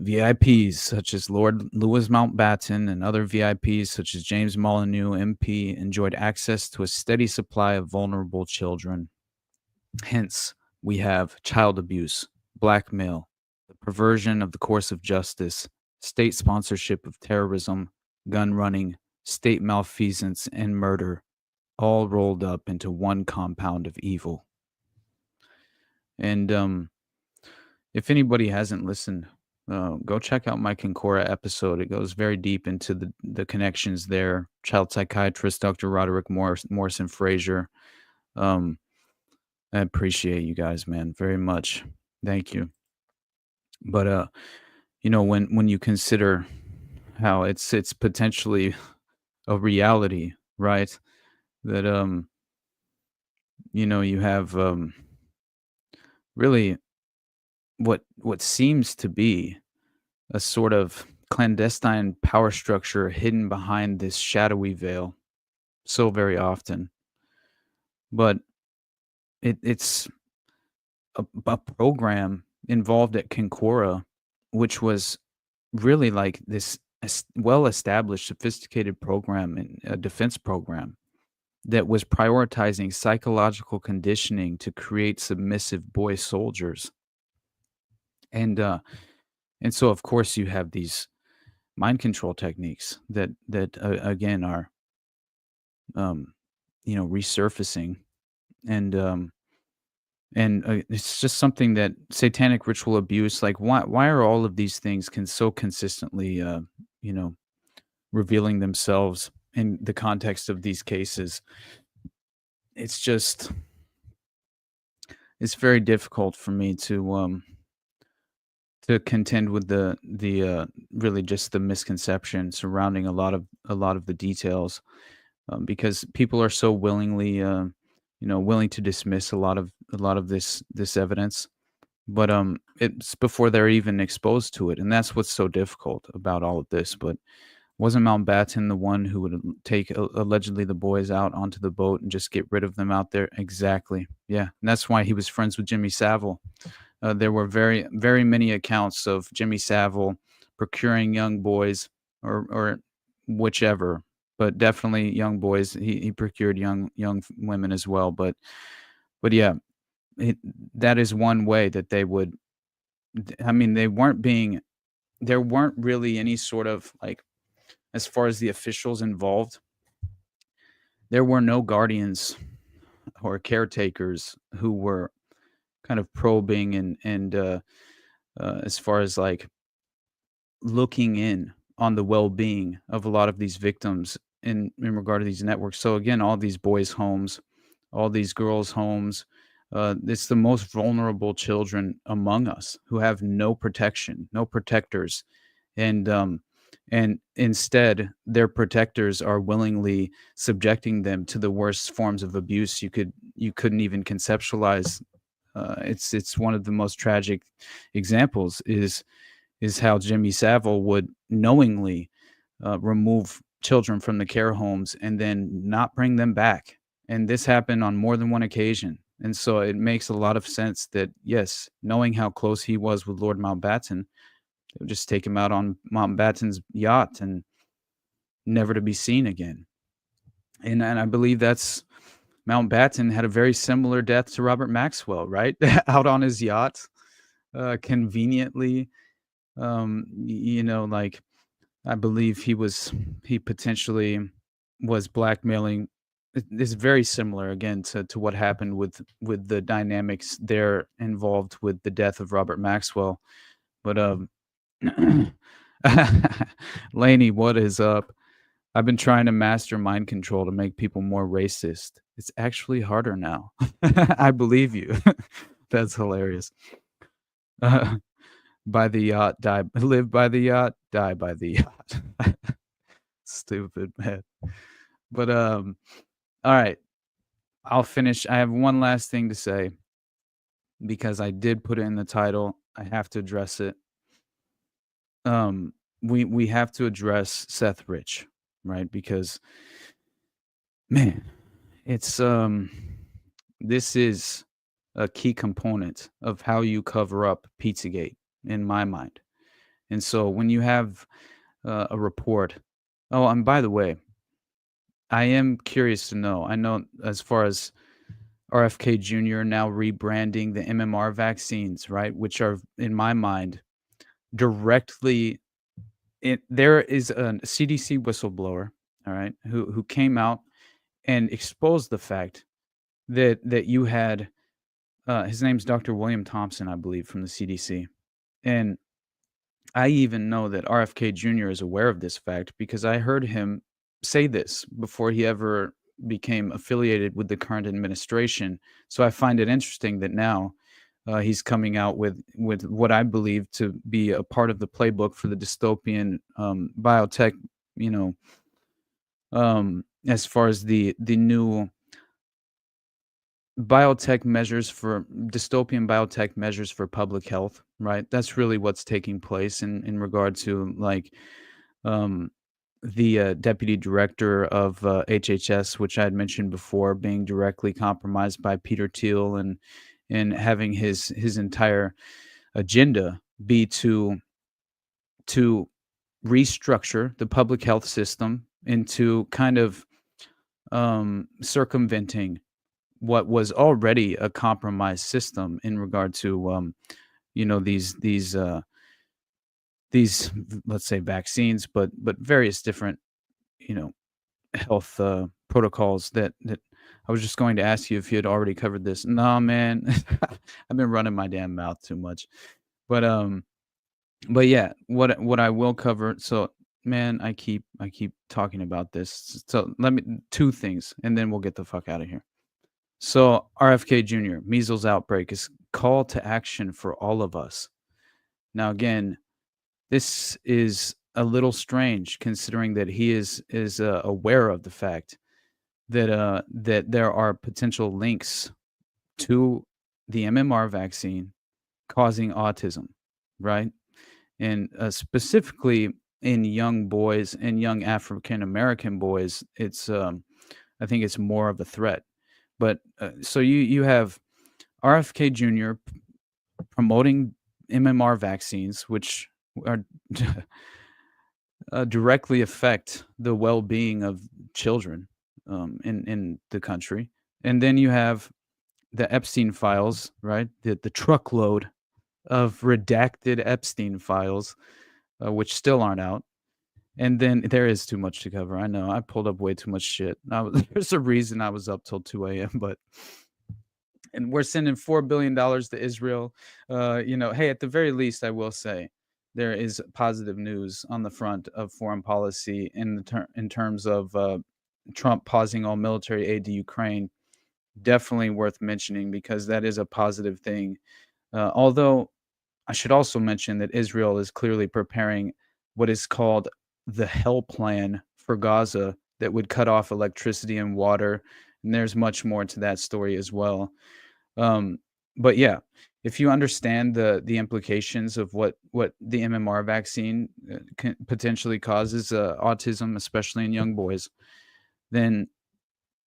VIPs such as Lord Louis Mountbatten and other VIPs such as James Molyneux, MP, enjoyed access to a steady supply of vulnerable children. Hence, we have child abuse, blackmail, the perversion of the course of justice, state sponsorship of terrorism, gun running, state malfeasance, and murder, all rolled up into one compound of evil. And if anybody hasn't listened, go check out my Kincora episode. It goes very deep into the connections there. Child psychiatrist Dr. Roderick Morrison Fraser. I appreciate you guys, man, very much. Thank you. But when you consider how it's potentially a reality, right? That you have really what seems to be a sort of clandestine power structure hidden behind this shadowy veil so very often. But it's a program involved at Kincora, which was really like this well-established, sophisticated program, a defense program that was prioritizing psychological conditioning to create submissive boy soldiers. And so, of course, you have these mind control techniques that again are, resurfacing, and it's just something that satanic ritual abuse. Like, why are all of these things so consistently, revealing themselves in the context of these cases? It's very difficult for me to contend with the really just the misconception surrounding a lot of the details, because people are so willingly willing to dismiss a lot of this evidence, but it's before they're even exposed to it, and that's what's so difficult about all of this. But wasn't Mountbatten the one who would take allegedly the boys out onto the boat and just get rid of them out there? Exactly. Yeah, and that's why he was friends with Jimmy Savile. There were very, very many accounts of Jimmy Savile procuring young boys or whichever, but definitely young boys. He procured young women as well. But yeah, that is one way that they would. I mean, there weren't really any sort of like, as far as the officials involved, there were no guardians or caretakers who were kind of probing and as far as like looking in on the well-being of a lot of these victims in regard to these networks. So again, all these boys' homes, all these girls' homes, it's the most vulnerable children among us who have no protection, no protectors, and instead their protectors are willingly subjecting them to the worst forms of abuse you couldn't even conceptualize. It's one of the most tragic examples is how Jimmy Savile would knowingly remove children from the care homes and then not bring them back. And this happened on more than one occasion. And so it makes a lot of sense that, yes, knowing how close he was with Lord Mountbatten, they would just take him out on Mountbatten's yacht and never to be seen again. And I believe that's Mountbatten had a very similar death to Robert Maxwell, right? Out on his yacht, conveniently. Like I believe he potentially was blackmailing. It's very similar again to what happened with the dynamics there involved with the death of Robert Maxwell. But Laney, what is up? I've been trying to master mind control to make people more racist. It's actually harder now. I believe you. That's hilarious. By the yacht, live by the yacht, die by the yacht. Stupid, man. But all right. I'll finish. I have one last thing to say because I did put it in the title. I have to address it. We have to address Seth Rich, right? Because man, it's this is a key component of how you cover up Pizzagate in my mind. And so when you have a report, and by the way, I am curious to know, I know as far as RFK Jr. now rebranding the MMR vaccines, right, which are in my mind directly there is a CDC whistleblower, all right, who came out and exposed the fact that you had his name's Dr. William Thompson, I believe, from the CDC. And I even know that RFK Jr. is aware of this fact because I heard him say this before he ever became affiliated with the current administration. So I find it interesting that now he's coming out with what I believe to be a part of the playbook for the dystopian biotech, as far as the new biotech measures for dystopian biotech measures for public health, right? That's really what's taking place in regard to like the deputy director of HHS, which I had mentioned before, being directly compromised by Peter Thiel and having his entire agenda be to restructure the public health system into kind of circumventing what was already a compromised system in regard to these let's say vaccines, but various different health protocols that I was just going to ask you if you had already covered this. No, man, I've been running my damn mouth too much. But yeah, what I will cover. So, man, I keep talking about this. So let me two things, and then we'll get the fuck out of here. So RFK Jr. measles outbreak is call to action for all of us. Now, again, this is a little strange considering that he is aware of the fact that there are potential links to the MMR vaccine causing autism, right? And specifically in young boys and young African American boys, it's I think it's more of a threat. But so you have RFK Jr. Promoting MMR vaccines, which are directly affect the well-being of children in the country. And then you have the Epstein files, right? The truckload of redacted Epstein files, which still aren't out. And then there is too much to cover. I know I pulled up way too much shit. There's a reason I was up till 2 a.m. And we're sending $4 billion to Israel. Hey, at the very least, I will say there is positive news on the front of foreign policy in terms of Trump pausing all military aid to Ukraine. Definitely worth mentioning because that is a positive thing. Although I should also mention that Israel is clearly preparing what is called the hell plan for Gaza that would cut off electricity and water. And there's much more to that story as well. But yeah, if you understand the implications of what the MMR vaccine can potentially causes autism, especially in young boys, then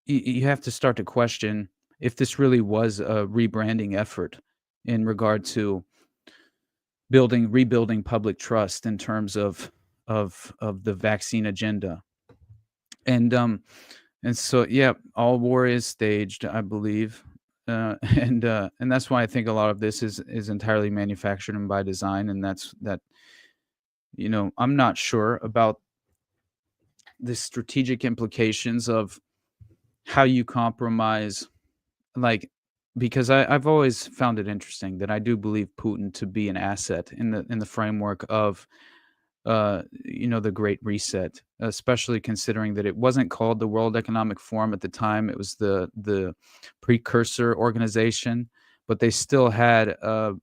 you have to start to question if this really was a rebranding effort in regard to rebuilding public trust in terms of the vaccine agenda. And so yeah, all war is staged, I believe. And that's why I think a lot of this is entirely manufactured and by design, and I'm not sure about the strategic implications of how you compromise, because I've always found it interesting that I do believe Putin to be an asset in the framework of the Great Reset, especially considering that it wasn't called the World Economic Forum at the time. It was the precursor organization, but they still had no,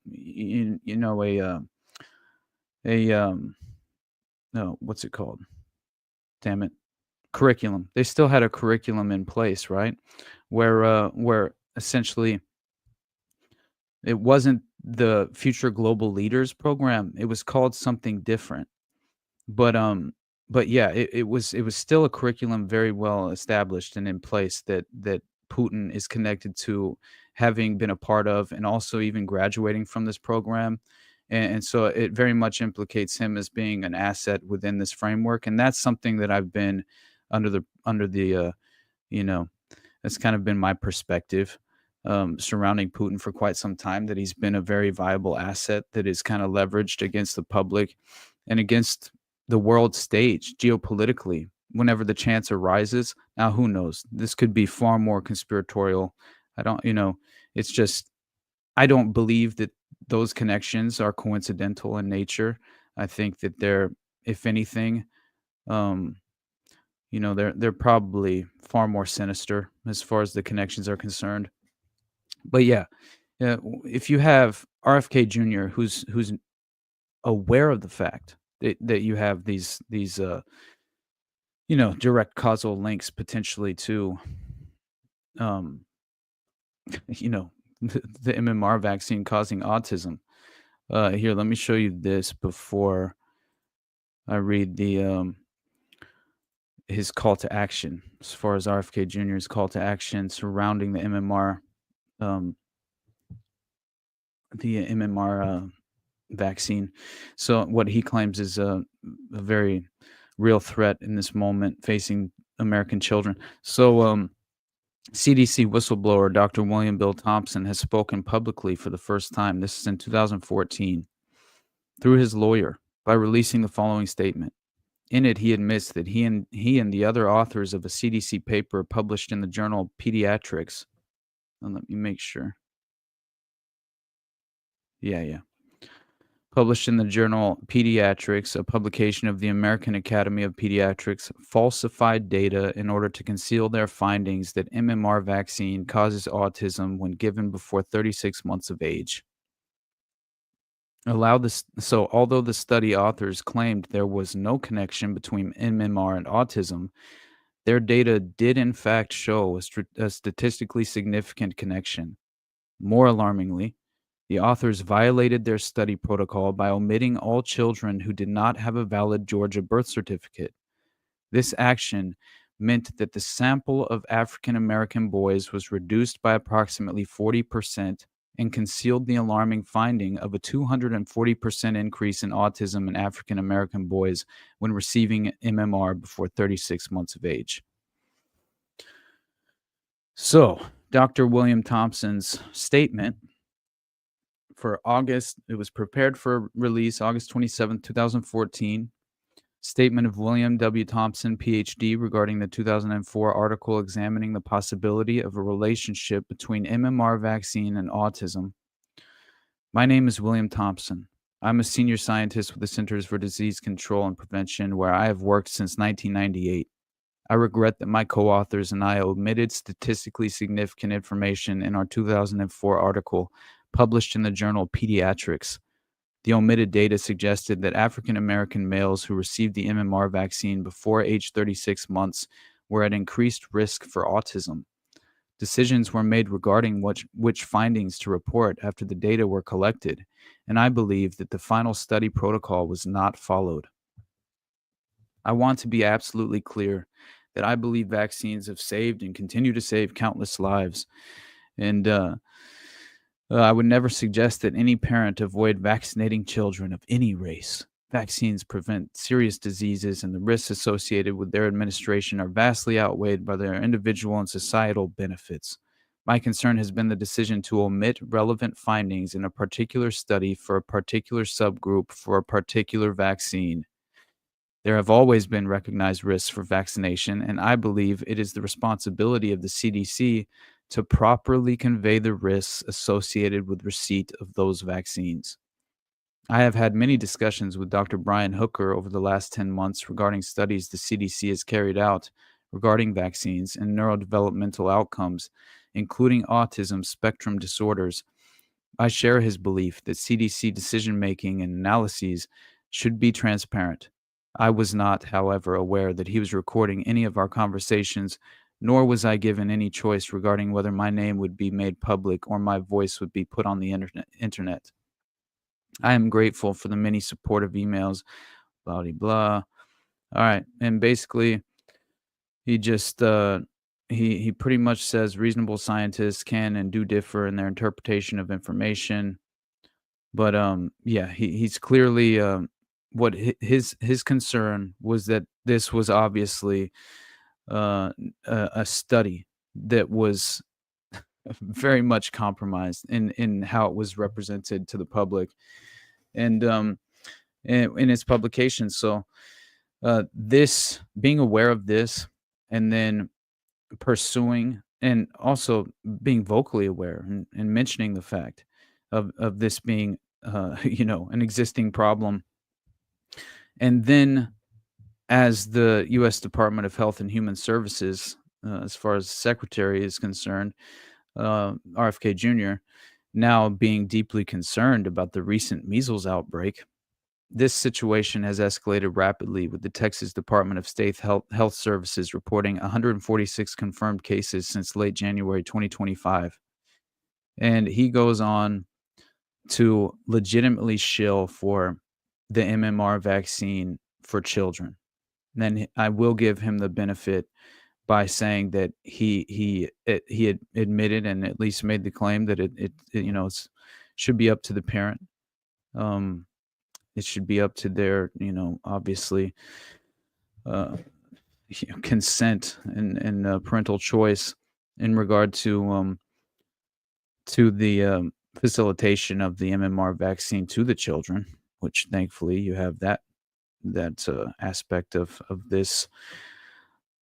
what's it called? Damn it. Curriculum. They still had a curriculum in place, right? Where essentially it wasn't the Future Global Leaders program. It was called something different. But yeah, it was still a curriculum very well established and in place that Putin is connected to, having been a part of, and also even graduating from this program. And so it very much implicates him as being an asset within this framework. And that's something that I've been under the that's kind of been my perspective surrounding Putin for quite some time, that he's been a very viable asset that is kind of leveraged against the public and against the world stage geopolitically whenever the chance arises. Now, who knows? This could be far more conspiratorial. It's just, I don't believe that those connections are coincidental in nature. I think that they're, if anything, they're probably far more sinister as far as the connections are concerned. But yeah, if you have RFK Jr., who's aware of the fact that you have these direct causal links potentially to the MMR vaccine causing autism. Here, let me show you this before I read his call to action, as far as RFK Jr.'s call to action surrounding the MMR vaccine. So what he claims is a very real threat in this moment facing American children. So CDC whistleblower Dr. William Bill Thompson has spoken publicly for the first time. This is in 2014 through his lawyer by releasing the following statement. In it, he admits that he and the other authors of a CDC paper published in the journal Pediatrics. Let me make sure. Yeah. Published in the journal Pediatrics, a publication of the American Academy of Pediatrics, falsified data in order to conceal their findings that MMR vaccine causes autism when given before 36 months of age. So although the study authors claimed there was no connection between MMR and autism, Their data did in fact show a statistically significant connection. More alarmingly, the authors violated their study protocol by omitting all children who did not have a valid Georgia birth certificate. This action meant that the sample of African American boys was reduced by approximately 40% and concealed the alarming finding of a 240% increase in autism in African American boys when receiving MMR before 36 months of age. So, Dr. William Thompson's statement for August, it was prepared for release August 27, 2014. Statement of William W. Thompson, PhD, regarding the 2004 article examining the possibility of a relationship between MMR vaccine and autism. My name is William Thompson. I'm a senior scientist with the Centers for Disease Control and Prevention, where I have worked since 1998. I regret that my co-authors and I omitted statistically significant information in our 2004 article published in the journal Pediatrics. The omitted data suggested that African American males who received the MMR vaccine before age 36 months were at increased risk for autism. Decisions were made regarding which findings to report after the data were collected, and I believe that the final study protocol was not followed. I want to be absolutely clear that I believe vaccines have saved and continue to save countless lives, and I would never suggest that any parent avoid vaccinating children of any race. Vaccines prevent serious diseases, and the risks associated with their administration are vastly outweighed by their individual and societal benefits. My concern has been the decision to omit relevant findings in a particular study for a particular subgroup for a particular vaccine. There have always been recognized risks for vaccination, and I believe it is the responsibility of the CDC to properly convey the risks associated with receipt of those vaccines. I have had many discussions with Dr. Brian Hooker over the last 10 months regarding studies the CDC has carried out regarding vaccines and neurodevelopmental outcomes, including autism spectrum disorders. I share his belief that CDC decision-making and analyses should be transparent. I was not, however, aware that he was recording any of our conversations, nor was I given any choice regarding whether my name would be made public or my voice would be put on the internet. I am grateful for the many supportive emails, blah, blah, blah. All right. And basically, he just, he pretty much says reasonable scientists can and do differ in their interpretation of information. But, yeah, he's clearly, what his concern was that this was obviously a study that was very much compromised in how it was represented to the public and in its publication. So this, being aware of this and then pursuing and also being vocally aware and mentioning the fact of this being an existing problem, and then as the U.S. Department of Health and Human Services, as far as secretary is concerned, RFK Jr., now being deeply concerned about the recent measles outbreak. This situation has escalated rapidly, with the Texas Department of State Health Services reporting 146 confirmed cases since late January 2025. And he goes on to legitimately shill for the MMR vaccine for children. Then I will give him the benefit by saying that he had admitted and at least made the claim that it should be up to the parent. It should be up to their obviously consent and parental choice in regard to the facilitation of the MMR vaccine to the children, which thankfully you have that aspect of this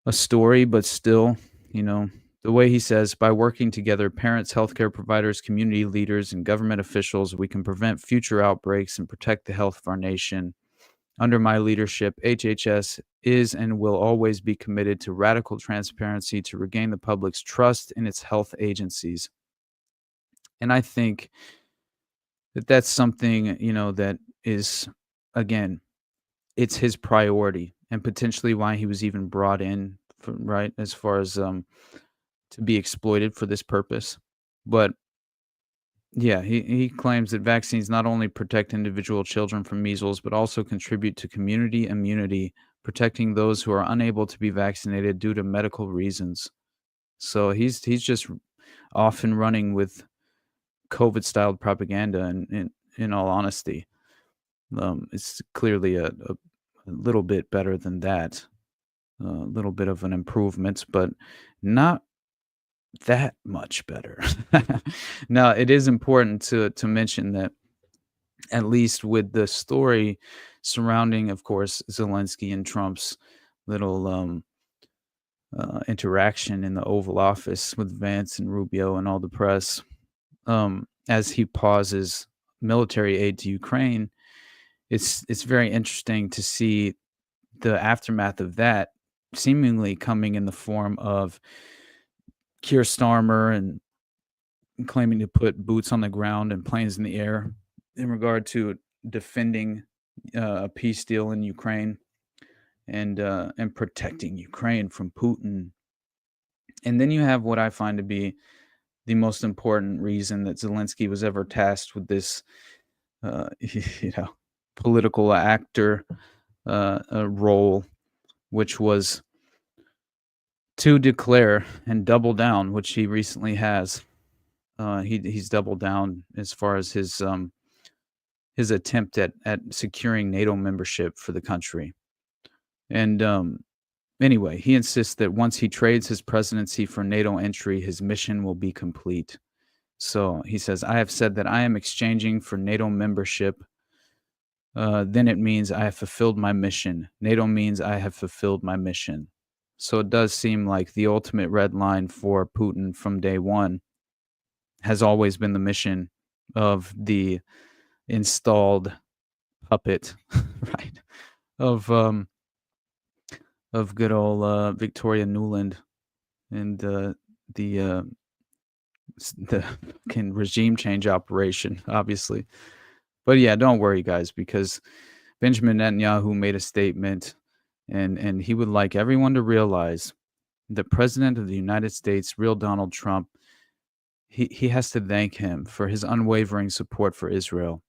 a story. But still, the way he says, by working together, parents, healthcare providers, community leaders, and government officials, we can prevent future outbreaks and protect the health of our nation. Under my leadership, HHS is and will always be committed to radical transparency to regain the public's trust in its health agencies. And I think that that's something, that is, again, it's his priority and potentially why he was even brought in right, as far as to be exploited for this purpose. But yeah, he claims that vaccines not only protect individual children from measles, but also contribute to community immunity, protecting those who are unable to be vaccinated due to medical reasons. So he's just often running with COVID-styled propaganda, and in all honesty, it's clearly a little bit better than that, a little bit of an improvement, but not that much better. Now, it is important to mention that, at least with the story surrounding, of course, Zelensky and Trump's little interaction in the Oval Office with Vance and Rubio and all the press, as he pauses military aid to Ukraine, it's very interesting to see the aftermath of that seemingly coming in the form of Keir Starmer and claiming to put boots on the ground and planes in the air in regard to defending a peace deal in Ukraine and protecting Ukraine from Putin. And then you have what I find to be the most important reason that Zelensky was ever tasked with this, political actor role, which was to declare and double down, which he recently has. He's doubled down as far as his attempt at securing NATO membership for the country. And anyway, he insists that once he trades his presidency for NATO entry, his mission will be complete. So he says, I have said that I am exchanging for NATO membership. Then it means I have fulfilled my mission. NATO means I have fulfilled my mission. So it does seem like the ultimate red line for Putin from day one has always been the mission of the installed puppet, right? Of good old Victoria Nuland and the fucking regime change operation, obviously. But yeah, don't worry, guys, because Benjamin Netanyahu made a statement, and he would like everyone to realize the President of the United States, real Donald Trump, he has to thank him for his unwavering support for Israel.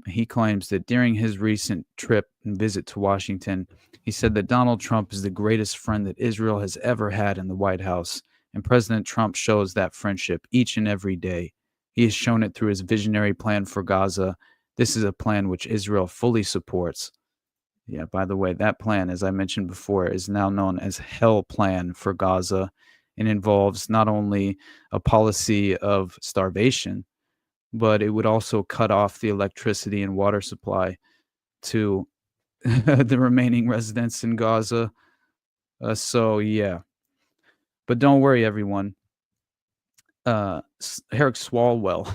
He claims that during his recent trip and visit to Washington, he said that Donald Trump is the greatest friend that Israel has ever had in the White House, and President Trump shows that friendship each and every day. He has shown it through his visionary plan for Gaza. This is a plan which Israel fully supports. Yeah, by the way, that plan, as I mentioned before, is now known as Hell Plan for Gaza, and involves not only a policy of starvation, but it would also cut off the electricity and water supply to the remaining residents in Gaza. So, yeah. But don't worry, everyone. Eric Swalwell,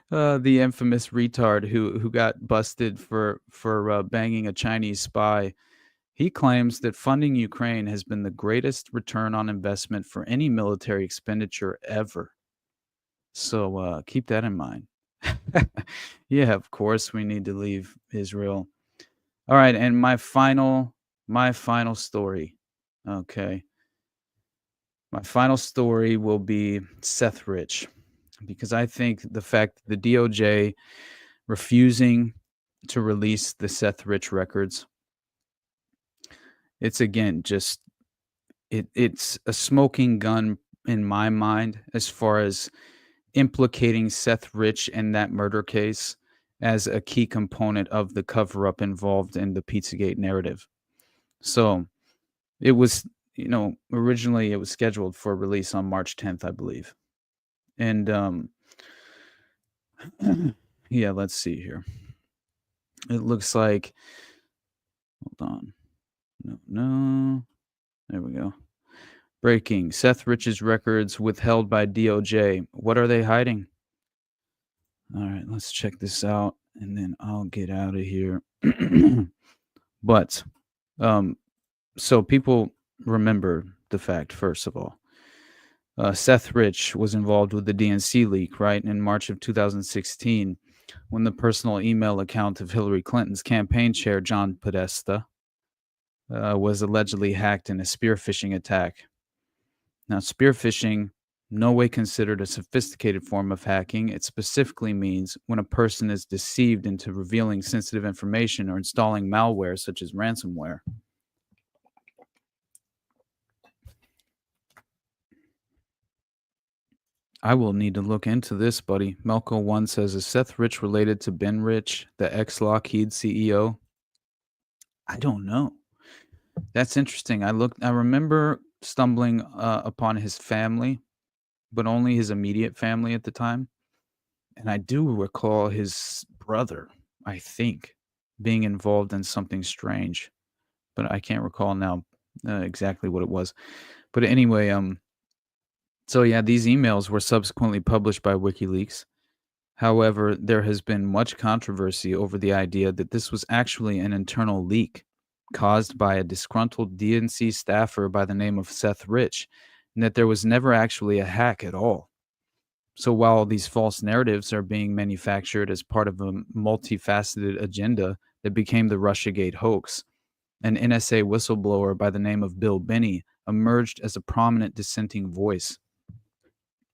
the infamous retard who got busted for banging a Chinese spy, he claims that funding Ukraine has been the greatest return on investment for any military expenditure ever. So keep that in mind. Yeah, of course we need to leave Israel. All right, and my final story. Okay. My final story will be Seth Rich, because I think the fact that the DOJ refusing to release the Seth Rich records, it's again just it's a smoking gun in my mind as far as implicating Seth Rich in that murder case as a key component of the cover-up involved in the Pizzagate narrative. So it was, originally it was scheduled for release on March 10th, I believe. And yeah, let's see here. It looks like, hold on. No. There we go. Breaking. Seth Rich's records withheld by DOJ. What are they hiding? All right, let's check this out, and then I'll get out of here. But, so people remember the fact, first of all. Seth Rich was involved with the DNC leak, right, in March of 2016, when the personal email account of Hillary Clinton's campaign chair, John Podesta, was allegedly hacked in a spear phishing attack. Now, spear phishing, no way considered a sophisticated form of hacking. It specifically means when a person is deceived into revealing sensitive information or installing malware such as ransomware. I will need to look into this, buddy. Melco1 says, is Seth Rich related to Ben Rich, the ex-Lockheed CEO? I don't know. That's interesting. I remember stumbling upon his family, but only his immediate family at the time. And I do recall his brother, I think, being involved in something strange, but I can't recall now exactly what it was. But anyway, so yeah, these emails were subsequently published by WikiLeaks. However, there has been much controversy over the idea that this was actually an internal leak caused by a disgruntled DNC staffer by the name of Seth Rich, and that there was never actually a hack at all. So while these false narratives are being manufactured as part of a multifaceted agenda that became the Russiagate hoax, an NSA whistleblower by the name of Bill Binney emerged as a prominent dissenting voice.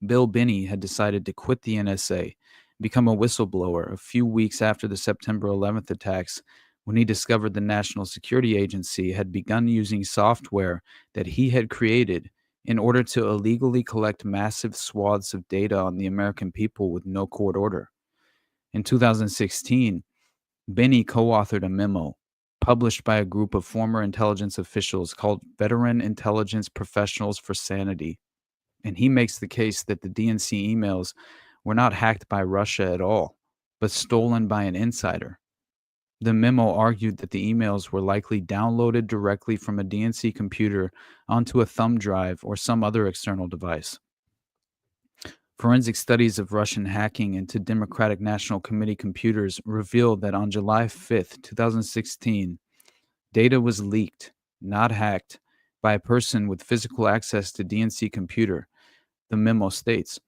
Bill Binney had decided to quit the NSA, become a whistleblower a few weeks after the September 11th attacks, when he discovered the National Security Agency had begun using software that he had created in order to illegally collect massive swaths of data on the American people with no court order. In 2016, Binney co-authored a memo published by a group of former intelligence officials called Veteran Intelligence Professionals for Sanity. And he makes the case that the DNC emails were not hacked by Russia at all, but stolen by an insider. The memo argued that the emails were likely downloaded directly from a DNC computer onto a thumb drive or some other external device. Forensic studies of Russian hacking into Democratic National Committee computers revealed that on July 5th, 2016, data was leaked, not hacked, by a person with physical access to DNC computer, the memo states.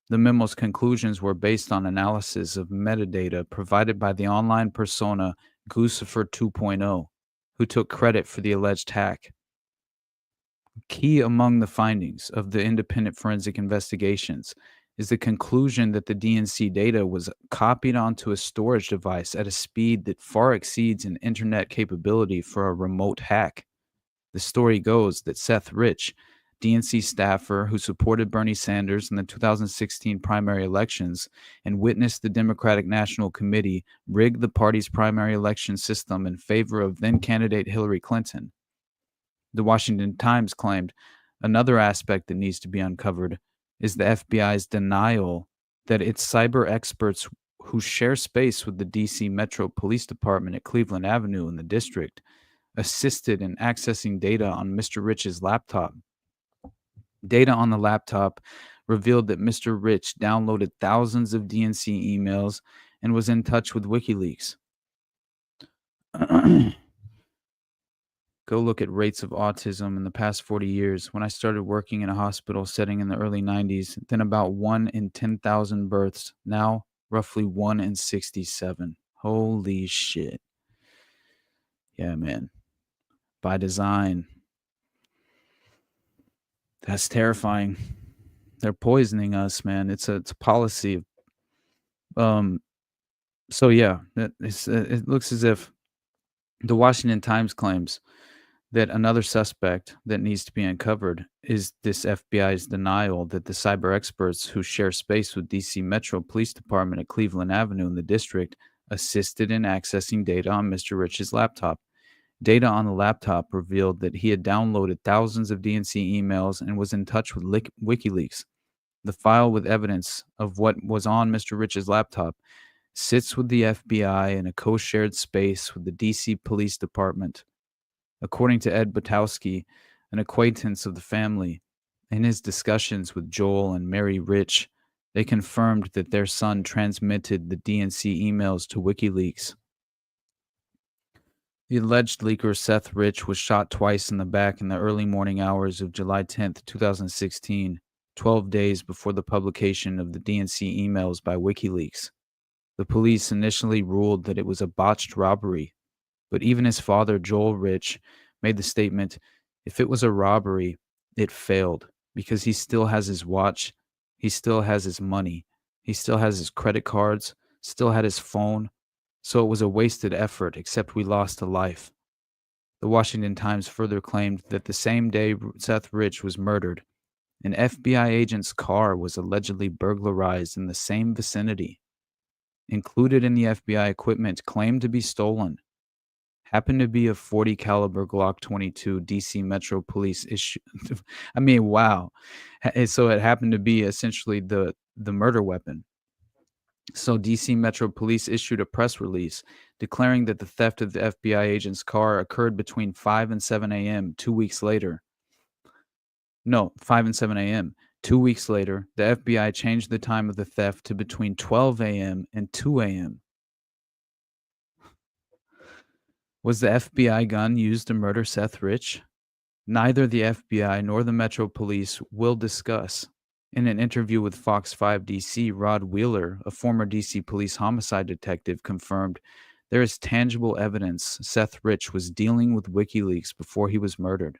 The memo's conclusions were based on analysis of metadata provided by the online persona Guccifer 2.0, who took credit for the alleged hack. Key among the findings of the independent forensic investigations is the conclusion that the DNC data was copied onto a storage device at a speed that far exceeds an internet capability for a remote hack. The story goes that Seth Rich, DNC staffer who supported Bernie Sanders in the 2016 primary elections and witnessed the Democratic National Committee rig the party's primary election system in favor of then-candidate Hillary Clinton. The Washington Times claimed another aspect that needs to be uncovered is the FBI's denial that its cyber experts who share space with the D.C. Metro Police Department at Cleveland Avenue in the district assisted in accessing data on Mr. Rich's laptop. Data on the laptop revealed that Mr. Rich downloaded thousands of DNC emails and was in touch with WikiLeaks. Go look at rates of autism in the past 40 years. When I started working in a hospital setting in the early 90s, then about 1 in 10,000 births. Now, roughly 1 in 67. Holy shit. Yeah, man. By design. That's terrifying. They're poisoning us, man. It's a policy. So yeah, it looks as if the Washington Times claims that another suspect that needs to be uncovered is this FBI's denial that the cyber experts who share space with DC Metro Police Department at Cleveland Avenue in the district assisted in accessing data on Mr. Rich's laptop. Data on the laptop revealed that he had downloaded thousands of DNC emails and was in touch with WikiLeaks. The file with evidence of what was on Mr. Rich's laptop sits with the FBI in a co-shared space with the DC Police Department. According to Ed Butowski, an acquaintance of the family, in his discussions with Joel and Mary Rich, they confirmed that their son transmitted the DNC emails to WikiLeaks. The alleged leaker Seth Rich was shot twice in the back in the early morning hours of July 10, 2016, 12 days before the publication of the DNC emails by WikiLeaks. The police initially ruled that it was a botched robbery, but even his father, Joel Rich, made the statement, if it was a robbery, it failed because he still has his watch, he still has his money, he still has his credit cards, still had his phone, so it was a wasted effort, except we lost a life. The Washington Times further claimed that the same day Seth Rich was murdered, an FBI agent's car was allegedly burglarized in the same vicinity. Included in the FBI equipment claimed to be stolen happened to be a .40 caliber Glock 22 DC Metro Police issue. I mean, wow. So it happened to be essentially the murder weapon. So DC Metro Police issued a press release declaring that the theft of the FBI agent's car occurred between 5 and 7 a.m. 2 weeks later. No, 5 and 7 a.m. 2 weeks later, the FBI changed the time of the theft to between 12 a.m. and 2 a.m. Was the FBI gun used to murder Seth Rich? Neither the FBI nor the Metro Police will discuss. In an interview with Fox 5 DC, Rod Wheeler, a former DC police homicide detective, confirmed there is tangible evidence Seth Rich was dealing with WikiLeaks before he was murdered.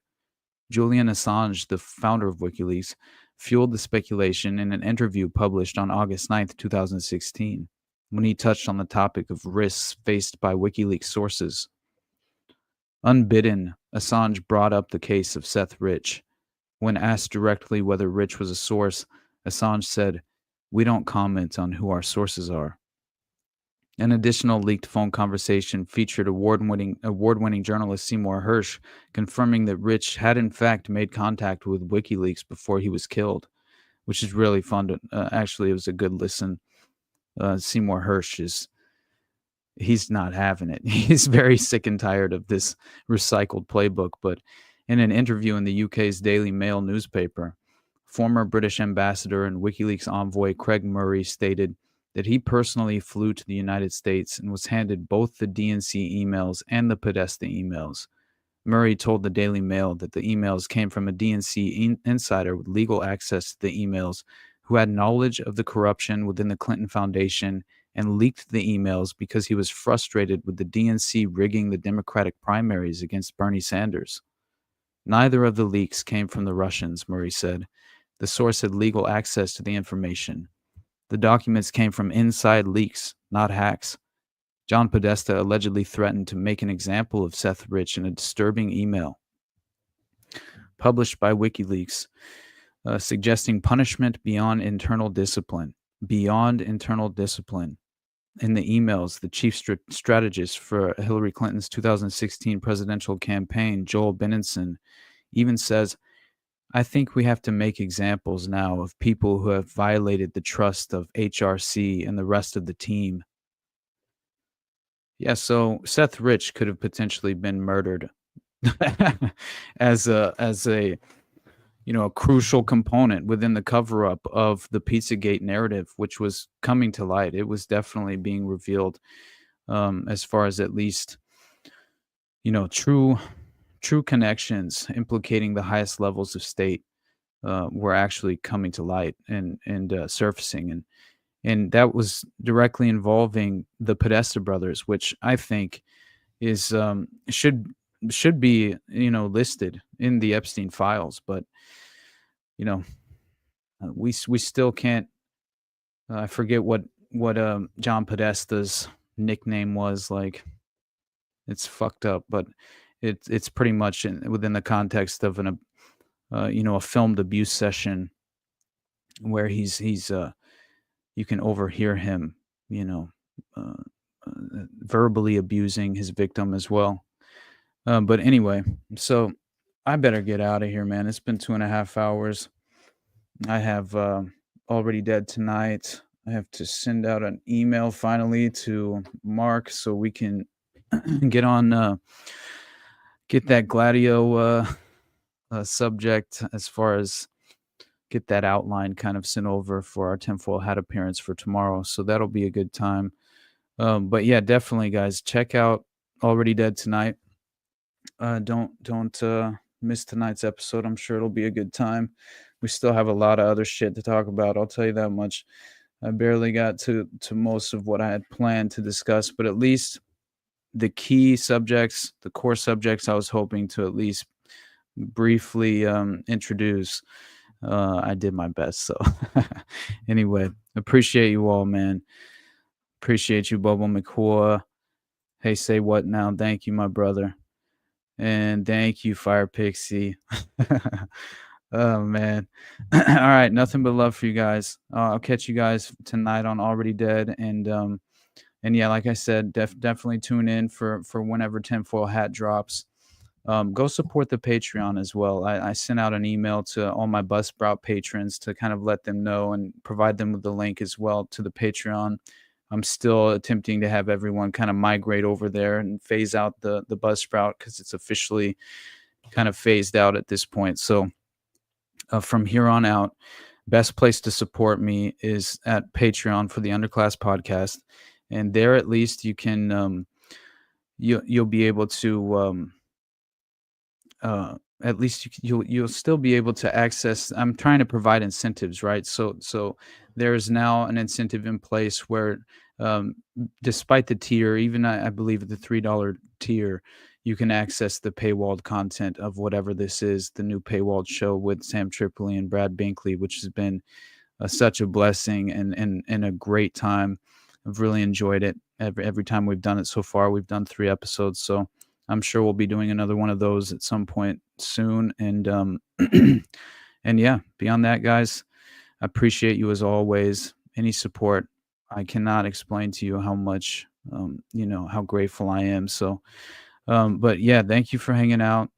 Julian Assange, the founder of WikiLeaks, fueled the speculation in an interview published on August 9, 2016, when he touched on the topic of risks faced by WikiLeaks sources. Unbidden, Assange brought up the case of Seth Rich. When asked directly whether Rich was a source, Assange said, "We don't comment on who our sources are." An additional leaked phone conversation featured award-winning journalist Seymour Hersh confirming that Rich had in fact made contact with WikiLeaks before he was killed, which is really fun to actually it was a good listen. Seymour Hersh he's not having it. He's very sick and tired of this recycled playbook. But in an interview in the UK's Daily Mail newspaper, former British ambassador and WikiLeaks envoy Craig Murray stated that he personally flew to the United States and was handed both the DNC emails and the Podesta emails. Murray told the Daily Mail that the emails came from a DNC insider with legal access to the emails who had knowledge of the corruption within the Clinton Foundation and leaked the emails because he was frustrated with the DNC rigging the Democratic primaries against Bernie Sanders. Neither of the leaks came from the Russians, Murray said. The source had legal access to the information. The documents came from inside leaks, not hacks. John Podesta allegedly threatened to make an example of Seth Rich in a disturbing email published by WikiLeaks, suggesting punishment beyond internal discipline. Beyond internal discipline. In the emails, the chief strategist for Hillary Clinton's 2016 presidential campaign, Joel Benenson, even says, "I think we have to make examples now of people who have violated the trust of HRC and the rest of the team." Yeah, so Seth Rich could have potentially been murdered as a a crucial component within the cover-up of the Pizzagate narrative, which was coming to light. It was definitely being revealed as far as at least, true connections implicating the highest levels of state were actually coming to light and surfacing. And that was directly involving the Podesta brothers, which I think is should be listed in the Epstein files, but we still can't. I forget what John Podesta's nickname was. Like, it's fucked up, but it's pretty much within the context of a filmed abuse session where he's you can overhear him verbally abusing his victim as well. But anyway, so I better get out of here, man. It's been 2.5 hours. I have Already Dead tonight. I have to send out an email finally to Mark so we can get on, get that Gladio subject as far as get that outline kind of sent over for our tinfoil hat appearance for tomorrow. So that'll be a good time. But yeah, definitely, guys, check out Already Dead tonight. Don't miss tonight's episode. I'm sure it'll be a good time. We still have a lot of other shit to talk about. I'll tell you that much. I barely got to most of what I had planned to discuss, but at least the key subjects, the core subjects I was hoping to at least briefly introduce, I did my best. So anyway, appreciate you all, man. Appreciate you, Bubble McCoy. Hey, say what now? Thank you, my brother. And thank you, Fire Pixie. Oh, man. All right. Nothing but love for you guys. I'll catch you guys tonight on Already Dead. And yeah, like I said, definitely tune in for whenever Tinfoil Hat drops. Go support the Patreon as well. I sent out an email to all my Buzzsprout patrons to kind of let them know and provide them with the link as well to the Patreon. I'm still attempting to have everyone kind of migrate over there and phase out the Buzzsprout because it's officially kind of phased out at this point. So from here on out, best place to support me is at Patreon for the Underclass Podcast. And there at least you can you'll be able to at least you'll still be able to access. I'm trying to provide incentives, right? So there's now an incentive in place where despite the tier, even I believe at the $3 tier, you can access the paywalled content of whatever this is, the new paywalled show with Sam Tripoli and Brad Binkley, which has been such a blessing and a great time. I've really enjoyed it every time we've done it so far. We've done 3 episodes, so I'm sure we'll be doing another one of those at some point soon. And and yeah, beyond that, guys, I appreciate you as always. Any support, I cannot explain to you how much how grateful I am. So but yeah, thank you for hanging out.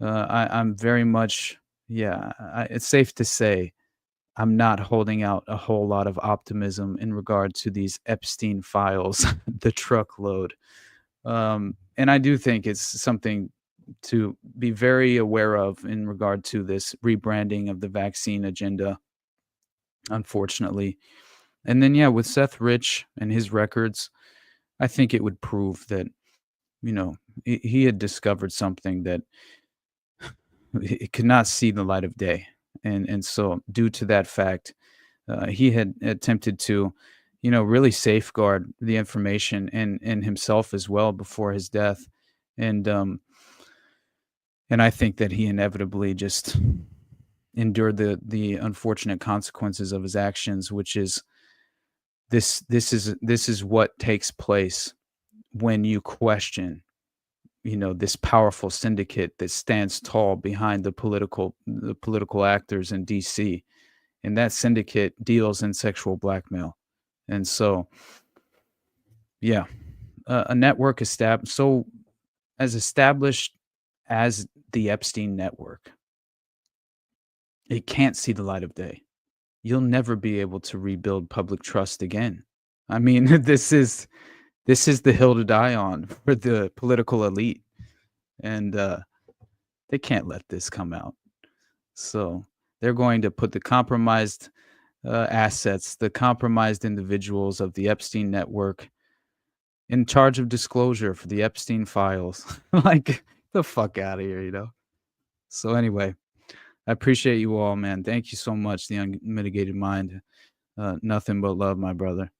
I'm very much it's safe to say I'm not holding out a whole lot of optimism in regard to these Epstein files, the truckload. And I do think it's something to be very aware of in regard to this rebranding of the vaccine agenda, unfortunately. And then, yeah, with Seth Rich and his records, I think it would prove that, he had discovered something that it could not see the light of day. And so due to that fact, he had attempted to, really safeguard the information and himself as well before his death. And I think that he inevitably just endured the unfortunate consequences of his actions, which is this is what takes place when you question, this powerful syndicate that stands tall behind the political actors in DC. And that syndicate deals in sexual blackmail. And so, yeah, a network established as the Epstein network, it can't see the light of day. You'll never be able to rebuild public trust again. I mean, this is the hill to die on for the political elite, and they can't let this come out. So they're going to put the compromised assets, the compromised individuals of the Epstein network in charge of disclosure for the Epstein files. Like, the fuck out of here, So anyway, I appreciate you all, man. Thank you so much, the Unmitigated Mind. Nothing but love, my brother.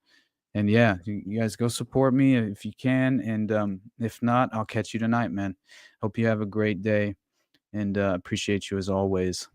And yeah, you guys go support me if you can. And if not, I'll catch you tonight, man. Hope you have a great day. And appreciate you as always.